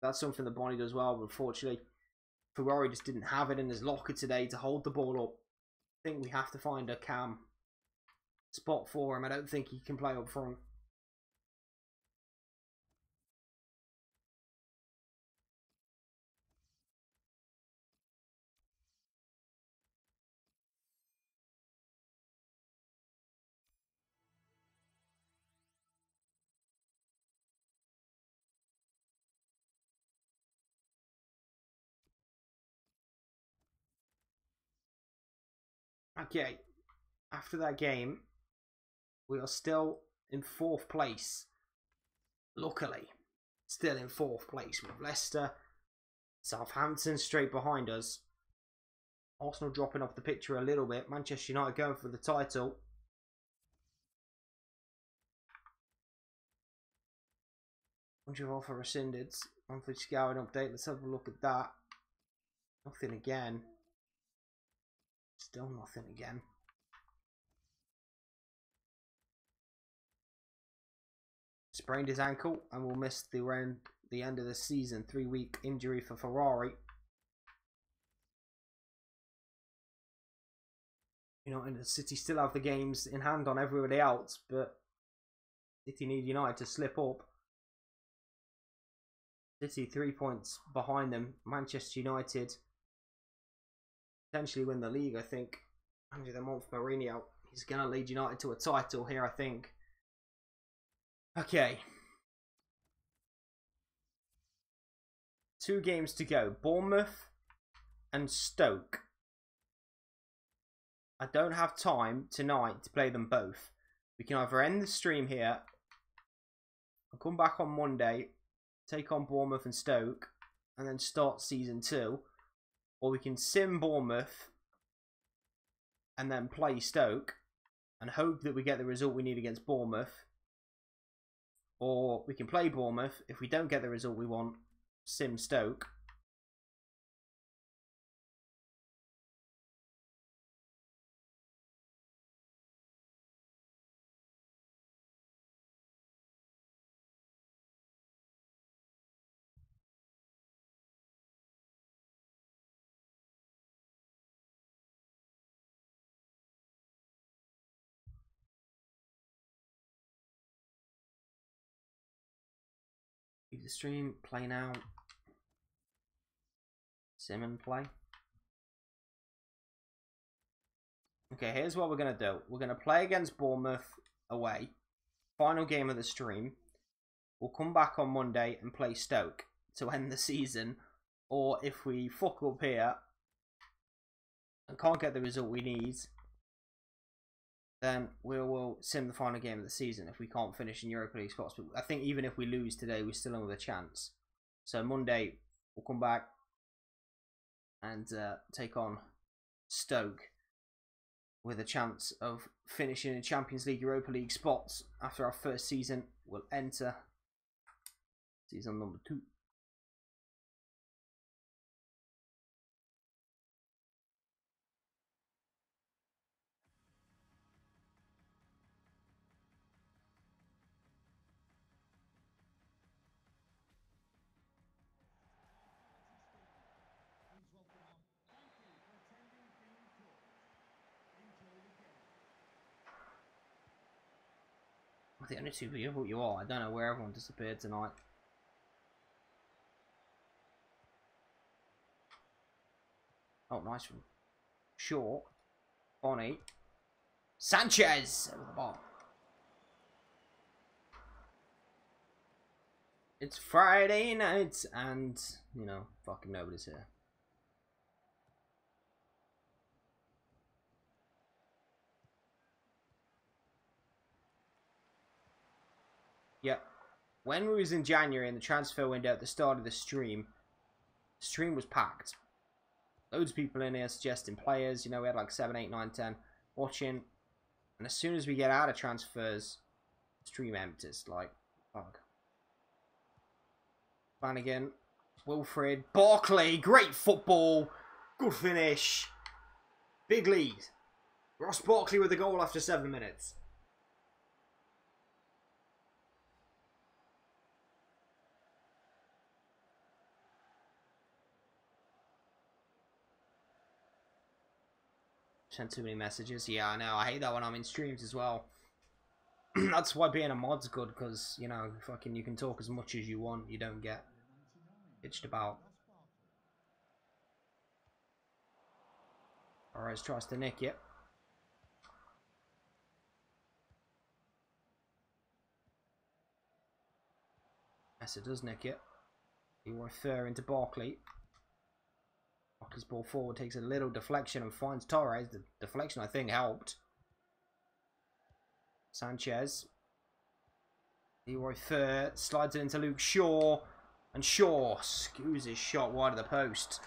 That's something that Bonney does well. But unfortunately, Ferrari just didn't have it in his locker today to hold the ball up. I think we have to find a cam spot for him. I don't think he can play up front. Okay, after that game, we are still in 4th place. Luckily, still in 4th place with Leicester, Southampton straight behind us. Arsenal dropping off the picture a little bit. Manchester United going for the title. Bunch of offer rescinded. Monthly scouting update. Let's have a look at that. Nothing again. Still nothing again. Sprained his ankle and will miss the end of the season. 3-week injury for Ferrari. United and City still have the games in hand on everybody else, but City need United to slip up. City 3 points behind them. Manchester United potentially win the league, I think. Under the month Mourinho, he's going to lead United to a title here, I think. Okay. 2 games to go. Bournemouth and Stoke. I don't have time tonight to play them both. We can either end the stream here and come back on Monday, take on Bournemouth and Stoke, and then start season 2. Or we can sim Bournemouth and then play Stoke and hope that we get the result we need against Bournemouth. Or we can play Bournemouth. If we don't get the result we want, sim Stoke. Leave the stream, play now. Sim and play. Okay, here's what we're going to do. We're going to play against Bournemouth away. Final game of the stream. We'll come back on Monday and play Stoke to end the season. Or if we fuck up here and can't get the result we need, then we will sim the final game of the season if we can't finish in Europa League spots. But I think even if we lose today, we're still in with a chance. So Monday, we'll come back and take on Stoke with a chance of finishing in Champions League, Europa League spots after our first season. We'll enter season number 2. The only two people you are. I don't know where everyone disappeared tonight. Oh, nice one. Short. Bonnie. Sanchez over the ball. It's Friday night and, you know, fucking nobody's here. Yep. When we was in January in the transfer window at the start of the stream was packed. Loads of people in here suggesting players. You know, we had like 7, 8, 9, 10 watching. And as soon as we get out of transfers, stream empties. Like, fuck. Flanagan, Wilfred, Barkley, great football. Good finish. Big lead. Ross Barkley with the goal after 7 minutes. Sent too many messages. Yeah, I know. I hate that when I'm in streams as well. That's why being a mod's good, because, you know, fucking you can talk as much as you want. You don't get bitched about. Torres tries to nick it. Yes, it does nick it. You refer into Barkley. Barkley's ball forward, takes a little deflection and finds Torres. The deflection, I think, helped. Sanchez. Leroy Fer slides it into Luke Shaw. And Shaw skews his shot wide of the post.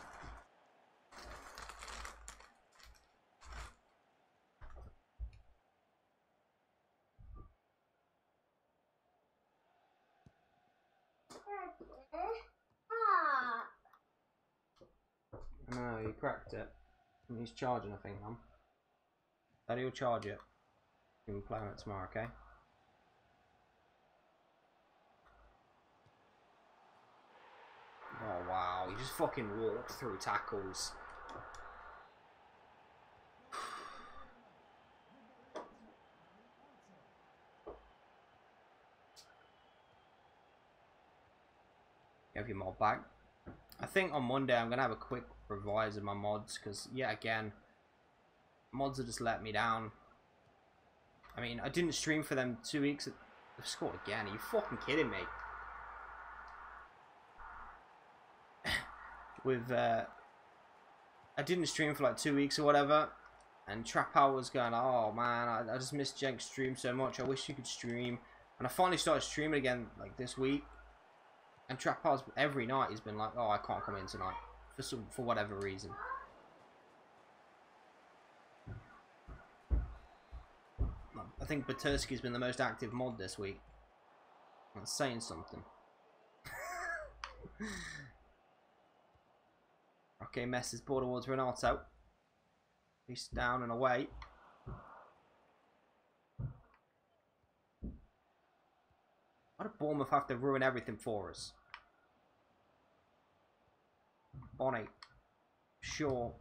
No, you cracked it. And he's charging, I think, Mum. Daddy will charge it. You can play on it tomorrow, okay? Oh, wow. He just fucking walked through tackles. Have your mod back. I think on Monday I'm going to have a quick revise of my mods, because, yet again, mods have just let me down. I mean, I didn't stream for them 2 weeks. They've scored again. Are you fucking kidding me? I didn't stream for like 2 weeks or whatever, and Trappow was going, oh man, I just missed Jenk's stream so much. I wish you could stream. And I finally started streaming again like this week, and Trappow's every night he's been like, oh, I can't come in tonight for whatever reason. I think Baturski's been the most active mod this week. That's saying something. Okay, Messi's ball towards Renato. He's down and away. Why did Bournemouth have to ruin everything for us? Bonnie. Shaw.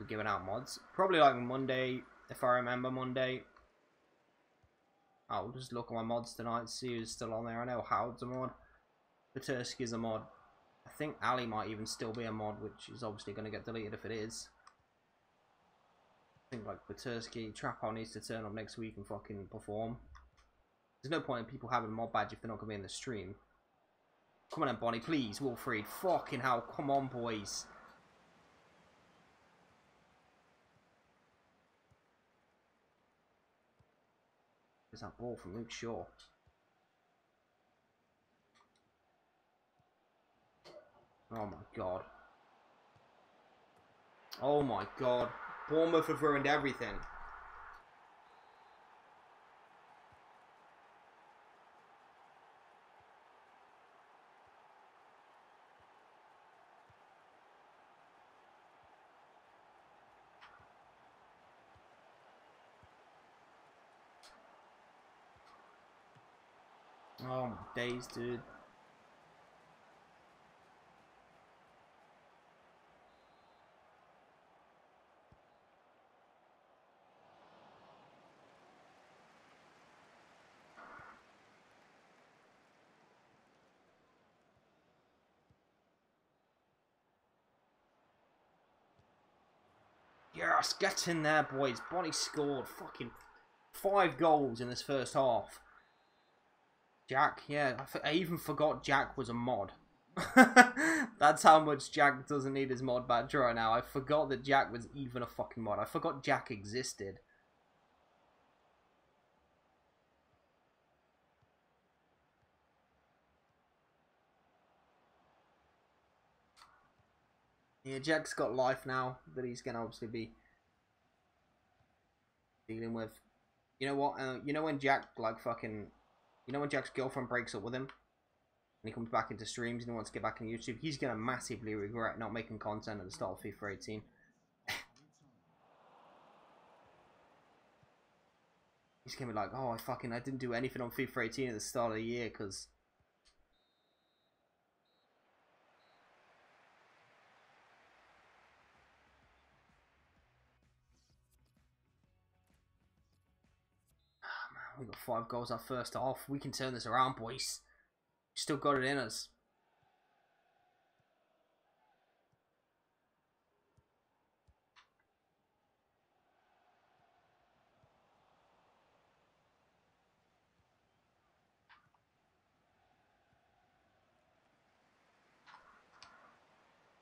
for giving out mods. Probably like Monday, if I remember Monday. I'll just look at my mods tonight, see who's still on there. I know Howard's a mod. Petersky's a mod. I think Ali might even still be a mod, which is obviously going to get deleted if it is. I think like Petersky, Trapper needs to turn up next week and fucking perform. There's no point in people having a mod badge if they're not going to be in the stream. Come on then, Bonnie, please, Wilfried. Fucking hell, come on, boys. There's that ball from Luke Shaw. Oh my god. Oh my god. Bournemouth have ruined everything. Oh my days, dude. Yes, get in there, boys. Bonnie scored fucking 5 goals in this first half. Jack, yeah, I even forgot Jack was a mod. That's how much Jack doesn't need his mod badge right now. I forgot that Jack was even a fucking mod. I forgot Jack existed. Yeah, Jack's got life now that he's going to obviously be dealing with. You know what? You know when Jack, like, fucking... You know when Jack's girlfriend breaks up with him? And he comes back into streams and he wants to get back on YouTube? He's going to massively regret not making content at the start of FIFA 18. He's going to be like, oh, I didn't do anything on FIFA 18 at the start of the year because... We got 5 goals our first half. We can turn this around, boys. Still got it in us.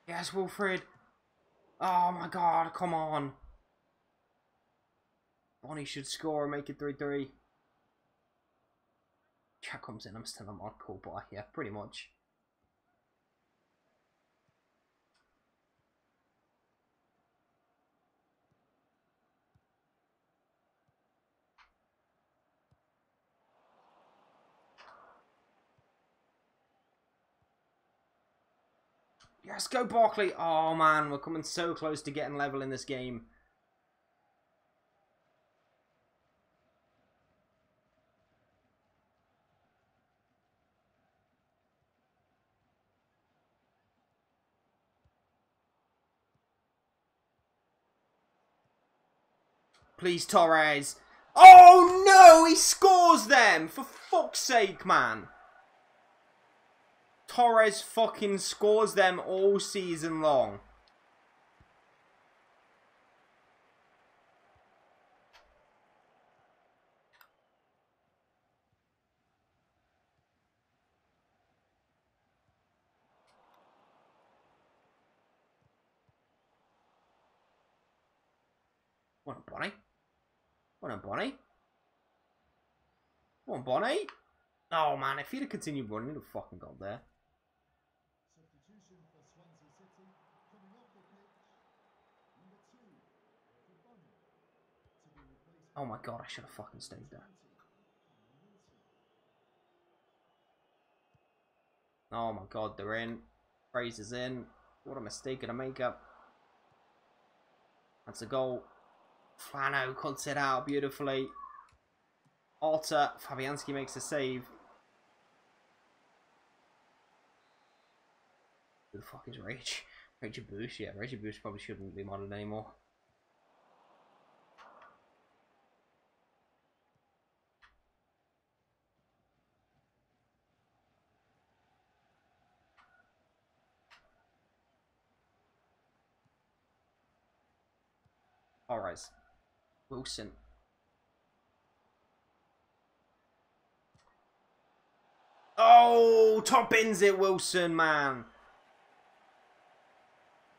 Yes, Wilfried. Oh my god, come on. Bonnie should score and make it 3-3. Jack comes in, I'm still a mod, cool boy. Yeah, pretty much. Yes, go Barkley. Oh man, we're coming so close to getting level in this game. Please, Torres. Oh no, he scores them! For fuck's sake, man. Torres fucking scores them all season long. What on, Bonnie? What on, Bonnie? Come on, Bonnie. Oh man, if he'd have continued running, he'd have fucking got there.
Substitution for Swansea City. Coming off the pitch, number 2 for Bonnie. To be replaced.
Oh my god, I should have fucking stayed there. Oh my god, they're in. Fraser's in. What a mistake to make up. That's a goal. Flano cuts it out beautifully. Alter. Fabianski makes a save. Who the fuck is Rage? Rage Boosh? Yeah, Rage Boosh probably shouldn't be modded anymore. Torres. Wilson. Oh, top bins it, Wilson, man.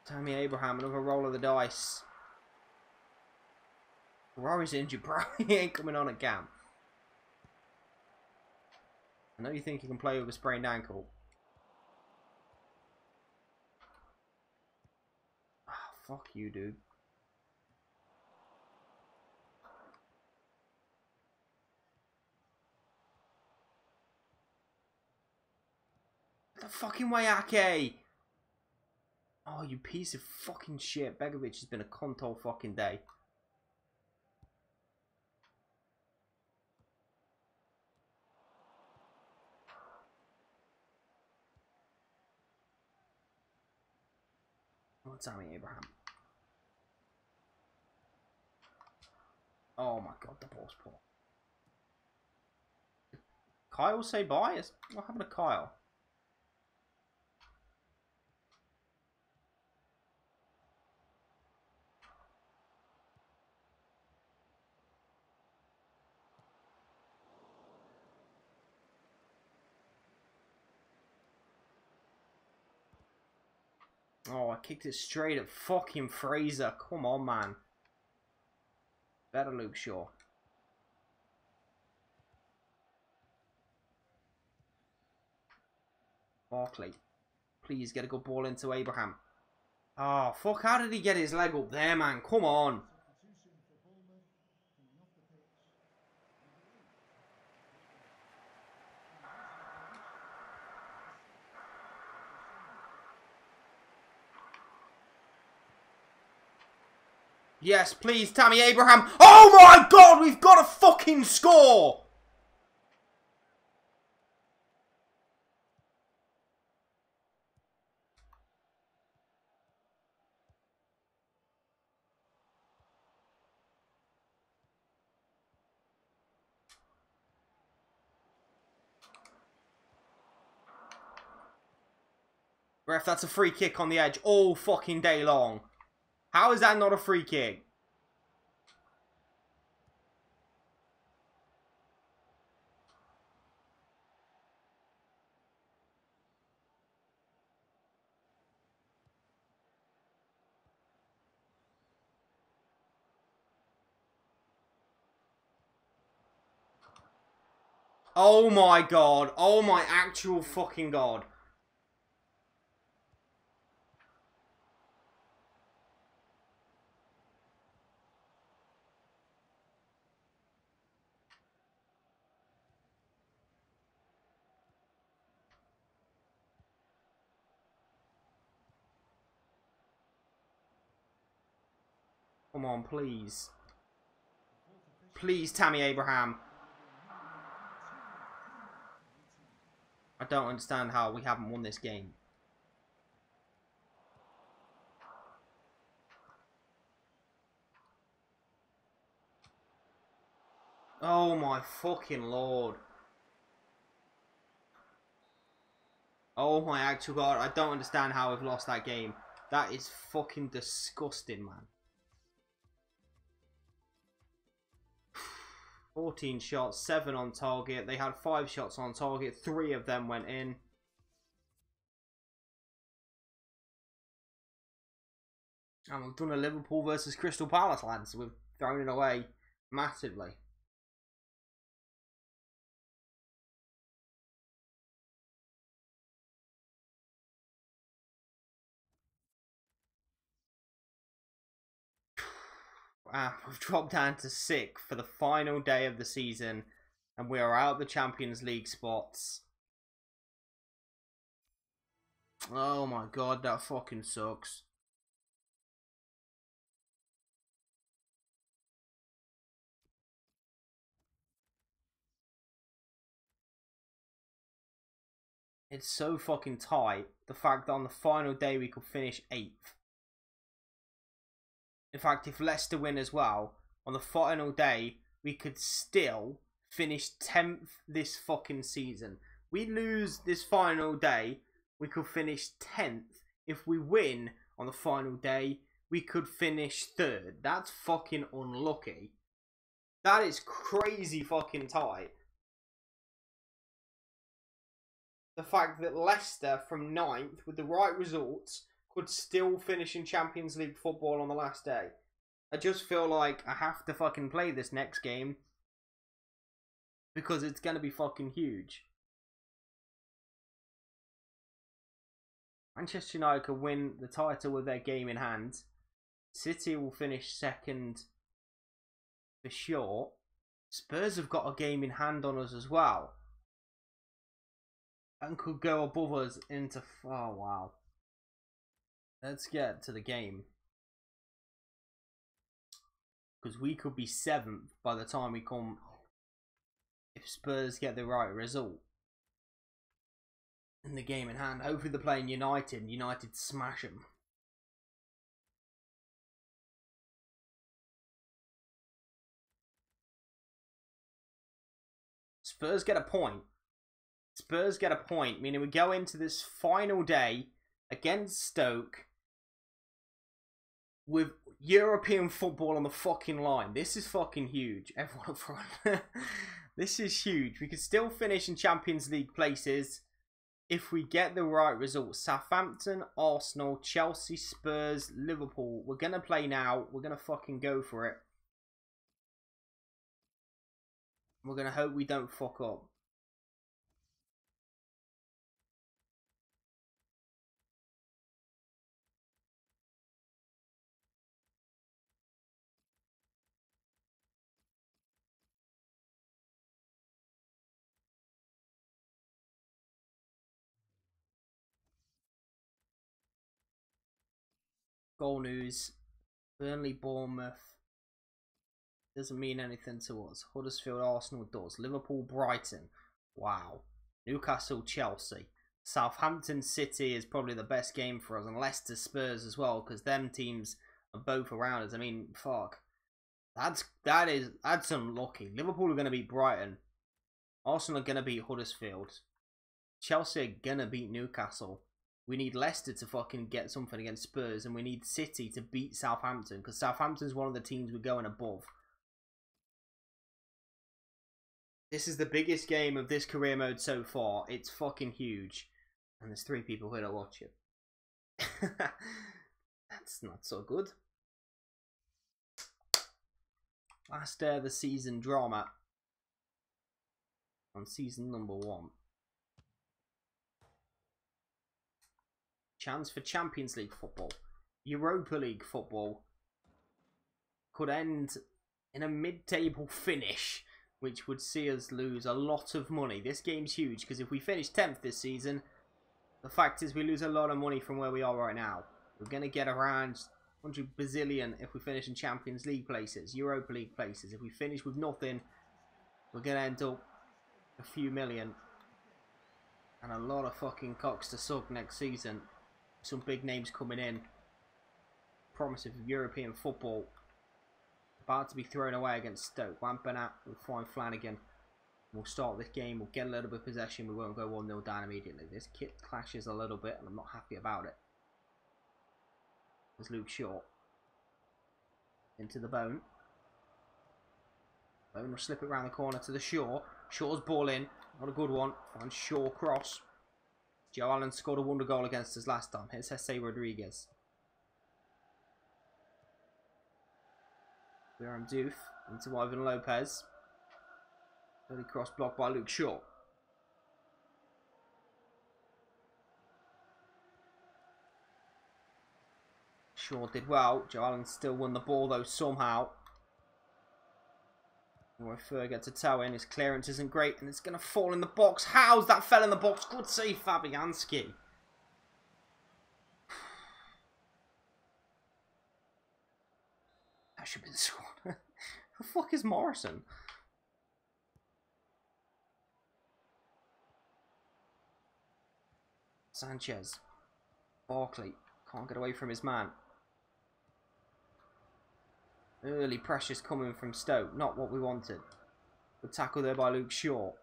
Tammy Abraham, another roll of the dice. Rory's injured, bro. He ain't coming on at Gam. I know you think you can play with a sprained ankle. Oh, fuck you, dude. The fucking way, Ake! Oh, you piece of fucking shit. Begovic has been a cunt all fucking day. Oh, Tammy Abraham. Oh my god, the ball's poor. Kyle say bye? What happened to Kyle? Oh, I kicked it straight at fucking Fraser. Come on, man. Better Luke Shaw. Barkley. Please get a good ball into Abraham. Oh, fuck. How did he get his leg up there, man? Come on. Yes, please, Tammy Abraham. Oh my god, we've got to fucking score! Ref, that's a free kick on the edge all fucking day long. How is that not a free kick? Oh my god. Oh my actual fucking god. Come on, please. Please, Tammy Abraham. I don't understand how we haven't won this game. Oh my fucking lord. Oh my actual god, I don't understand how we've lost that game. That is fucking disgusting, man. 14 shots, 7 on target. They had 5 shots on target. 3 of them went in. And we've done a Liverpool versus Crystal Palace, lads. We've thrown it away massively. We've dropped down to 6th for the final day of the season. And we are out of the Champions League spots. Oh my god, that fucking sucks. It's so fucking tight, the fact that on the final day we could finish 8th. In fact, if Leicester win as well, on the final day, we could still finish 10th this fucking season. We lose this final day, we could finish 10th. If we win on the final day, we could finish third. That's fucking unlucky. That is crazy fucking tight. The fact that Leicester from 9th with the right results could still finish in Champions League football on the last day. I just feel like I have to fucking play this next game because it's going to be fucking huge. Manchester United could win the title with their game in hand. City will finish second for sure. Spurs have got a game in hand on us as well. And could go above us into... Oh, wow. Let's get to the game. Because we could be 7th by the time we come... If Spurs get the right result. In the game in hand. Hopefully they're playing United. United smash them. Spurs get a point. Spurs get a point, meaning we go into this final day against Stoke with European football on the fucking line. This is fucking huge. Everyone up front. This is huge. We could still finish in Champions League places if we get the right results. Southampton, Arsenal, Chelsea, Spurs, Liverpool. We're going to play now. We're going to fucking go for it. We're going to hope we don't fuck up. Goal news. Burnley, Bournemouth. Doesn't mean anything to us. Huddersfield, Arsenal does. Liverpool, Brighton. Wow. Newcastle, Chelsea. Southampton, City is probably the best game for us. And Leicester, Spurs as well. Because them teams are both around us. I mean, fuck. That's unlucky. Liverpool are going to beat Brighton. Arsenal are going to beat Huddersfield. Chelsea are going to beat Newcastle. We need Leicester to fucking get something against Spurs. And we need City to beat Southampton. Because Southampton's one of the teams we're going above. This is the biggest game of this career mode so far. It's fucking huge. And there's 3 people here to watch it. That's not so good. Last day of the season drama. On season number 1. Chance for Champions League football. Europa League football. Could end in a mid-table finish, which would see us lose a lot of money. This game's huge, because if we finish 10th this season, the fact is we lose a lot of money from where we are right now. We're going to get around 100 bazillion if we finish in Champions League places, Europa League places. If we finish with nothing, we're going to end up a few million. And a lot of fucking cocks to suck next season. Some big names coming in. Promise of European football. About to be thrown away against Stoke. Wampenat will find Flanagan. We'll start this game. We'll get a little bit of possession. We won't go 1-0 down immediately. This kit clashes a little bit and I'm not happy about it. There's Luke Shaw. Into the Bone. Bone will slip it around the corner to the Shaw. Shaw's ball in. Not a good one. Finds Shaw cross. Joe Allen scored a wonder goal against us last time. Here's Jose Rodriguez. Biram Doof into Ivan Lopez. Early cross blocked by Luke Shaw. Shaw did well. Joe Allen still won the ball though somehow. Roy gets a toe in. His clearance isn't great and it's going to fall in the box. How's that fell in the box? Good save, Fabianski. That should be the squad. Who the fuck is Morrison? Sanchez. Barkley. Can't get away from his man. Early pressures coming from Stoke. Not what we wanted. Good tackle there by Luke Shaw.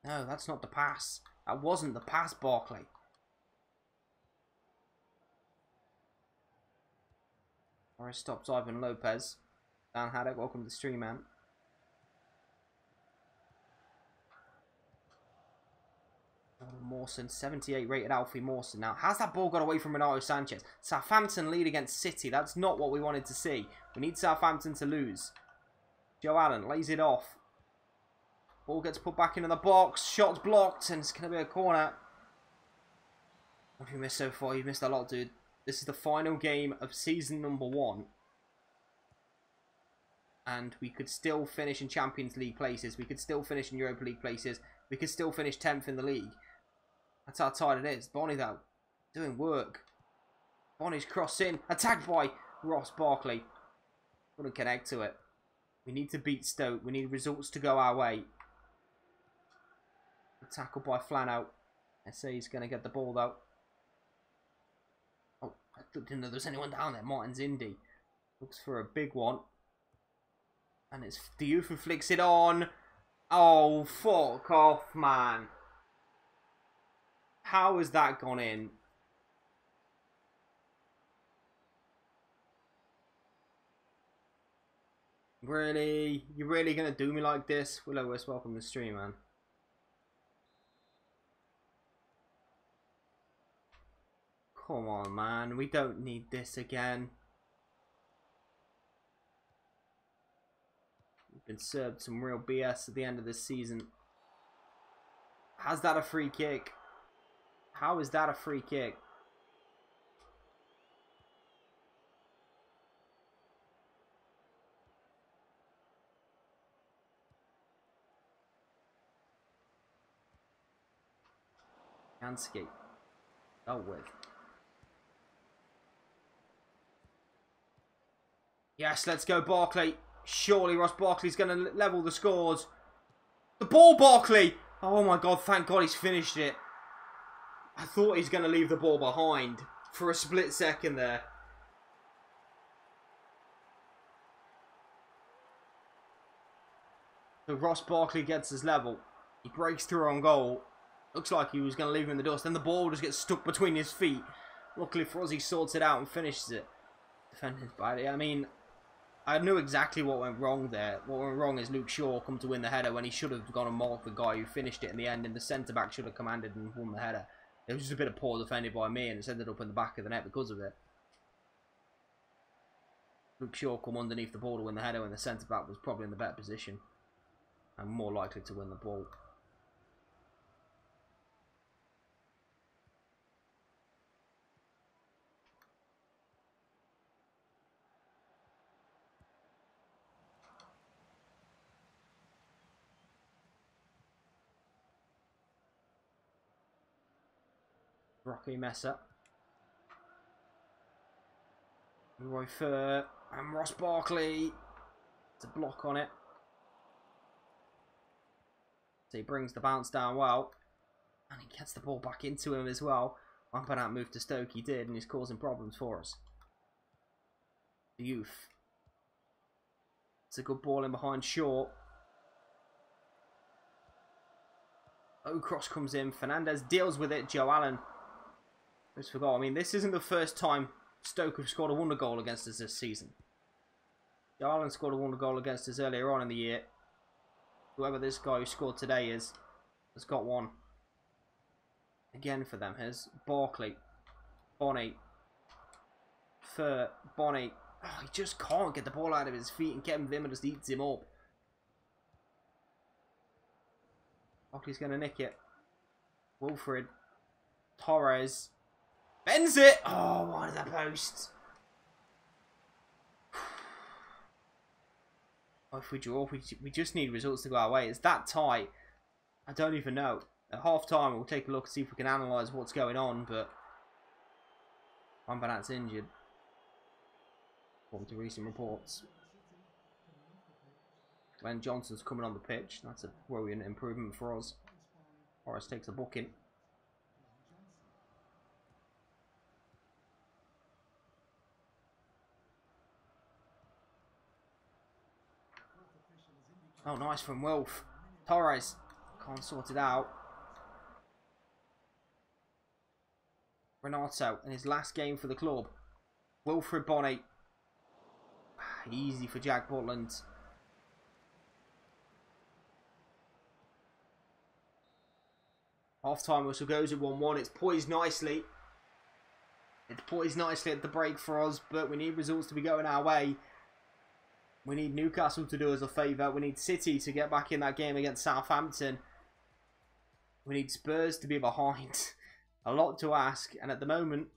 No, that's not the pass. That wasn't the pass, Barkley. Torres stops Ivan Lopez. Dan Haddock, welcome to the stream, man. Mawson, 78 rated Alfie Mawson. Now, how's that ball got away from Renato Sanchez? Southampton lead against City. That's not what we wanted to see. We need Southampton to lose. Joe Allen lays it off. Ball gets put back into the box. Shot's blocked, and it's going to be a corner. What have you missed so far? You've missed a lot, dude. This is the final game of season number 1. And we could still finish in Champions League places. We could still finish in Europa League places. We could still finish 10th in the league. That's how tight it is. Bonnie, though, doing work. Bonnie's cross in. Attacked by Ross Barkley. Couldn't connect to it. We need to beat Stoke. We need results to go our way. A tackle by Flano. SA's going to get the ball, though. Oh, I didn't know there was anyone down there. Martin's Indy. Looks for a big one. And it's the youth who flicks it on. Oh, fuck off, man. How has that gone in? Really? You're really going to do me like this? Willow West, welcome to the stream, man. Come on, man. We don't need this again. We've been served some real BS at the end of this season. How's that a free kick? How is that a free kick? Kansky. Dealt with. Yes, let's go, Barkley. Surely Ross Barkley's going to level the scores. The ball, Barkley! Oh my god, thank god he's finished it. I thought he's going to leave the ball behind for a split second there. So Ross Barkley gets his level. He breaks through on goal. Looks like he was going to leave him in the dust. Then the ball just gets stuck between his feet. Luckily for us, he sorts it out and finishes it. Defended by it. I mean, I knew exactly what went wrong there. What went wrong is Luke Shaw come to win the header when he should have gone and marked the guy who finished it in the end, and the centre-back should have commanded and won the header. It was just a bit of poor defended by me, and it's ended up in the back of the net because of it. Luke Shaw come underneath the ball to win the header when the centre-back was probably in the better position and more likely to win the ball. Rocky Messer. Roy Fur and Ross Barkley. It's a block on it. So he brings the bounce down well. And he gets the ball back into him as well. Wampanat moved to Stoke, he did, and he's causing problems for us. The youth. It's a good ball in behind Shaw. Oh, cross comes in. Fernandez deals with it. Joe Allen. Just forgot. I mean, this isn't the first time Stoke have scored a wonder goal against us this season. Joe Allen scored a wonder goal against us earlier on in the year. Whoever this guy who scored today is, has got one. Again for them. Here's Barkley. Bonnie. Fur. Bonnie. Oh, he just can't get the ball out of his feet, and Kevin Vimmer just eats him up. Barkley's going to nick it. Wilfred. Torres. Bends it! Oh, wide of the post. Oh, if we draw, we just need results to go our way. It's that tight. I don't even know. At half time, we'll take a look and see if we can analyse what's going on, but Wampanat's injured, according to recent reports. Glenn Johnson's coming on the pitch. That's a worrying improvement for us. Horace takes a booking. Oh, nice from Wilf. Torres can't sort it out. Renato in his last game for the club. Wilfred Bonnie. Easy for Jack Butland. Half-time whistle goes at 1-1. It's poised nicely. It's poised nicely at the break for us, but we need results to be going our way. We need Newcastle to do us a favour. We need City to get back in that game against Southampton. We need Spurs to be behind. A lot to ask. And at the moment,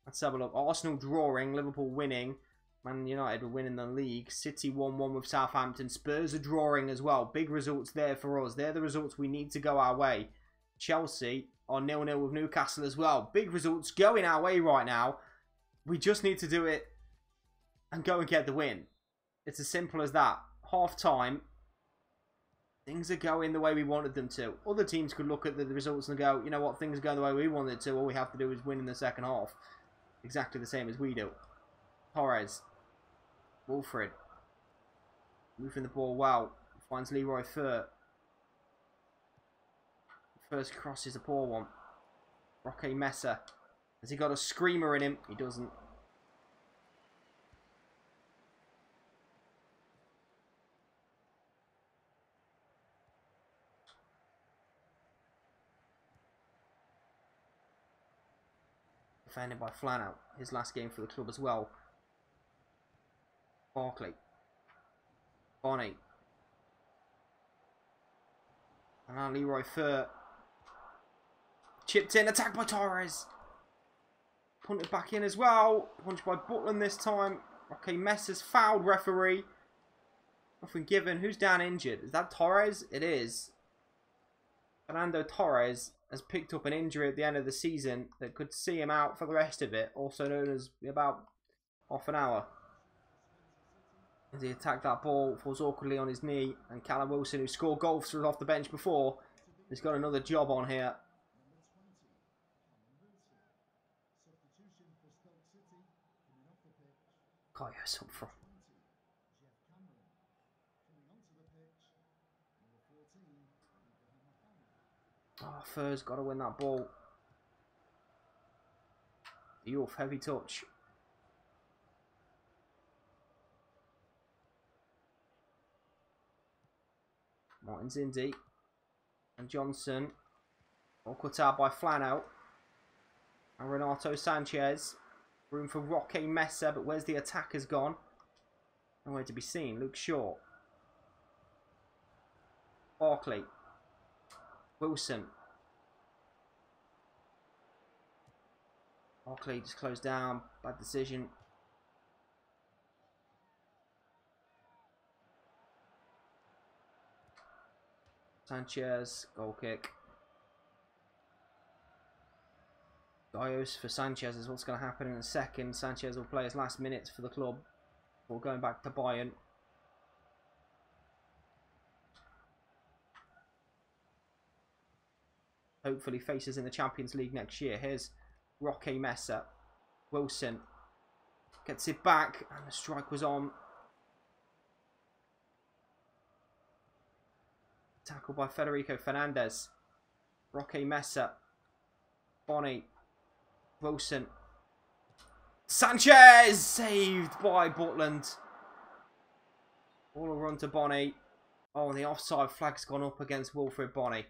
let's have a look. Arsenal drawing, Liverpool winning. Man United are winning the league. City 1-1 with Southampton. Spurs are drawing as well. Big results there for us. They're the results we need to go our way. Chelsea are 0-0 with Newcastle as well. Big results going our way right now. We just need to do it and go and get the win. It's as simple as that. Half time, things are going the way we wanted them to. Other teams could look at the results and go, you know what, things are going the way we wanted to. All we have to do is win in the second half. Exactly the same as we do. Torres. Wilfred. Moving the ball well. Finds Leroy Fer. First cross is a poor one. Roque Mesa. Has he got a screamer in him? He doesn't. Defended by Flanout. His last game for the club as well. Barkley. Bonnie. And now Leroy Fer. Chipped in, attacked by Torres. Punted back in as well. Punched by Butland this time. Okay, Messa's fouled, referee. Nothing given. Who's down injured? Is that Torres? It is. Fernando Torres has picked up an injury at the end of the season that could see him out for the rest of it. Also known as about half an hour. As he attacked that ball, falls awkwardly on his knee. And Callum Wilson, who scored goals off the bench before, has got another job on here. Kayos up front. Oh, Fur's got to win that ball. Youth, heavy touch. Martin Zindi and Johnson. All cut out by Flanout. And Renato Sanchez. Room for Roque Mesa, but where's the attackers gone? Nowhere to be seen. Luke Shaw. Barkley. Wilson. Barkley just closed down. Bad decision. Sanchez. Goal kick. Gaios for Sanchez is what's going to happen in a second. Sanchez will play his last minutes for the club before going back to Bayern. Hopefully faces in the Champions League next year. Here's Roque Mesa. Wilson gets it back and the strike was on. Tackle by Federico Fernandez. Roque Mesa. Bonnie. Wilson. Sanchez! Saved by Butland. Ball will run to Bonnie. Oh, and the offside flag's gone up against Wilfred Bonnie.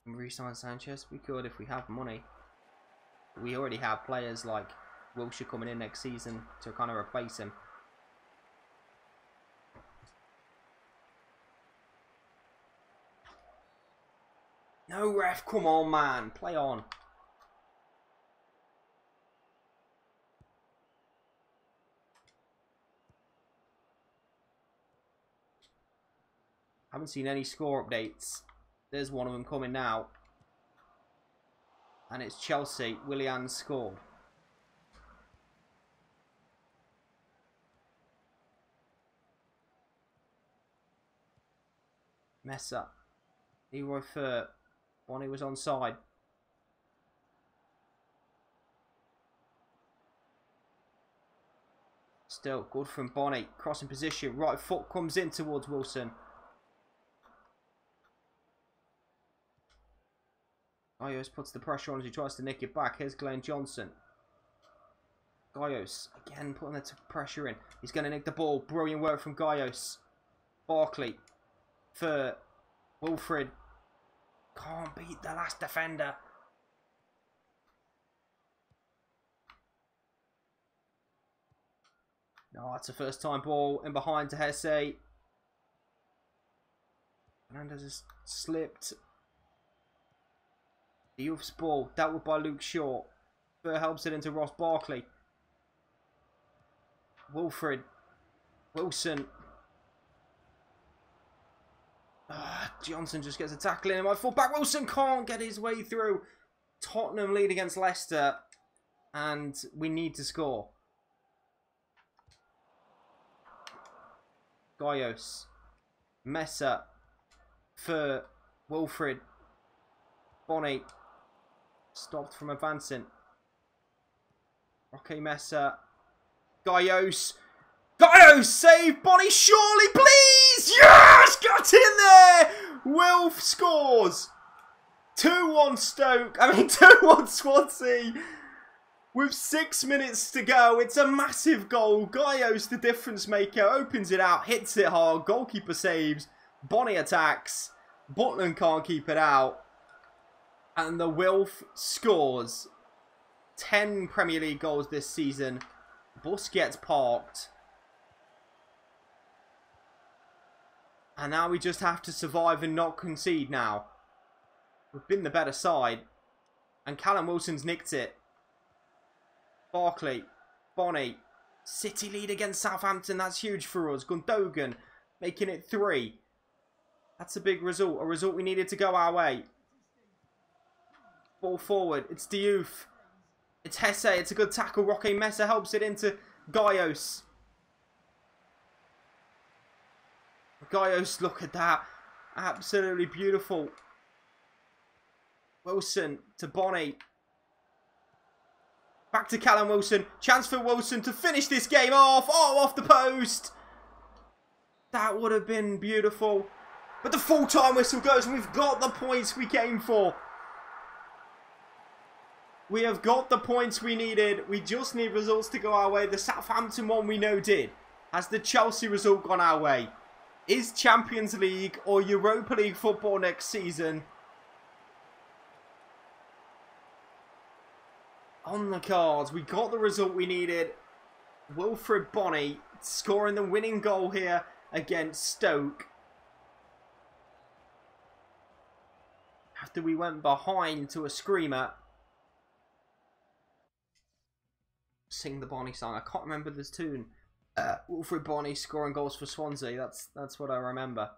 Can we re-sign Sanchez? We could if we have money. We already have players like Wilshere coming in next season to kind of replace him. No, ref, come on, man. Play on. Haven't seen any score updates. There's one of them coming now. And it's Chelsea. Willian scored. Mesa. Leroy Fer. Bonnie was onside. Still good from Bonnie. Crossing position. Right foot comes in towards Wilson. Gaios puts the pressure on as he tries to nick it back. Here's Glenn Johnson. Gaios again putting the pressure in. He's going to nick the ball. Brilliant work from Gaios. Barkley for Wilfred. Can't beat the last defender. No, it's a first time ball in behind to Hesse. Fernandez has slipped. The youth's ball dealt with by Luke Shaw. Burr helps it into Ross Barkley. Wilfred. Wilson. Johnson just gets a tackle in. My fullback Wilson can't get his way through. Tottenham lead against Leicester. And we need to score. Gaios. Mesa. For Wilfred. Bonnie. Stopped from advancing. Roque Mesa. Gaios. Gaios save Bonnie surely, please! Yes! Got in there! Wilf scores. 2-1 Stoke. 2-1 Swansea. With 6 minutes to go. It's a massive goal. Gaios, the difference maker, opens it out, hits it hard. Goalkeeper saves. Bonnie attacks. Butland can't keep it out. And the Wilf scores. 10 Premier League goals this season. Bus gets parked. And now we just have to survive and not concede now. We've been the better side. And Callum Wilson's nicked it. Barkley. Bonnie. City lead against Southampton. That's huge for us. Gundogan making it 3. That's a big result. A result we needed to go our way. Ball forward. It's Diouf. It's Hesse. It's a good tackle. Roque Mesa helps it into Gaios. Gaios, look at that. Absolutely beautiful. Wilson to Bonnie. Back to Callum Wilson. Chance for Wilson to finish this game off. Oh, off the post. That would have been beautiful. But the full-time whistle goes and we've got the points we came for. We have got the points we needed. We just need results to go our way. The Southampton one we know did. Has the Chelsea result gone our way? Is Champions League or Europa League football next season on the cards? We got the result we needed. Wilfred Bonnie scoring the winning goal here against Stoke. After we went behind to a screamer. Sing the Bonnie song. I can't remember this tune. Wilfred Bonnie scoring goals for Swansea. That's what I remember.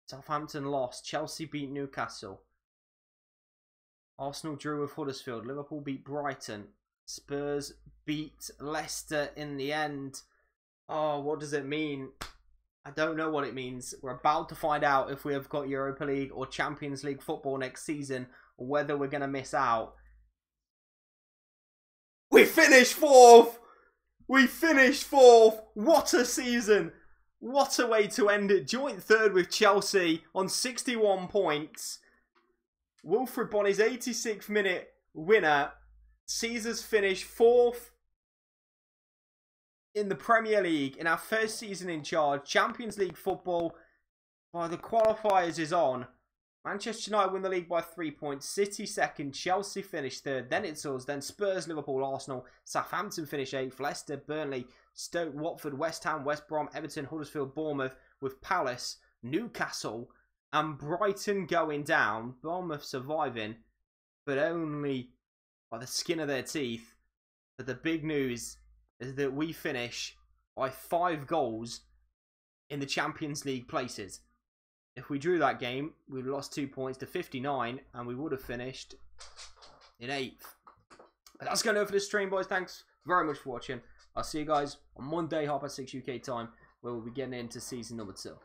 Southampton lost. Chelsea beat Newcastle. Arsenal drew with Huddersfield. Liverpool beat Brighton. Spurs beat Leicester in the end. Oh, what does it mean? I don't know what it means. We're about to find out if we have got Europa League or Champions League football next season, or whether we're going to miss out. We finished 4th! We finished 4th! What a season! What a way to end it. Joint 3rd with Chelsea on 61 points. Wilfred Bonnie's 86th minute winner sees us finish 4th in the Premier League in our first season in charge. Champions League football, while the qualifiers is on. Manchester United win the league by 3 points. City 2nd. Chelsea finished 3rd. Then it's us. Then Spurs, Liverpool, Arsenal. Southampton finish 8th. Leicester, Burnley, Stoke, Watford, West Ham, West Brom, Everton, Huddersfield, Bournemouth. With Palace, Newcastle and Brighton going down. Bournemouth surviving. But only by the skin of their teeth. But the big news is that we finish by 5 goals in the Champions League places. If we drew that game, we lost 2 points to 59, and we would have finished in 8th. But that's going to do it for this stream, boys. Thanks very much for watching. I'll see you guys on Monday, 6:30 UK time, where we'll be getting into season number 2.